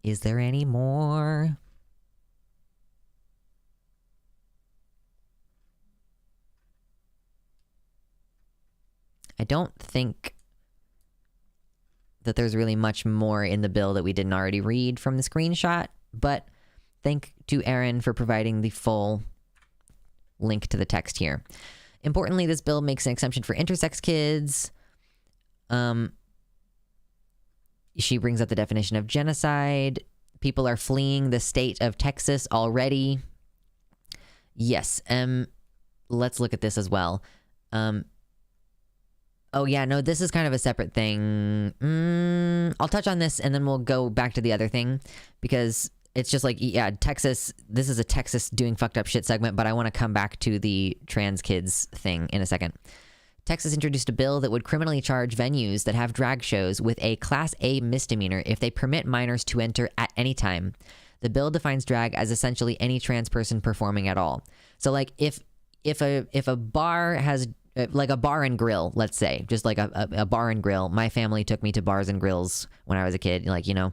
Is there any more? I don't think that there's really much more in the bill that we didn't already read from the screenshot, but thank to Erin for providing the full link to the text here. Importantly, this bill makes an exemption for intersex kids. She brings up the definition of genocide. People are fleeing the state of Texas already. Yes. Let's look at this as well. Oh yeah, no, this is kind of a separate thing. I'll touch on this and then we'll go back to the other thing, because it's just like, yeah, Texas, this is a Texas doing fucked up shit segment, but I want to come back to the trans kids thing in a second. Texas introduced a bill that would criminally charge venues that have drag shows with a Class A misdemeanor if they permit minors to enter at any time. The bill defines drag as essentially any trans person performing at all. So like if a bar has like a bar and grill, let's say, just like a bar and grill. My family took me to bars and grills when I was a kid. Like, you know,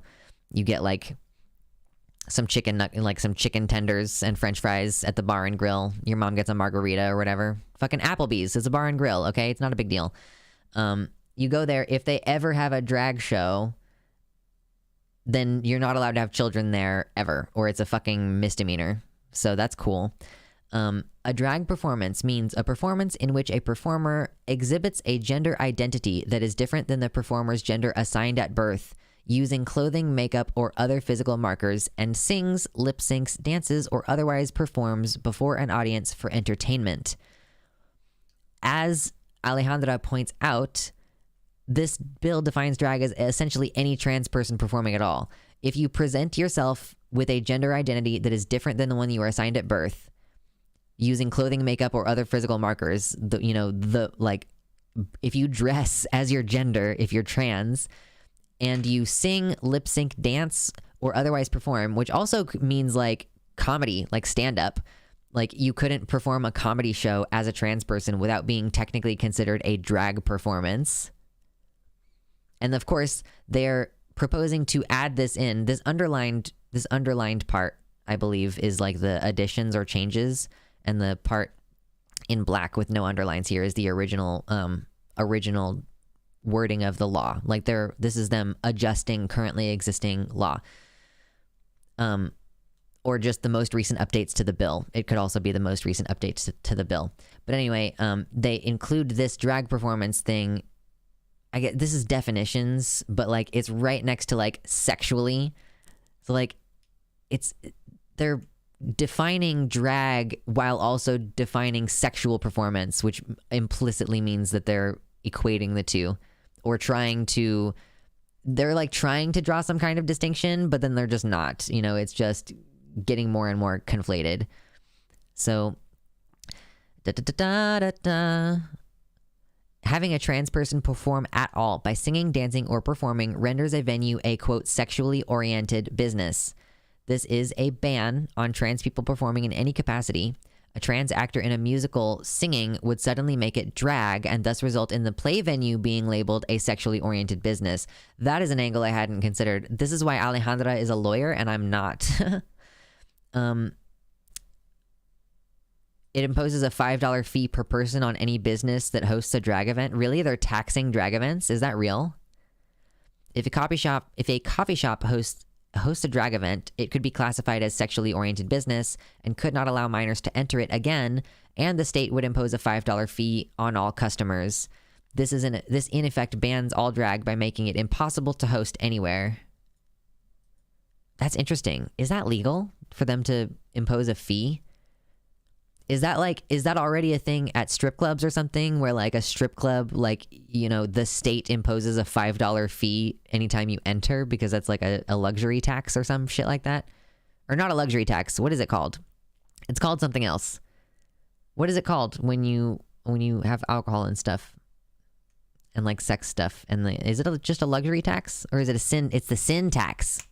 you get like some chicken tenders and French fries at the bar and grill. Your mom gets a margarita or whatever. Fucking Applebee's is a bar and grill. Okay, it's not a big deal. You go there. If they ever have a drag show, then you're not allowed to have children there ever, or it's a fucking misdemeanor. So that's cool. A drag performance means a performance in which a performer exhibits a gender identity that is different than the performer's gender assigned at birth, using clothing, makeup, or other physical markers, and sings, lip syncs, dances, or otherwise performs before an audience for entertainment. As Alejandra points out, this bill defines drag as essentially any trans person performing at all. If you present yourself with a gender identity that is different than the one you were assigned at birth, using clothing, makeup, or other physical markers, if you dress as your gender, if you're trans, and you sing, lip sync, dance, or otherwise perform, which also means like comedy, like stand-up. Like you couldn't perform a comedy show as a trans person without being technically considered a drag performance. And of course, they're proposing to add this in. This underlined part, I believe, is like the additions or changes, and the part in black with no underlines here is the original wording of the law. Like this is them adjusting currently existing law. Or just the most recent updates to the bill. It could also be the most recent updates to the bill. But anyway, they include this drag performance thing. I get this is definitions, but like it's right next to like sexually. So like they're defining drag while also defining sexual performance, which implicitly means that they're equating the two, or they're like trying to draw some kind of distinction, but then they're just not, you know, it's just getting more and more conflated. So having a trans person perform at all by singing, dancing, or performing renders a venue a, quote, sexually oriented business. This is a ban on trans people performing in any capacity. A trans actor in a musical singing would suddenly make it drag and thus result in the play venue being labeled a sexually oriented business. That is an angle I hadn't considered. This is why Alejandra is a lawyer and I'm not. It imposes a $5 fee per person on any business that hosts a drag event. Really? They're taxing drag events? Is that real? If a coffee shop hosts a drag event, it could be classified as sexually oriented business and could not allow minors to enter it again, and the state would impose a $5 fee on all customers. This in effect bans all drag by making it impossible to host anywhere. That's interesting. Is that legal for them to impose a fee? Is that already a thing at strip clubs or something, where like a strip club, like, you know, the state imposes a $5 fee anytime you enter because that's like a luxury tax or some shit like that? Or not a luxury tax. What is it called? It's called something else. What is it called when you have alcohol and stuff and like sex stuff? And is it just a luxury tax, or is it a sin? It's the sin tax.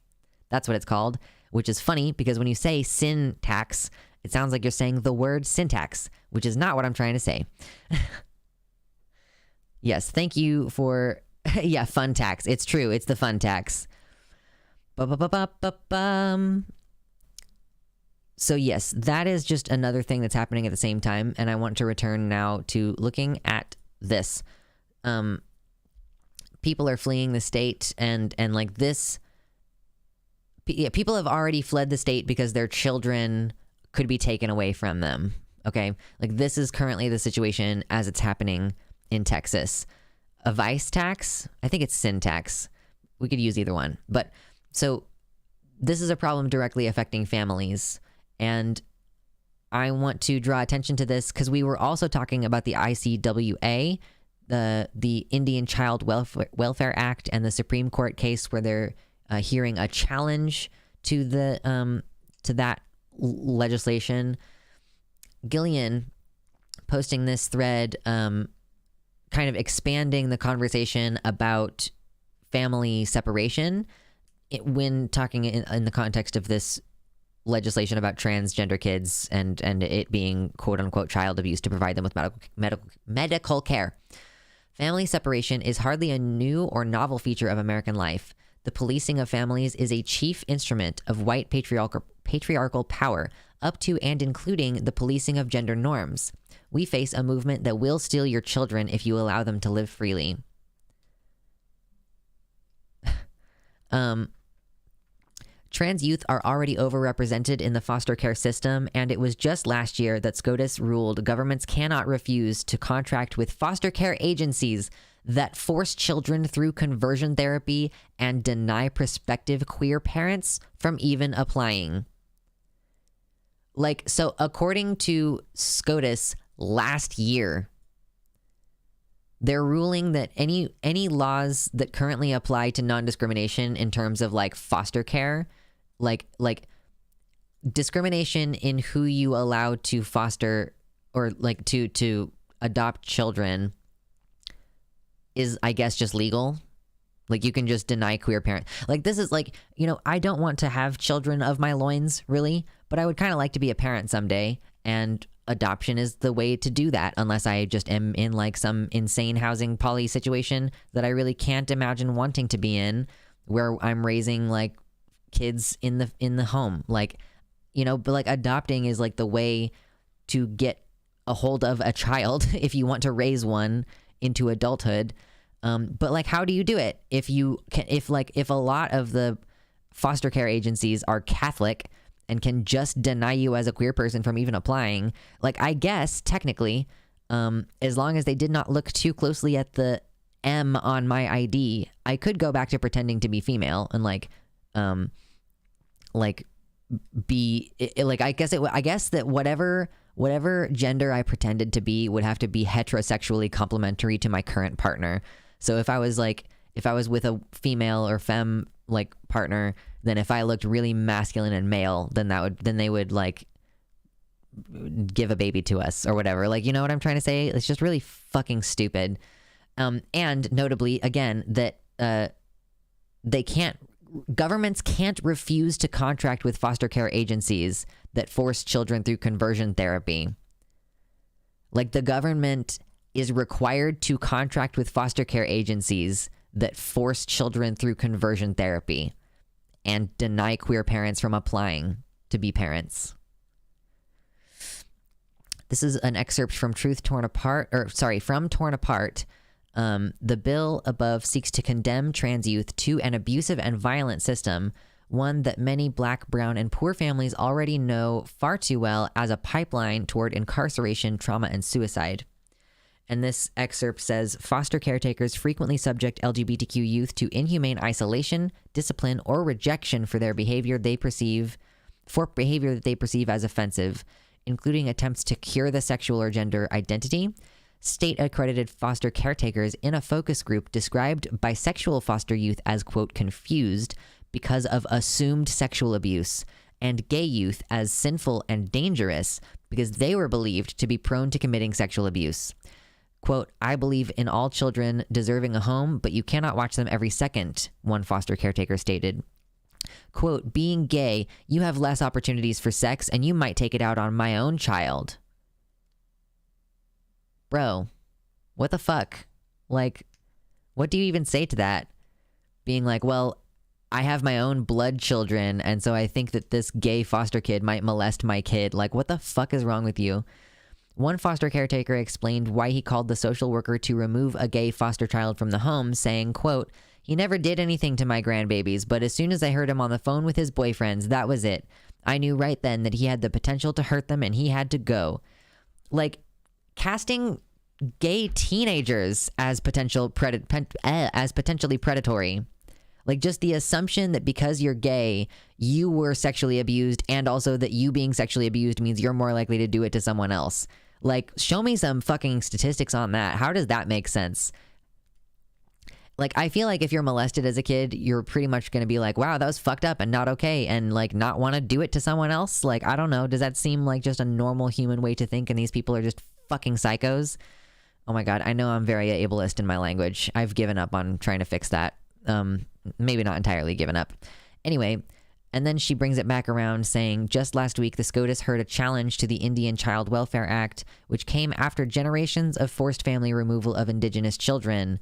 That's what it's called, which is funny because when you say sin tax, it sounds like you're saying the word syntax, which is not what I'm trying to say. Yes, thank you for... yeah, fun tax. It's true. It's the fun tax. So yes, that is just another thing that's happening at the same time, and I want to return now to looking at this. People are fleeing the state, and like this... Yeah, people have already fled the state because their children could be taken away from them. Okay, like this is currently the situation as it's happening in Texas. A vice tax, I think it's sin tax. We could use either one. But so this is a problem directly affecting families. And I want to draw attention to this because we were also talking about the ICWA, the Indian Child Welfare Act, and the Supreme Court case where they're hearing a challenge to that legislation. Gillian posting this thread, kind of expanding the conversation about family separation when talking in the context of this legislation about transgender kids and it being quote unquote child abuse to provide them with medical care. Family separation is hardly a new or novel feature of American life. The policing of families is a chief instrument of white patriarchal power, up to and including the policing of gender norms. We face a movement that will steal your children if you allow them to live freely. Trans youth are already overrepresented in the foster care system, and it was just last year that SCOTUS ruled governments cannot refuse to contract with foster care agencies that force children through conversion therapy and deny prospective queer parents from even applying. Like, so according to SCOTUS last year, they're ruling that any laws that currently apply to non-discrimination in terms of like foster care, like discrimination in who you allow to foster or like to adopt children is, I guess, just legal. Like, you can just deny queer parent. Like, this is like, you know, I don't want to have children of my loins, really, but I would kind of like to be a parent someday, and adoption is the way to do that, unless I just am in like some insane housing poly situation that I really can't imagine wanting to be in, where I'm raising like kids in the home. Like, you know, but like adopting is like the way to get a hold of a child if you want to raise one into adulthood. But like, how do you do it? If a lot of the foster care agencies are Catholic and can just deny you as a queer person from even applying, like, I guess technically, as long as they did not look too closely at the M on my ID, I could go back to pretending to be female and I guess that whatever gender I pretended to be would have to be heterosexually complementary to my current partner. So if I was with a female or femme like partner, then if I looked really masculine and male, then they would like give a baby to us or whatever. Like, you know what I'm trying to say? It's just really fucking stupid. And notably, again, that governments can't refuse to contract with foster care agencies that force children through conversion therapy. Like, the government is required to contract with foster care agencies that force children through conversion therapy and deny queer parents from applying to be parents. This is an excerpt from Torn Apart. The bill above seeks to condemn trans youth to an abusive and violent system, one that many Black, brown, and poor families already know far too well as a pipeline toward incarceration, trauma, and suicide. And this excerpt says, foster caretakers frequently subject LGBTQ youth to inhumane isolation, discipline, or rejection for behavior that they perceive as offensive, including attempts to cure the sexual or gender identity. State-accredited foster caretakers in a focus group described bisexual foster youth as, quote, confused because of assumed sexual abuse, and gay youth as sinful and dangerous because they were believed to be prone to committing sexual abuse. Quote, I believe in all children deserving a home, but you cannot watch them every second, one foster caretaker stated. Quote, being gay, you have less opportunities for sex, and you might take it out on my own child. Bro, what the fuck? Like, what do you even say to that? Being like, well, I have my own blood children, and so I think that this gay foster kid might molest my kid. Like, what the fuck is wrong with you? One foster caretaker explained why he called the social worker to remove a gay foster child from the home, saying, quote, he never did anything to my grandbabies, but as soon as I heard him on the phone with his boyfriends, that was it. I knew right then that he had the potential to hurt them and he had to go. Like, casting gay teenagers as potentially predatory. Like, just the assumption that because you're gay, you were sexually abused, and also that you being sexually abused means you're more likely to do it to someone else. Like, show me some fucking statistics on that. How does that make sense? Like, I feel like if you're molested as a kid, you're pretty much going to be like, wow, that was fucked up and not okay, and like not want to do it to someone else. Like, I don't know. Does that seem like just a normal human way to think, and these people are just fucking psychos? Oh my God, I know I'm very ableist in my language. I've given up on trying to fix that. Maybe not entirely given up. Anyway, and then she brings it back around saying, just last week, the SCOTUS heard a challenge to the Indian Child Welfare Act, which came after generations of forced family removal of Indigenous children.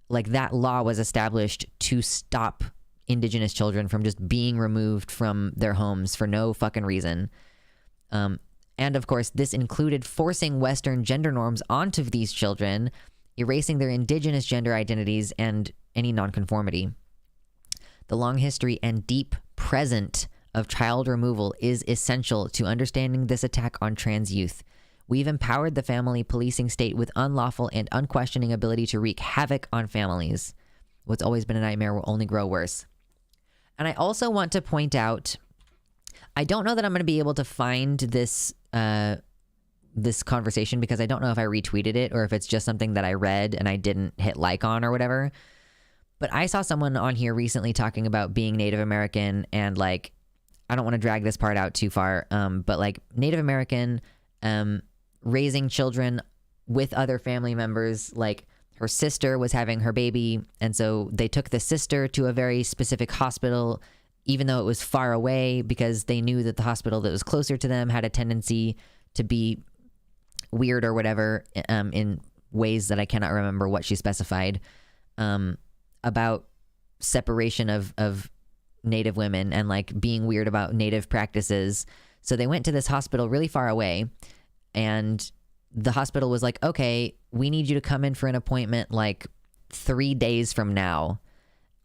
Like, that law was established to stop Indigenous children from just being removed from their homes for no fucking reason. And of course, this included forcing Western gender norms onto these children, erasing their Indigenous gender identities and any nonconformity. The long history and deep present of child removal is essential to understanding this attack on trans youth. We've empowered the family policing state with unlawful and unquestioning ability to wreak havoc on families. What's always been a nightmare will only grow worse. And I also want to point out, I don't know that I'm going to be able to find this this conversation, because I don't know if I retweeted it or if it's just something that I read and I didn't hit like on or whatever. But I saw someone on here recently talking about being Native American, and like, I don't want to drag this part out too far, but like Native American, raising children with other family members. Like, her sister was having her baby, and so they took the sister to a very specific hospital, even though it was far away, because they knew that the hospital that was closer to them had a tendency to be weird or whatever, in ways that I cannot remember what she specified, about separation of Native women and like being weird about Native practices. So they went to this hospital really far away, and the hospital was like, okay, we need you to come in for an appointment like 3 days from now.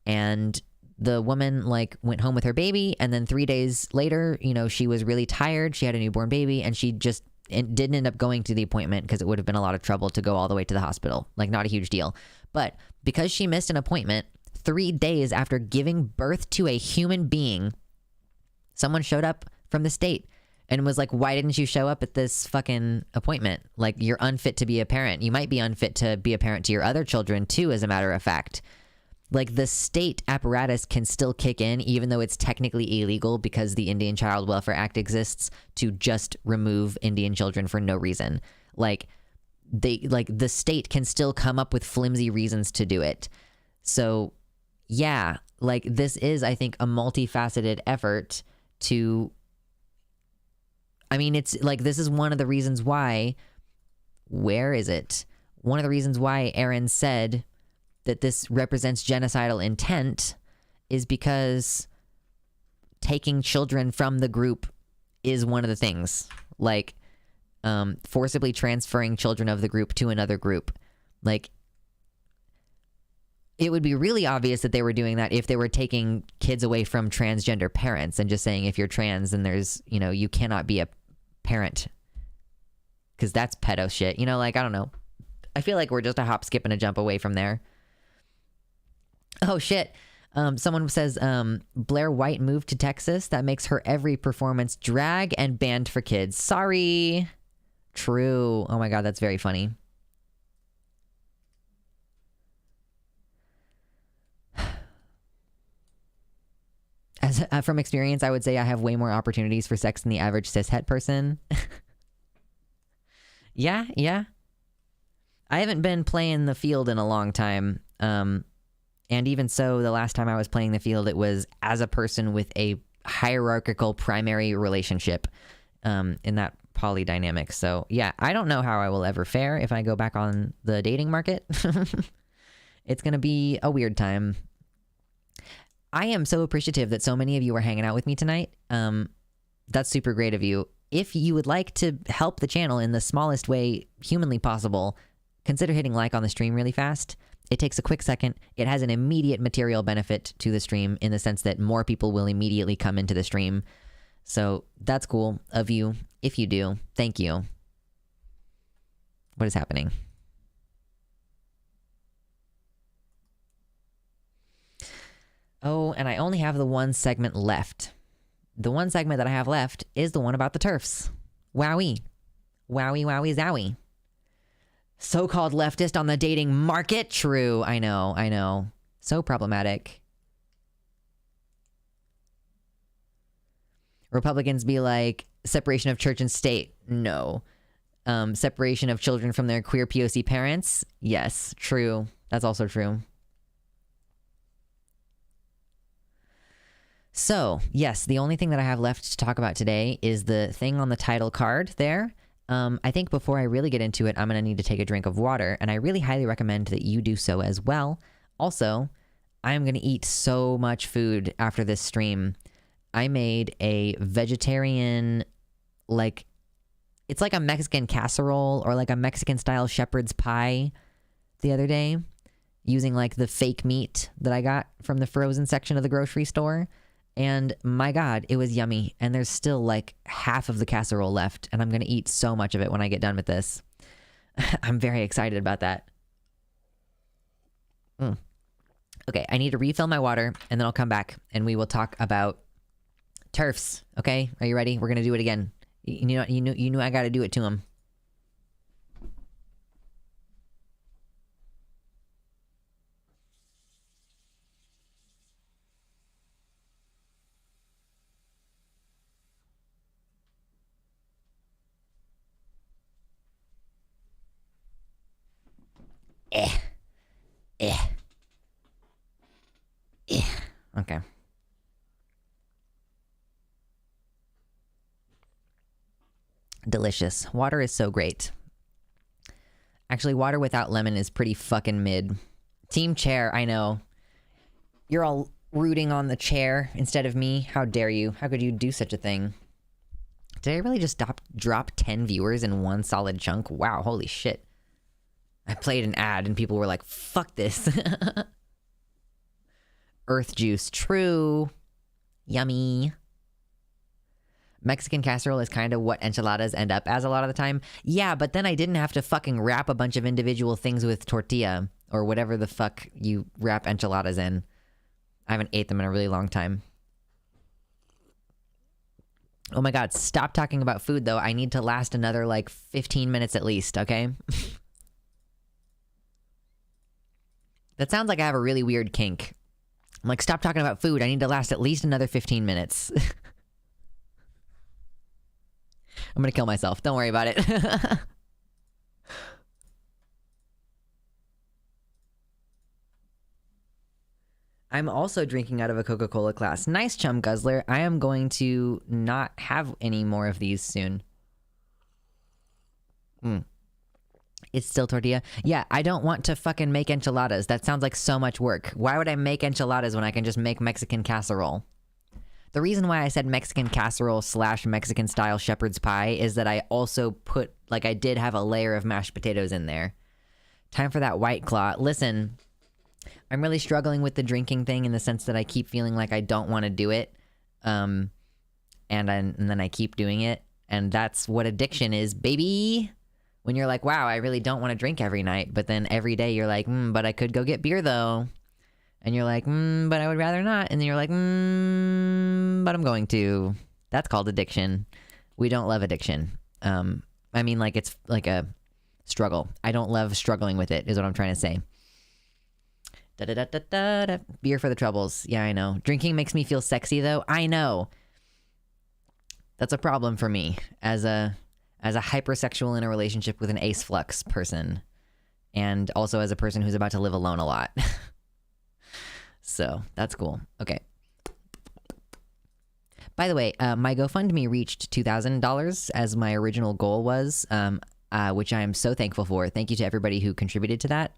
And the woman like went home with her baby, and then 3 days later, you know, she was really tired. She had a newborn baby, and she just didn't end up going to the appointment because it would have been a lot of trouble to go all the way to the hospital. Like, not a huge deal. But because she missed an appointment 3 days after giving birth to a human being, someone showed up from the state and was like, why didn't you show up at this fucking appointment? Like, you're unfit to be a parent. You might be unfit to be a parent to your other children too, as a matter of fact. Like, the state apparatus can still kick in, even though it's technically illegal, because the Indian Child Welfare Act exists to just remove Indian children for no reason. Like, the state can still come up with flimsy reasons to do it. So yeah, like, this is, I think, a multifaceted effort to, I mean, it's like, this is one of the reasons why, where is it? One of the reasons why Aaron said that this represents genocidal intent is because taking children from the group is one of the things. Like, forcibly transferring children of the group to another group. Like, it would be really obvious that they were doing that if they were taking kids away from transgender parents and just saying, if you're trans, then there's, you know, you cannot be a parent, because that's pedo shit. You know, like, I don't know. I feel like we're just a hop, skip, and a jump away from there. Oh, shit. Someone says, Blair White moved to Texas. That makes her every performance drag and banned for kids. Sorry. True. Oh my God, that's very funny. As from experience, I would say I have way more opportunities for sex than the average cishet person. Yeah. I haven't been playing the field in a long time. And even so, the last time I was playing the field, it was as a person with a hierarchical primary relationship, in that poly dynamic. So yeah, I don't know how I will ever fare if I go back on the dating market. It's going to be a weird time. I am so appreciative that so many of you are hanging out with me tonight. That's super great of you. If you would like to help the channel in the smallest way humanly possible, consider hitting like on the stream really fast. It takes a quick second. It has an immediate material benefit to the stream in the sense that more people will immediately come into the stream. So that's cool of you. If you do, thank you. What is happening? Oh, and I only have the one segment left. The one segment that I have left is the one about the Terfs. Wowie. Wowie, wowie, zowie. So-called leftist on the dating market? True. I know. So problematic. Republicans be like, separation of church and state. No. Separation of children from their queer POC parents. Yes, true. That's also true. So, yes, the only thing that I have left to talk about today is the thing on the title card there. I think before I really get into it, I'm going to need to take a drink of water, and I really highly recommend that you do so as well. Also, I'm going to eat so much food after this stream. I made a vegetarian, like, it's like a Mexican casserole or like a Mexican-style shepherd's pie the other day, using like the fake meat that I got from the frozen section of the grocery store. And my God, it was yummy. And there's still like half of the casserole left. And I'm going to eat so much of it when I get done with this. I'm very excited about that. Okay, I need to refill my water and then I'll come back and we will talk about Terfs. Okay, are you ready? We're going to do it again. You knew I got to do it to him. Okay. Delicious. Water is so great. Actually, water without lemon is pretty fucking mid. Team chair, I know. You're all rooting on the chair instead of me. How dare you? How could you do such a thing? Did I really just drop 10 viewers in one solid chunk? Wow, holy shit. I played an ad and people were like, fuck this. Earth juice, true. Yummy. Mexican casserole is kind of what enchiladas end up as a lot of the time. Yeah, but then I didn't have to fucking wrap a bunch of individual things with tortilla or whatever the fuck you wrap enchiladas in. I haven't ate them in a really long time. Oh my God, stop talking about food though. I need to last another like 15 minutes at least, okay? That sounds like I have a really weird kink. I'm like, stop talking about food. I need to last at least another 15 minutes. I'm gonna kill myself. Don't worry about it. I'm also drinking out of a Coca-Cola glass. Nice, Chum Guzzler. I am going to not have any more of these soon. It's still tortilla? Yeah, I don't want to fucking make enchiladas. That sounds like so much work. Why would I make enchiladas when I can just make Mexican casserole? The reason why I said Mexican casserole / Mexican style shepherd's pie is that I also put, like, I did have a layer of mashed potatoes in there. Time for that White Claw. Listen, I'm really struggling with the drinking thing in the sense that I keep feeling like I don't want to do it. And then I keep doing it. And that's what addiction is, baby. When you're like, wow, I really don't want to drink every night. But then every day you're like, but I could go get beer though. And you're like, but I would rather not. And then you're like, but I'm going to. That's called addiction. We don't love addiction. I mean, like, it's like a struggle. I don't love struggling with it, is what I'm trying to say. Da-da-da-da-da-da. Beer for the troubles. Yeah, I know. Drinking makes me feel sexy, though. I know. That's a problem for me as a hypersexual in a relationship with an ace flux person. And also as a person who's about to live alone a lot. So, that's cool. Okay. By the way, my GoFundMe reached $2,000 as my original goal was, which I am so thankful for. Thank you to everybody who contributed to that.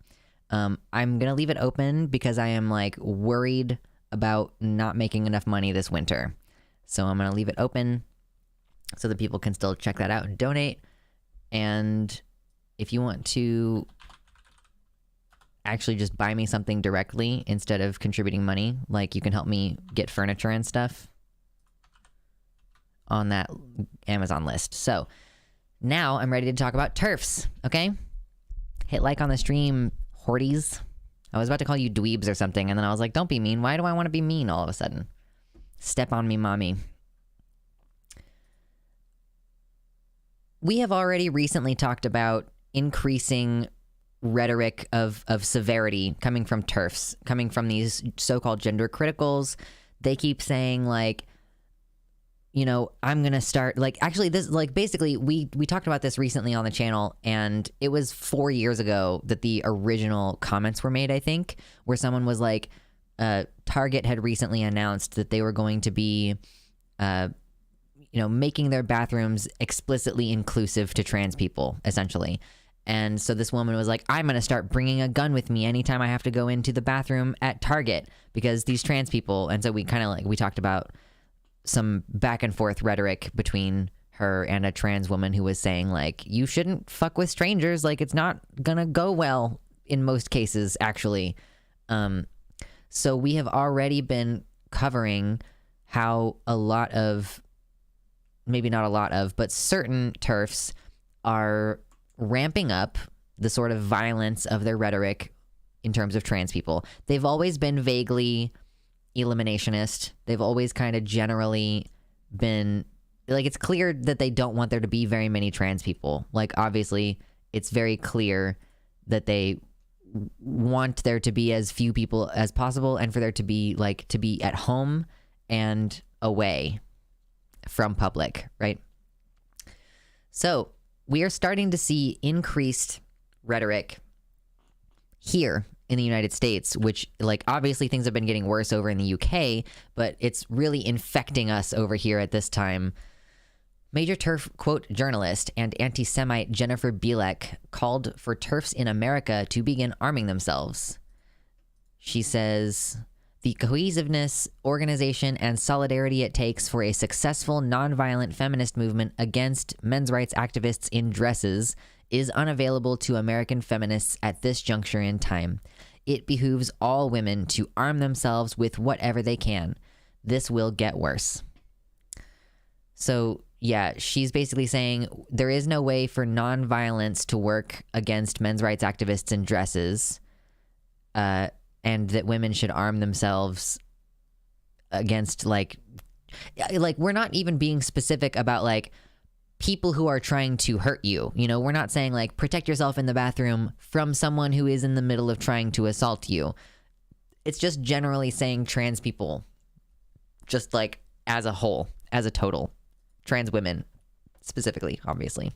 I'm going to leave it open because I am, like, worried about not making enough money this winter. So I'm going to leave it open so that people can still check that out and donate. And if you want to actually just buy me something directly instead of contributing money, like you can help me get furniture and stuff on that Amazon list. So now I'm ready to talk about Terfs, okay? Hit like on the stream, horties. I was about to call you dweebs or something, and then I was like, don't be mean. Why do I want to be mean all of a sudden? Step on me, mommy. We have already recently talked about increasing rhetoric of severity coming from Terfs, coming from these so-called gender criticals. They keep saying, like, you know, I'm gonna start, like, actually this, like, basically we talked about this recently on the channel, and it was 4 years ago that the original comments were made, I think, where someone was like, Target had recently announced that they were going to be making their bathrooms explicitly inclusive to trans people, essentially. And so this woman was like, I'm going to start bringing a gun with me anytime I have to go into the bathroom at Target because these trans people. And so we kind of like, we talked about some back and forth rhetoric between her and a trans woman who was saying, like, you shouldn't fuck with strangers. Like, it's not going to go well in most cases, actually. So we have already been covering how a lot of, maybe not a lot of, but certain Terfs are ramping up the sort of violence of their rhetoric in terms of trans people. They've always been vaguely eliminationist. They've always kind of generally been, like, it's clear that they don't want there to be very many trans people. Like, obviously, it's very clear that they want there to be as few people as possible and for there to be, like, to be at home and away from public, right? So we are starting to see increased rhetoric here in the United States, which, like, obviously things have been getting worse over in the UK, but it's really infecting us over here at this time. Major Terf, quote, journalist and anti-Semite Jennifer Bielek called for Terfs in America to begin arming themselves. She says, the cohesiveness, organization, and solidarity it takes for a successful nonviolent feminist movement against men's rights activists in dresses is unavailable to American feminists at this juncture in time. It behooves all women to arm themselves with whatever they can. This will get worse. So, yeah, she's basically saying there is no way for nonviolence to work against men's rights activists in dresses, and that women should arm themselves against, like, we're not even being specific about, like, people who are trying to hurt you. You know, we're not saying, like, protect yourself in the bathroom from someone who is in the middle of trying to assault you. It's just generally saying trans people, just, like, as a whole, as a total. Trans women, specifically, obviously.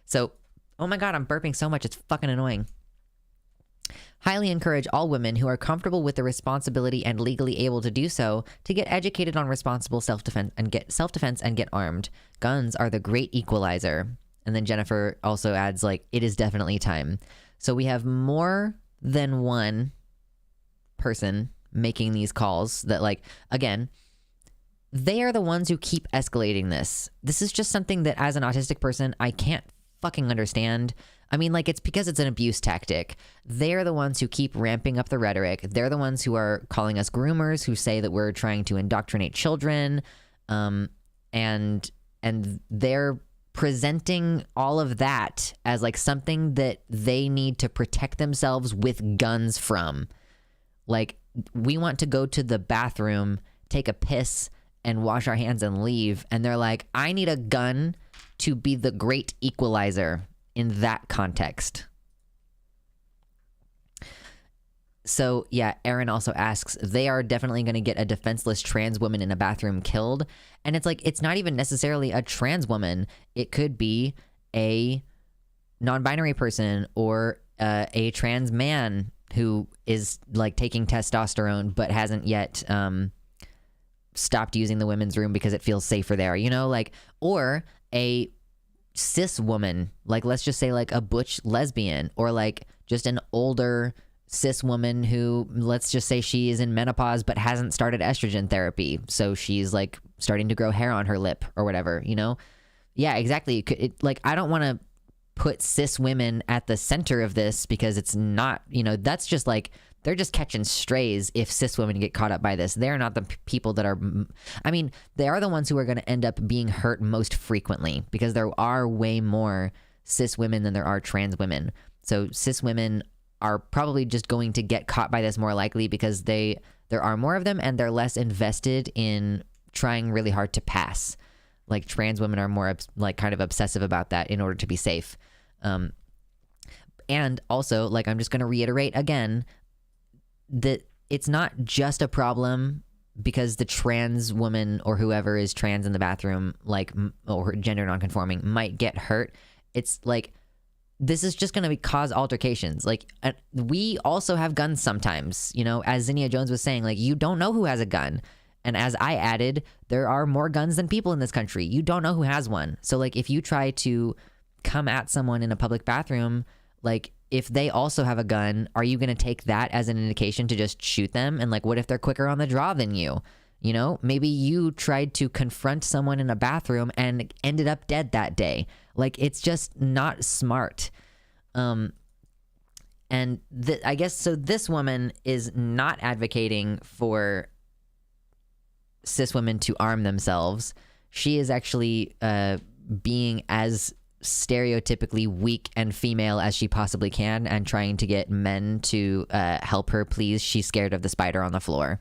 So, oh my God, I'm burping so much, it's fucking annoying. Highly encourage all women who are comfortable with the responsibility and legally able to do so to get educated on responsible self-defense and get armed. Guns are the great equalizer. And then Jennifer also adds, like, it is definitely time. So we have more than one person making these calls that, like, again, they are the ones who keep escalating this. This is just something that, as an autistic person, I can't fucking understand. I mean, like, it's because it's an abuse tactic. They're the ones who keep ramping up the rhetoric. They're the ones who are calling us groomers, who say that we're trying to indoctrinate children. And they're presenting all of that as, like, something that they need to protect themselves with guns from. Like, we want to go to the bathroom, take a piss, and wash our hands and leave. And they're like, I need a gun to be the great equalizer in that context. So, yeah, Aaron also asks, they are definitely going to get a defenseless trans woman in a bathroom killed. And it's like, it's not even necessarily a trans woman. It could be a non-binary person or a trans man who is, like, taking testosterone but hasn't yet stopped using the women's room because it feels safer there, you know, like, or a cis woman, like, let's just say, like, a butch lesbian, or, like, just an older cis woman who, let's just say she is in menopause but hasn't started estrogen therapy, so she's, like, starting to grow hair on her lip or whatever, you know? Yeah, exactly. Like, I don't want to put cis women at the center of this because it's not, you know, that's just, like, they're just catching strays if cis women get caught up by this. They're not the people that are, I mean, they are the ones who are going to end up being hurt most frequently because there are way more cis women than there are trans women. So cis women are probably just going to get caught by this more likely because there are more of them and they're less invested in trying really hard to pass. Like trans women are more like kind of obsessive about that in order to be safe. And also, like, I'm just going to reiterate again that it's not just a problem because the trans woman or whoever is trans in the bathroom, like, or gender nonconforming might get hurt. It's like, this is just going to cause altercations. Like, we also have guns sometimes, you know, as Zinnia Jones was saying, like, you don't know who has a gun. And as I added, there are more guns than people in this country. You don't know who has one. So, like, if you try to come at someone in a public bathroom, like, if they also have a gun, are you going to take that as an indication to just shoot them? And, like, what if they're quicker on the draw than you? You know, maybe you tried to confront someone in a bathroom and ended up dead that day. Like, it's just not smart. And I guess, so this woman is not advocating for cis women to arm themselves. She is actually being as stereotypically weak and female as she possibly can and trying to get men to help her, please. She's scared of the spider on the floor.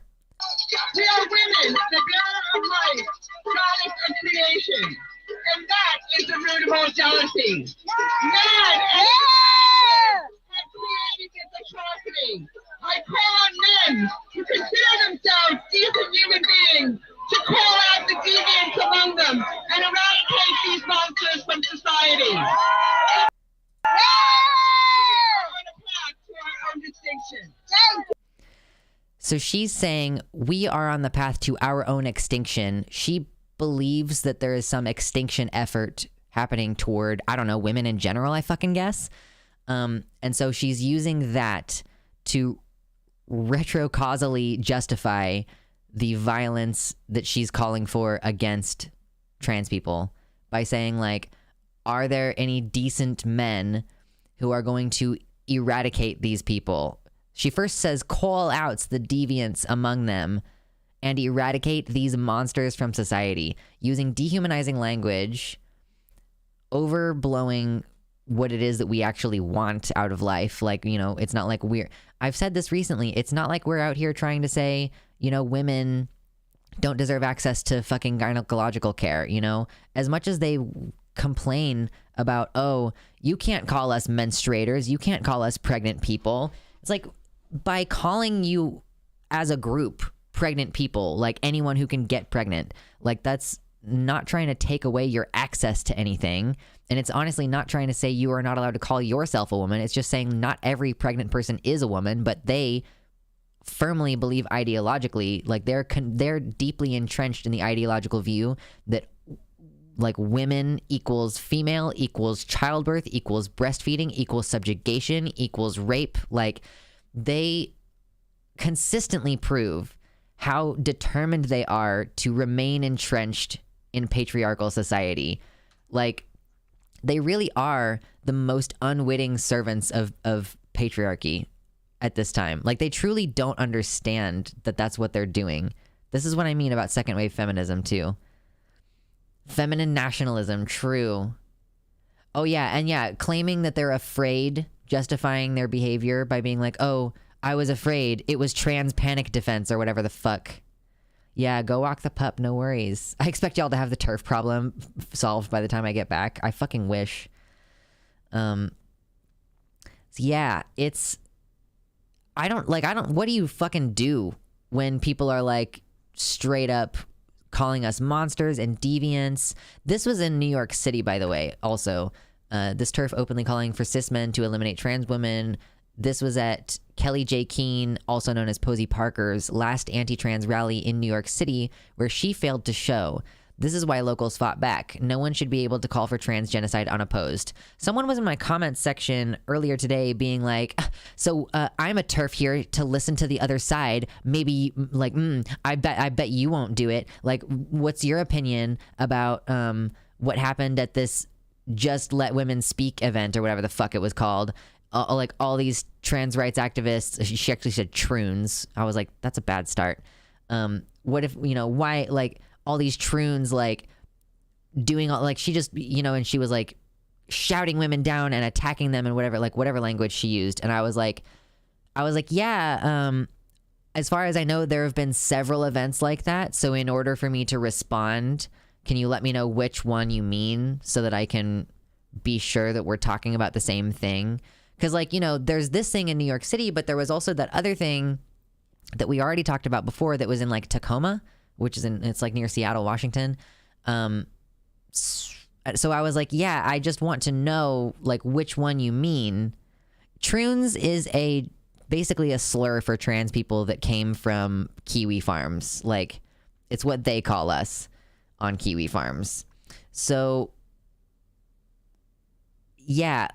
We are women, the bearer of life, product of creation. And that is the root of all jealousy. Man has created this atrocity. I call on men who consider themselves decent human beings to call out the deviants among them and eradicate these monsters from society. We're on a path to our own extinction. So she's saying we are on the path to our own extinction. She believes that there is some extinction effort happening toward, I don't know, women in general, I fucking guess. And so she's using that to retrocausally justify the violence that she's calling for against trans people by saying, like, are there any decent men who are going to eradicate these people? She first says call out the deviants among them and eradicate these monsters from society, using dehumanizing language, overblowing what it is that we actually want out of life. Like, you know, it's not like I've said this recently, it's not like we're out here trying to say, you know, women don't deserve access to fucking gynecological care, you know? As much as they complain about, oh, you can't call us menstruators, you can't call us pregnant people. It's like, by calling you as a group pregnant people, like anyone who can get pregnant, like that's not trying to take away your access to anything. And it's honestly not trying to say you are not allowed to call yourself a woman. It's just saying not every pregnant person is a woman, but they firmly believe ideologically, like they're deeply entrenched in the ideological view that, like, women equals female equals childbirth equals breastfeeding equals subjugation equals rape. Like, they consistently prove how determined they are to remain entrenched in patriarchal society. Like, they really are the most unwitting servants of patriarchy at this time. Like, they truly don't understand that that's what they're doing. This is what I mean about second wave feminism too. Feminine nationalism, true. Oh yeah, and yeah, claiming that they're afraid, justifying their behavior by being like, oh, I was afraid, it was trans panic defense or whatever the fuck. Yeah, go walk the pup, no worries. I expect y'all to have the turf problem solved by the time I get back. I fucking wish. So yeah, it's, what do you fucking do when people are like straight up calling us monsters and deviants? This was in New York City, by the way, also. This turf openly calling for cis men to eliminate trans women. This was at Kelly J. Keene, also known as Posey Parker's, last anti-trans rally in New York City, where she failed to show. This is why locals fought back. No one should be able to call for trans genocide unopposed. Someone was in my comments section earlier today being like, so I'm a turf here to listen to the other side. Maybe, like, I bet you won't do it. Like, what's your opinion about what happened at this Just Let Women Speak event or whatever the fuck it was called? Like, all these trans rights activists, she actually said troons. I was like, that's a bad start. What if, you know, why, like, all these troons, like, doing all, like, she just, you know, and she was like shouting women down and attacking them and whatever language she used. And I was like, yeah, as far as I know, there have been several events like that. So in order for me to respond, can you let me know which one you mean so that I can be sure that we're talking about the same thing? Because, like, you know, there's this thing in New York City, but there was also that other thing that we already talked about before that was in, like, Tacoma, which is it's, like, near Seattle, Washington. So I was like, yeah, I just want to know, like, which one you mean. Troons is basically a slur for trans people that came from Kiwi farms. Like, it's what they call us on Kiwi farms. So, yeah,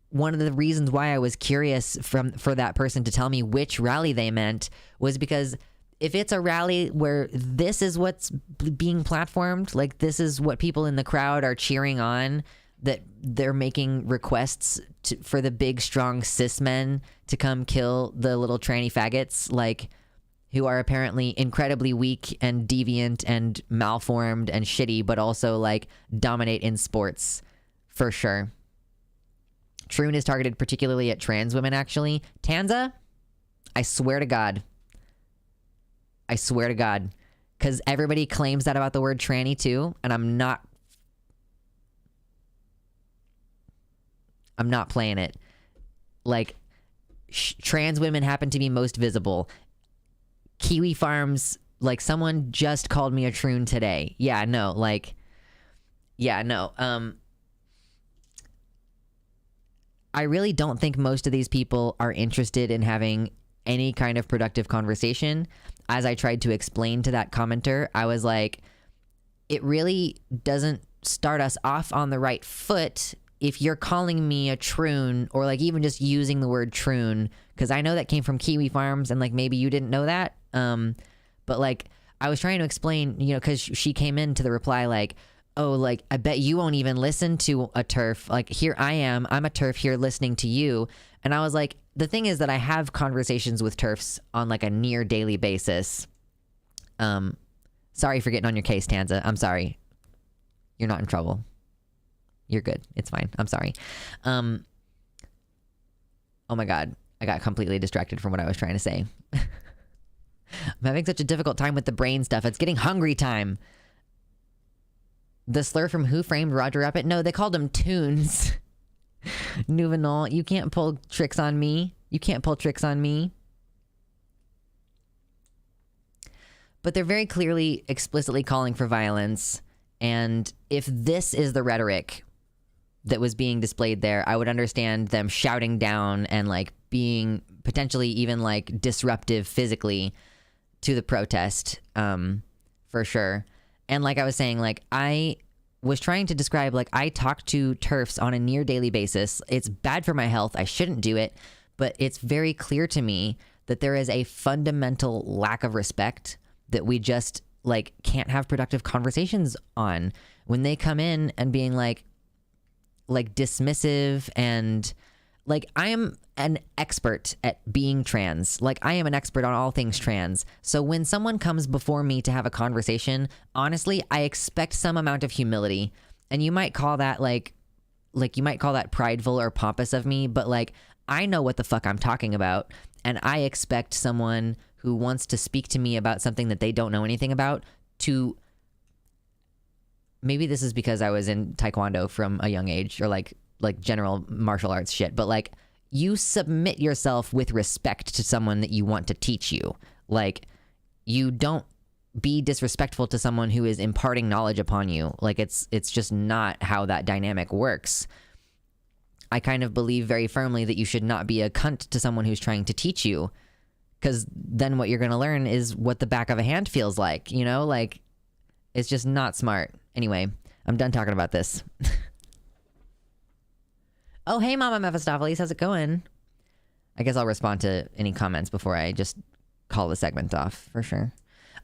one of the reasons why I was curious for that person to tell me which rally they meant was because if it's a rally where this is what's being platformed, like this is what people in the crowd are cheering on, that they're making requests for the big, strong cis men to come kill the little tranny faggots, like, who are apparently incredibly weak and deviant and malformed and shitty, but also, like, dominate in sports, for sure. Troon is targeted particularly at trans women, actually. Tanza, I swear to God. I swear to God. Because everybody claims that about the word tranny, too, and I'm not playing it. Like, trans women happen to be most visible. Kiwi farms, like, someone just called me a troon today. Yeah, no, like, yeah, no. I really don't think most of these people are interested in having any kind of productive conversation. As I tried to explain to that commenter, I was like, it really doesn't start us off on the right foot if you're calling me a troon, or, like, even just using the word troon, because I know that came from Kiwi farms, and, like, maybe you didn't know that. But, like, I was trying to explain, you know, because she came into the reply like, oh, like, I bet you won't even listen to a TERF. Like, here I am. I'm a TERF here listening to you. And I was like, the thing is that I have conversations with TERFs on, like, a near daily basis. Sorry for getting on your case, Tanza. I'm sorry. You're not in trouble. You're good. It's fine. I'm sorry. Oh my God. I got completely distracted from what I was trying to say. I'm having such a difficult time with the brain stuff. It's getting hungry time. The slur from Who Framed Roger Rabbit? No, they called him Toons. Nouvenal, you can't pull tricks on me. You can't pull tricks on me. But they're very clearly, explicitly calling for violence. And if this is the rhetoric that was being displayed there, I would understand them shouting down and, like, being potentially even, like, disruptive physically to the protest, for sure. And like I was saying, like, I was trying to describe, like, I talk to TERFs on a near daily basis. It's bad for my health. I shouldn't do it. But it's very clear to me that there is a fundamental lack of respect that we just, like, can't have productive conversations on. When they come in and being like dismissive and, like, I am an expert at being trans. Like, I am an expert on all things trans. So when someone comes before me to have a conversation, honestly, I expect some amount of humility. And you might call that like you might call that prideful or pompous of me, but, like, I know what the fuck I'm talking about. And I expect someone who wants to speak to me about something that they don't know anything about to, maybe this is because I was in Taekwondo from a young age, or like general martial arts shit, but, like, you submit yourself with respect to someone that you want to teach you. Like, you don't be disrespectful to someone who is imparting knowledge upon you. Like, it's just not how that dynamic works. I kind of believe very firmly that you should not be a cunt to someone who's trying to teach you, because then what you're going to learn is what the back of a hand feels like, you know? Like, it's just not smart. Anyway, I'm done talking about this. Oh, hey, Mama Mephistopheles, how's it going? I guess I'll respond to any comments before I just call the segment off, for sure.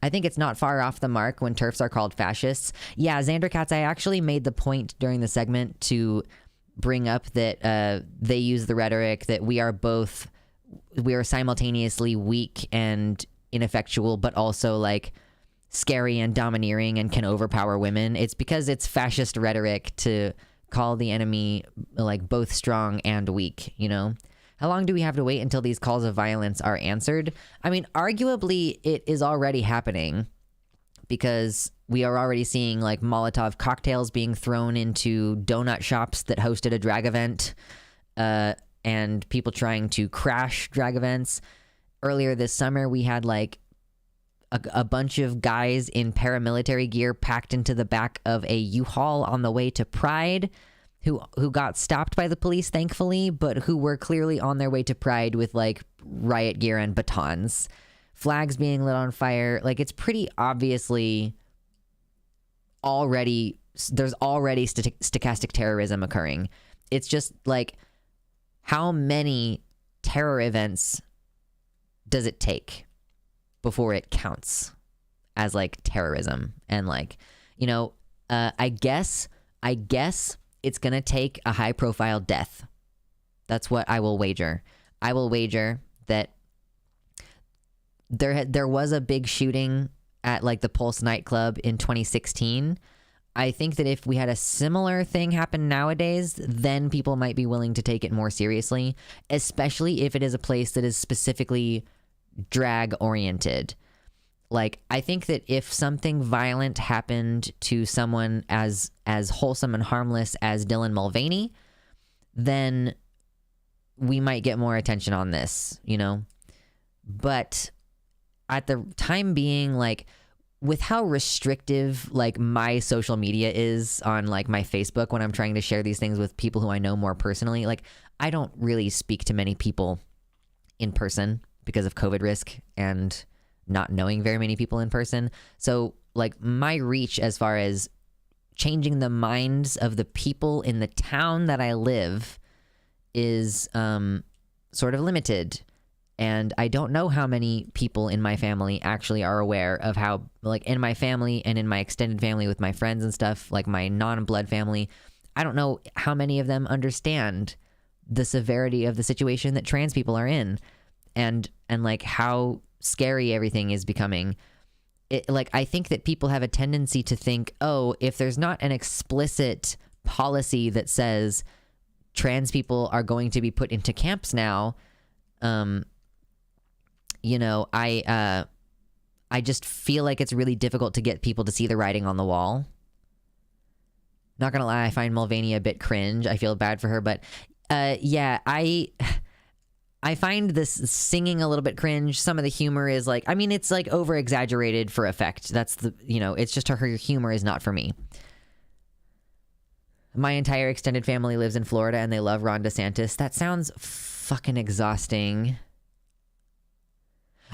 I think it's not far off the mark when TERFs are called fascists. Yeah, Xandercats, I actually made the point during the segment to bring up that they use the rhetoric that we are simultaneously weak and ineffectual, but also, like, scary and domineering and can overpower women. It's because it's fascist rhetoric to call the enemy like both strong and weak, you know? How long do we have to wait until these calls of violence are answered? I mean, arguably it is already happening, because we are already seeing like Molotov cocktails being thrown into donut shops that hosted a drag event, and people trying to crash drag events. Earlier this summer, we had like a bunch of guys in paramilitary gear packed into the back of a U-Haul on the way to Pride, who got stopped by the police, thankfully, but who were clearly on their way to Pride with like riot gear and batons. Flags being lit on fire. Like, it's pretty obviously already, there's already stochastic terrorism occurring. It's just like, how many terror events does it take before it counts as like terrorism? And like, you know, I guess it's gonna take a high profile death. That's what I will wager. I will wager that there was a big shooting at like the Pulse nightclub in 2016. I think that if we had a similar thing happen nowadays, then people might be willing to take it more seriously, especially if it is a place that is specifically drag oriented. Like, I think that if something violent happened to someone as wholesome and harmless as Dylan Mulvaney, then we might get more attention on this, you know? But at the time being, like, with how restrictive like my social media is on like my Facebook when I'm trying to share these things with people who I know more personally, like I don't really speak to many people in person because of COVID risk and not knowing very many people in person. So like my reach as far as changing the minds of the people in the town that I live is sort of limited. And I don't know how many people in my family actually are aware of how, like in my family and in my extended family with my friends and stuff, like my non-blood family, I don't know how many of them understand the severity of the situation that trans people are in, and like how scary everything is becoming. Like, I think that people have a tendency to think, oh, if there's not an explicit policy that says trans people are going to be put into camps now, you know, I just feel like it's really difficult to get people to see the writing on the wall. Not gonna lie, I find Mulvaney a bit cringe. I feel bad for her, but yeah, I find this singing a little bit cringe. Some of the humor is like, I mean, it's like over exaggerated for effect. That's the, you know, it's just her humor is not for me. My entire extended family lives in Florida and they love Ron DeSantis. That sounds fucking exhausting.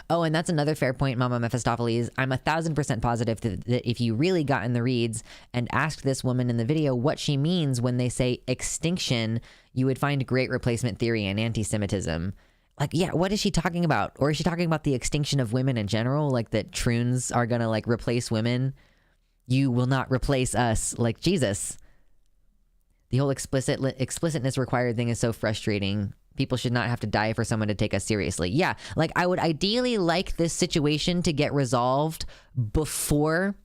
Oh, and that's another fair point, Mama Mephistopheles. I'm 1,000% positive that if you really got in the reads and asked this woman in the video what she means when they say extinction, you would find great replacement theory and anti-Semitism. Like, yeah, what is she talking about? Or is she talking about the extinction of women in general? Like that troons are gonna like replace women? You will not replace us, like Jesus. The whole explicitness required thing is so frustrating. People should not have to die for someone to take us seriously. Yeah, like I would ideally like this situation to get resolved before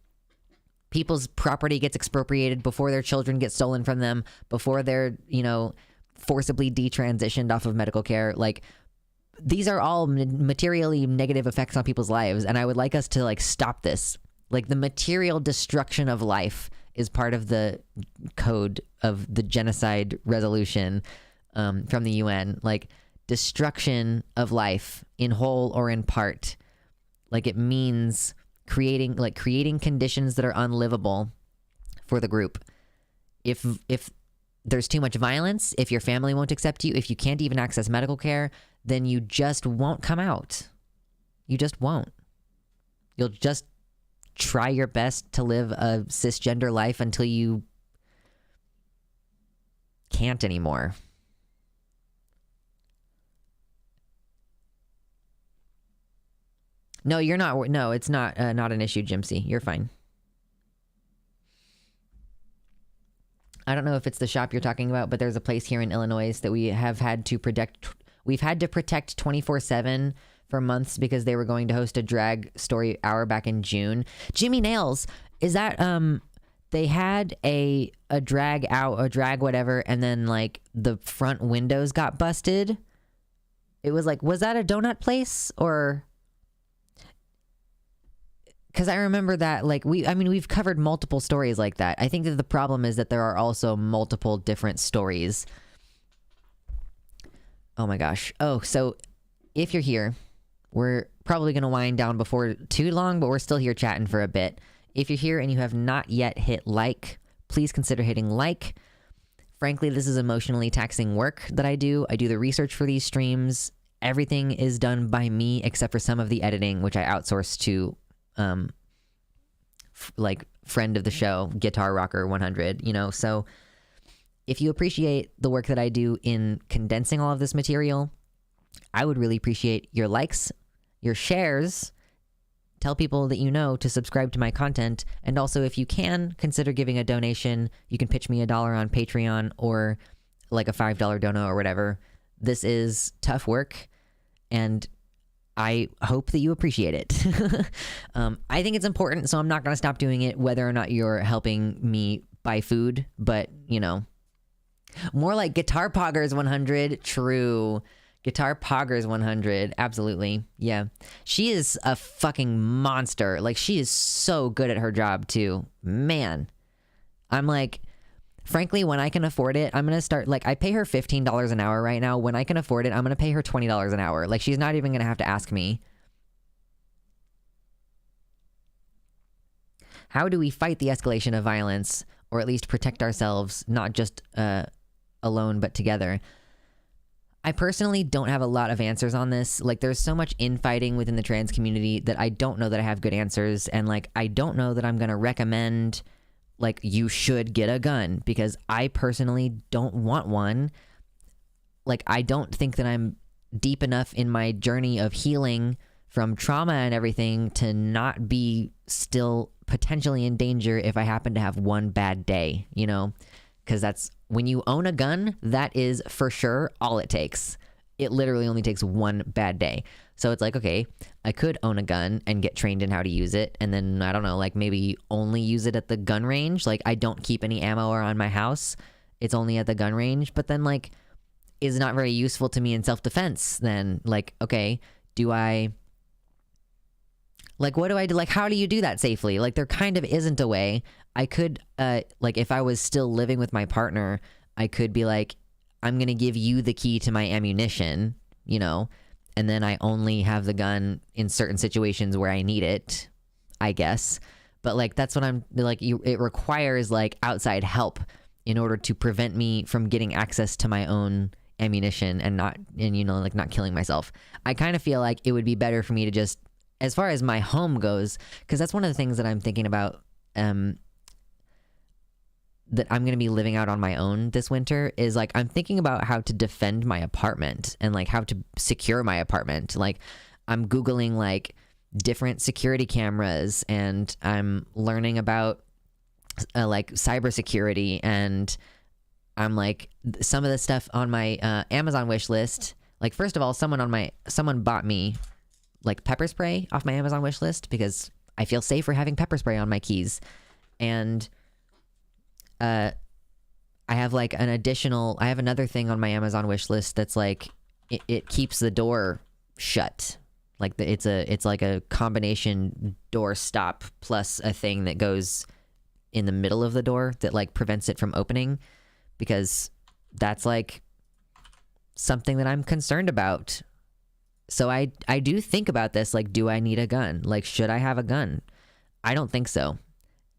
people's property gets expropriated, before their children get stolen from them, before they're, you know, forcibly detransitioned off of medical care. Like, these are all materially negative effects on people's lives, and I would like us to like stop this. Like, the material destruction of life is part of the code of the genocide resolution from the UN. Like, destruction of life in whole or in part, like it means creating conditions that are unlivable for the group. If there's too much violence, if your family won't accept you, if you can't even access medical care, then you just won't come out. You just won't. You'll just try your best to live a cisgender life until you can't anymore. No, you're not. No, it's not not an issue, Jimsy. You're fine. I don't know if it's the shop you're talking about, but there's a place here in Illinois that we have had to protect. We've had to protect 24/7 for months because they were going to host a drag story hour back in June. Jimmy Nails, is that they had a drag out, a drag whatever, and then like the front windows got busted. It was like, was that a donut place? Or because I remember that, like, we've covered multiple stories like that. I think that the problem is that there are also multiple different stories. Oh my gosh. Oh, so if you're here, we're probably going to wind down before too long, but we're still here chatting for a bit. If you're here and you have not yet hit like, please consider hitting like. Frankly, this is emotionally taxing work that I do. I do the research for these streams. Everything is done by me except for some of the editing, which I outsource to like friend of the show, Guitar Rocker 100, you know. So if you appreciate the work that I do in condensing all of this material, I would really appreciate your likes, your shares. Tell people that you know to subscribe to my content. And also, if you can, consider giving a donation. You can pitch me $1 on Patreon or like a $5 dono or whatever. This is tough work, and I hope that you appreciate it. I think it's important, so I'm not going to stop doing it whether or not you're helping me buy food. But, you know, more like Guitar Poggers 100. True. Guitar Poggers 100. Absolutely. Yeah. She is a fucking monster. Like, she is so good at her job, too. Man. I'm like, frankly, when I can afford it, I'm going to start, like, I pay her $15 an hour right now. When I can afford it, I'm going to pay her $20 an hour. Like, she's not even going to have to ask me. How do we fight the escalation of violence, or at least protect ourselves, not just alone, but together? I personally don't have a lot of answers on this. Like, there's so much infighting within the trans community that I don't know that I have good answers. And, like, I don't know that I'm going to recommend, like, you should get a gun, because I personally don't want one. Like, I don't think that I'm deep enough in my journey of healing from trauma and everything to not be still potentially in danger if I happen to have one bad day, you know? Because that's, when you own a gun, that is for sure all it takes. It literally only takes one bad day. So it's like, okay, I could own a gun and get trained in how to use it, and then, I don't know, like, maybe only use it at the gun range. Like, I don't keep any ammo around my house. It's only at the gun range. But then, like, is not very useful to me in self-defense. Then, like, okay, do I... Like, what do I do? Like, how do you do that safely? Like, there kind of isn't a way. I could, like, if I was still living with my partner, I could be like, I'm going to give you the key to my ammunition, you know, and then I only have the gun in certain situations where I need it, I guess. But, like, that's what I'm, like, it requires, like, outside help in order to prevent me from getting access to my own ammunition and you know, like, not killing myself. I kind of feel like it would be better for me to just, as far as my home goes, because that's one of the things that I'm thinking about, that I'm going to be living out on my own this winter, is, like, I'm thinking about how to defend my apartment and, like, how to secure my apartment. Like, I'm Googling, like, different security cameras, and I'm learning about, like, cybersecurity, and I'm, like, some of the stuff on my Amazon wish list. Like, first of all, someone bought me, like, pepper spray off my Amazon wish list, because I feel safer having pepper spray on my keys. And I have, like, I have another thing on my Amazon wish list that's, like, it keeps the door shut. Like, it's like a combination door stop plus a thing that goes in the middle of the door that, like, prevents it from opening, because that's, like, something that I'm concerned about. So I do think about this, like, do I need a gun? Like, should I have a gun? I don't think so.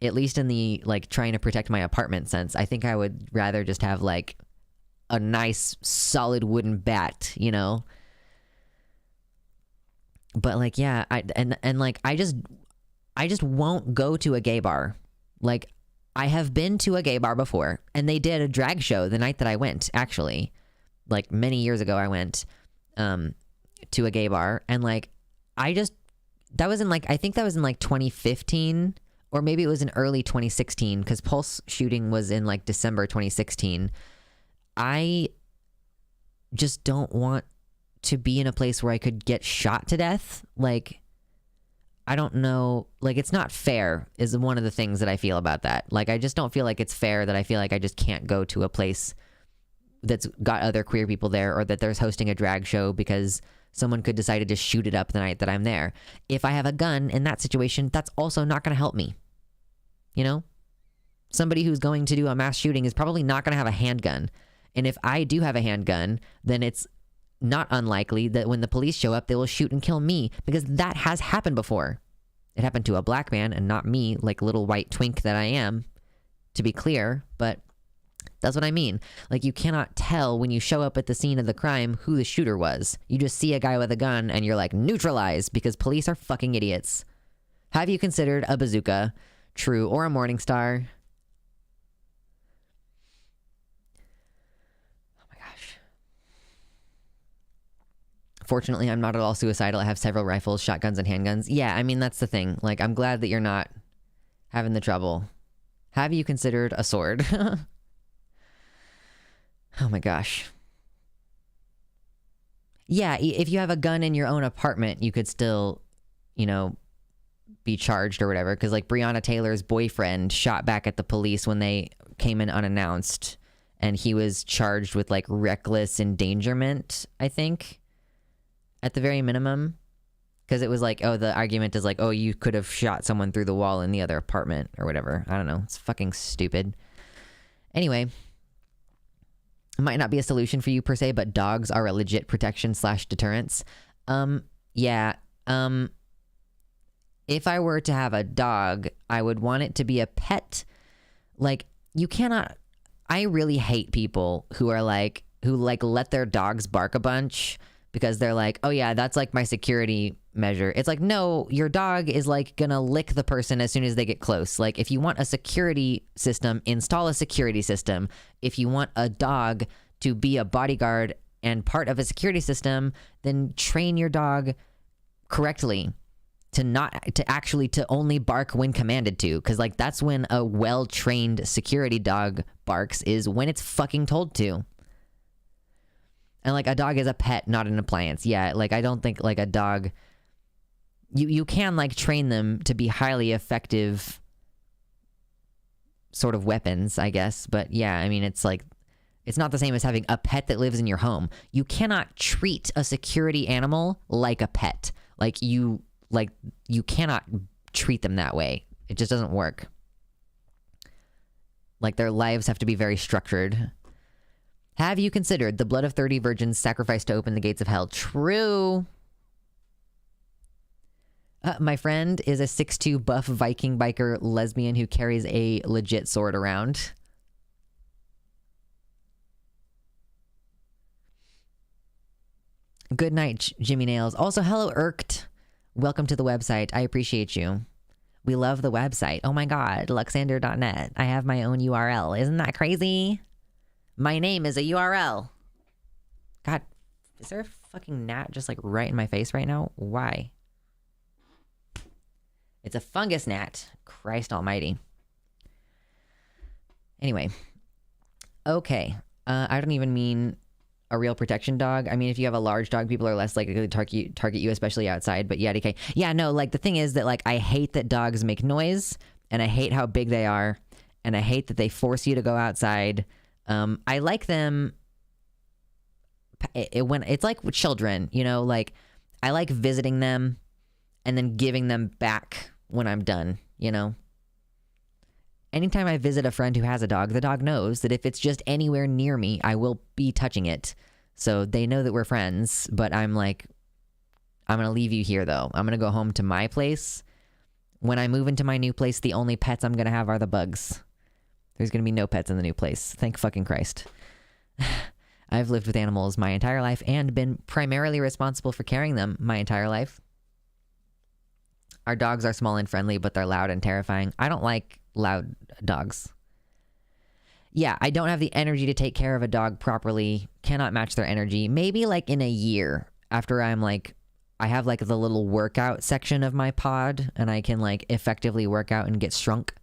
At least in the, like, trying to protect my apartment sense. I think I would rather just have, like, a nice solid wooden bat, you know? But, like, yeah, like, I just won't go to a gay bar. Like, I have been to a gay bar before, and they did a drag show the night that I went, actually. Like, many years ago I went to a gay bar, and, like, I think that was in, like, 2015, or maybe it was in early 2016, because Pulse shooting was in, like, December 2016. I just don't want to be in a place where I could get shot to death. Like, I don't know, like, it's not fair is one of the things that I feel about that. Like, I just don't feel like it's fair that I feel like I just can't go to a place that's got other queer people there, or that there's hosting a drag show because someone could decide to just shoot it up the night that I'm there. If I have a gun in that situation, that's also not going to help me. You know? Somebody who's going to do a mass shooting is probably not going to have a handgun. And if I do have a handgun, then it's not unlikely that when the police show up, they will shoot and kill me, because that has happened before. It happened to a black man and not me, like little white twink that I am, to be clear, but that's what I mean. Like, you cannot tell when you show up at the scene of the crime who the shooter was. You just see a guy with a gun and you're like, neutralized, because police are fucking idiots. Have you considered a bazooka, true, or a Morning Star? Fortunately, I'm not at all suicidal. I have several rifles, shotguns, and handguns. Yeah, I mean, that's the thing. Like, I'm glad that you're not having the trouble. Have you considered a sword? Oh my gosh. Yeah, if you have a gun in your own apartment, you could still, you know, be charged or whatever. Because, like, Breonna Taylor's boyfriend shot back at the police when they came in unannounced. And he was charged with, like, reckless endangerment, I think. At the very minimum, because it was like, oh, the argument is like, oh, you could have shot someone through the wall in the other apartment or whatever. I don't know. It's fucking stupid. Anyway, it might not be a solution for you per se, but dogs are a legit protection / deterrence. Yeah. If I were to have a dog, I would want it to be a pet. Like, you cannot, I really hate people who are like, who like let their dogs bark a bunch because they're like, oh yeah, that's like my security measure. It's like, no, your dog is like gonna lick the person as soon as they get close. Like, if you want a security system, install a security system. If you want a dog to be a bodyguard and part of a security system, then train your dog correctly to only bark when commanded to. Because like, that's when a well-trained security dog barks, is when it's fucking told to. And like, a dog is a pet, not an appliance. Yeah, like, I don't think like a dog, you can like train them to be highly effective sort of weapons, I guess. But yeah, I mean, it's like, it's not the same as having a pet that lives in your home. You cannot treat a security animal like a pet. Like, you cannot treat them that way. It just doesn't work. Like, their lives have to be very structured. Have you considered the blood of 30 virgins sacrificed to open the gates of hell? True. My friend is a 6'2" buff Viking biker lesbian who carries a legit sword around. Good night, Jimmy Nails. Also, hello, Irked. Welcome to the website. I appreciate you. We love the website. Oh my god, luxander.net. I have my own URL. Isn't that crazy? My name is a URL. God, is there a fucking gnat just like right in my face right now? Why? It's a fungus gnat. Christ almighty. Anyway. Okay. I don't even mean a real protection dog. I mean, if you have a large dog, people are less likely to target you, especially outside. But yeah, DK. Yeah, no, like, the thing is that, like, I hate that dogs make noise, and I hate how big they are, and I hate that they force you to go outside. I like them when it's like with children, you know, like, I like visiting them and then giving them back when I'm done, you know. Anytime I visit a friend who has a dog, the dog knows that if it's just anywhere near me, I will be touching it. So they know that we're friends, but I'm like, I'm going to leave you here though. I'm going to go home to my place. When I move into my new place, the only pets I'm going to have are the bugs. There's going to be no pets in the new place. Thank fucking Christ. I've lived with animals my entire life and been primarily responsible for caring them my entire life. Our dogs are small and friendly, but they're loud and terrifying. I don't like loud dogs. Yeah, I don't have the energy to take care of a dog properly. Cannot match their energy. Maybe like in a year after I'm like, I have like the little workout section of my pod and I can like effectively work out and get shrunk.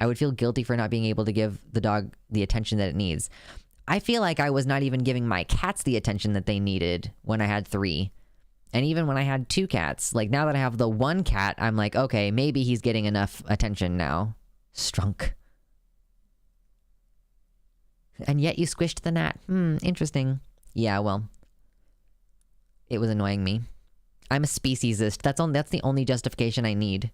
I would feel guilty for not being able to give the dog the attention that it needs. I feel like I was not even giving my cats the attention that they needed when I had 3. And even when I had 2 cats, like now that I have the 1 cat, I'm like, okay, maybe he's getting enough attention now. Strunk. And yet you squished the gnat. Interesting. Yeah, well, it was annoying me. I'm a speciesist. That's the only justification I need.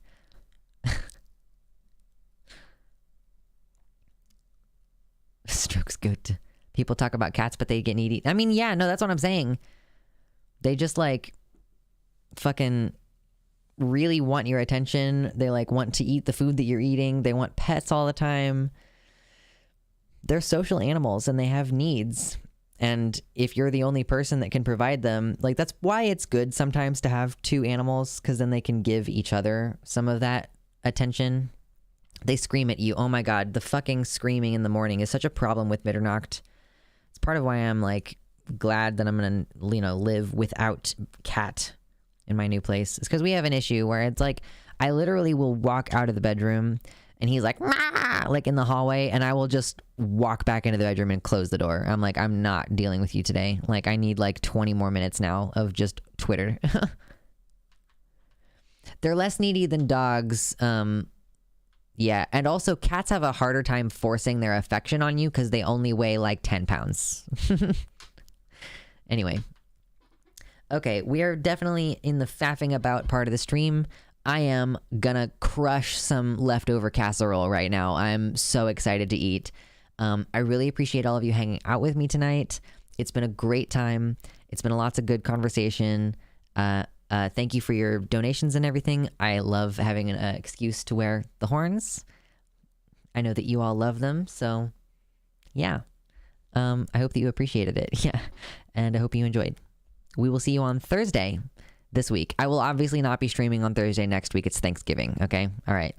Stroke's good. People talk about cats, but they get needy. I mean, yeah, no, that's what I'm saying. They just like fucking really want your attention. They like want to eat the food that you're eating. They want pets all the time. They're social animals and they have needs. And if you're the only person that can provide them, like that's why it's good sometimes to have 2 animals, because then they can give each other some of that attention. They scream at you. Oh my God, the fucking screaming in the morning is such a problem with Mitternacht. It's part of why I'm like glad that I'm gonna, you know, live without cat in my new place. It's because we have an issue where it's like I literally will walk out of the bedroom and he's like, "Mah!" like in the hallway, and I will just walk back into the bedroom and close the door. I'm like, I'm not dealing with you today. Like I need like 20 more minutes now of just Twitter. They're less needy than dogs. Yeah, and also cats have a harder time forcing their affection on you because they only weigh like 10 pounds. Anyway. Okay, we are definitely in the faffing about part of the stream. I am gonna crush some leftover casserole right now. I'm so excited to eat. I really appreciate all of you hanging out with me tonight. It's been a great time. It's been lots of good conversation. Thank you for your donations and everything. I love having an excuse to wear the horns. I know that you all love them, so yeah. I hope that you appreciated it. Yeah, and I hope you enjoyed. We will see you on Thursday this week. I will obviously not be streaming on Thursday next week. It's Thanksgiving, okay? All right.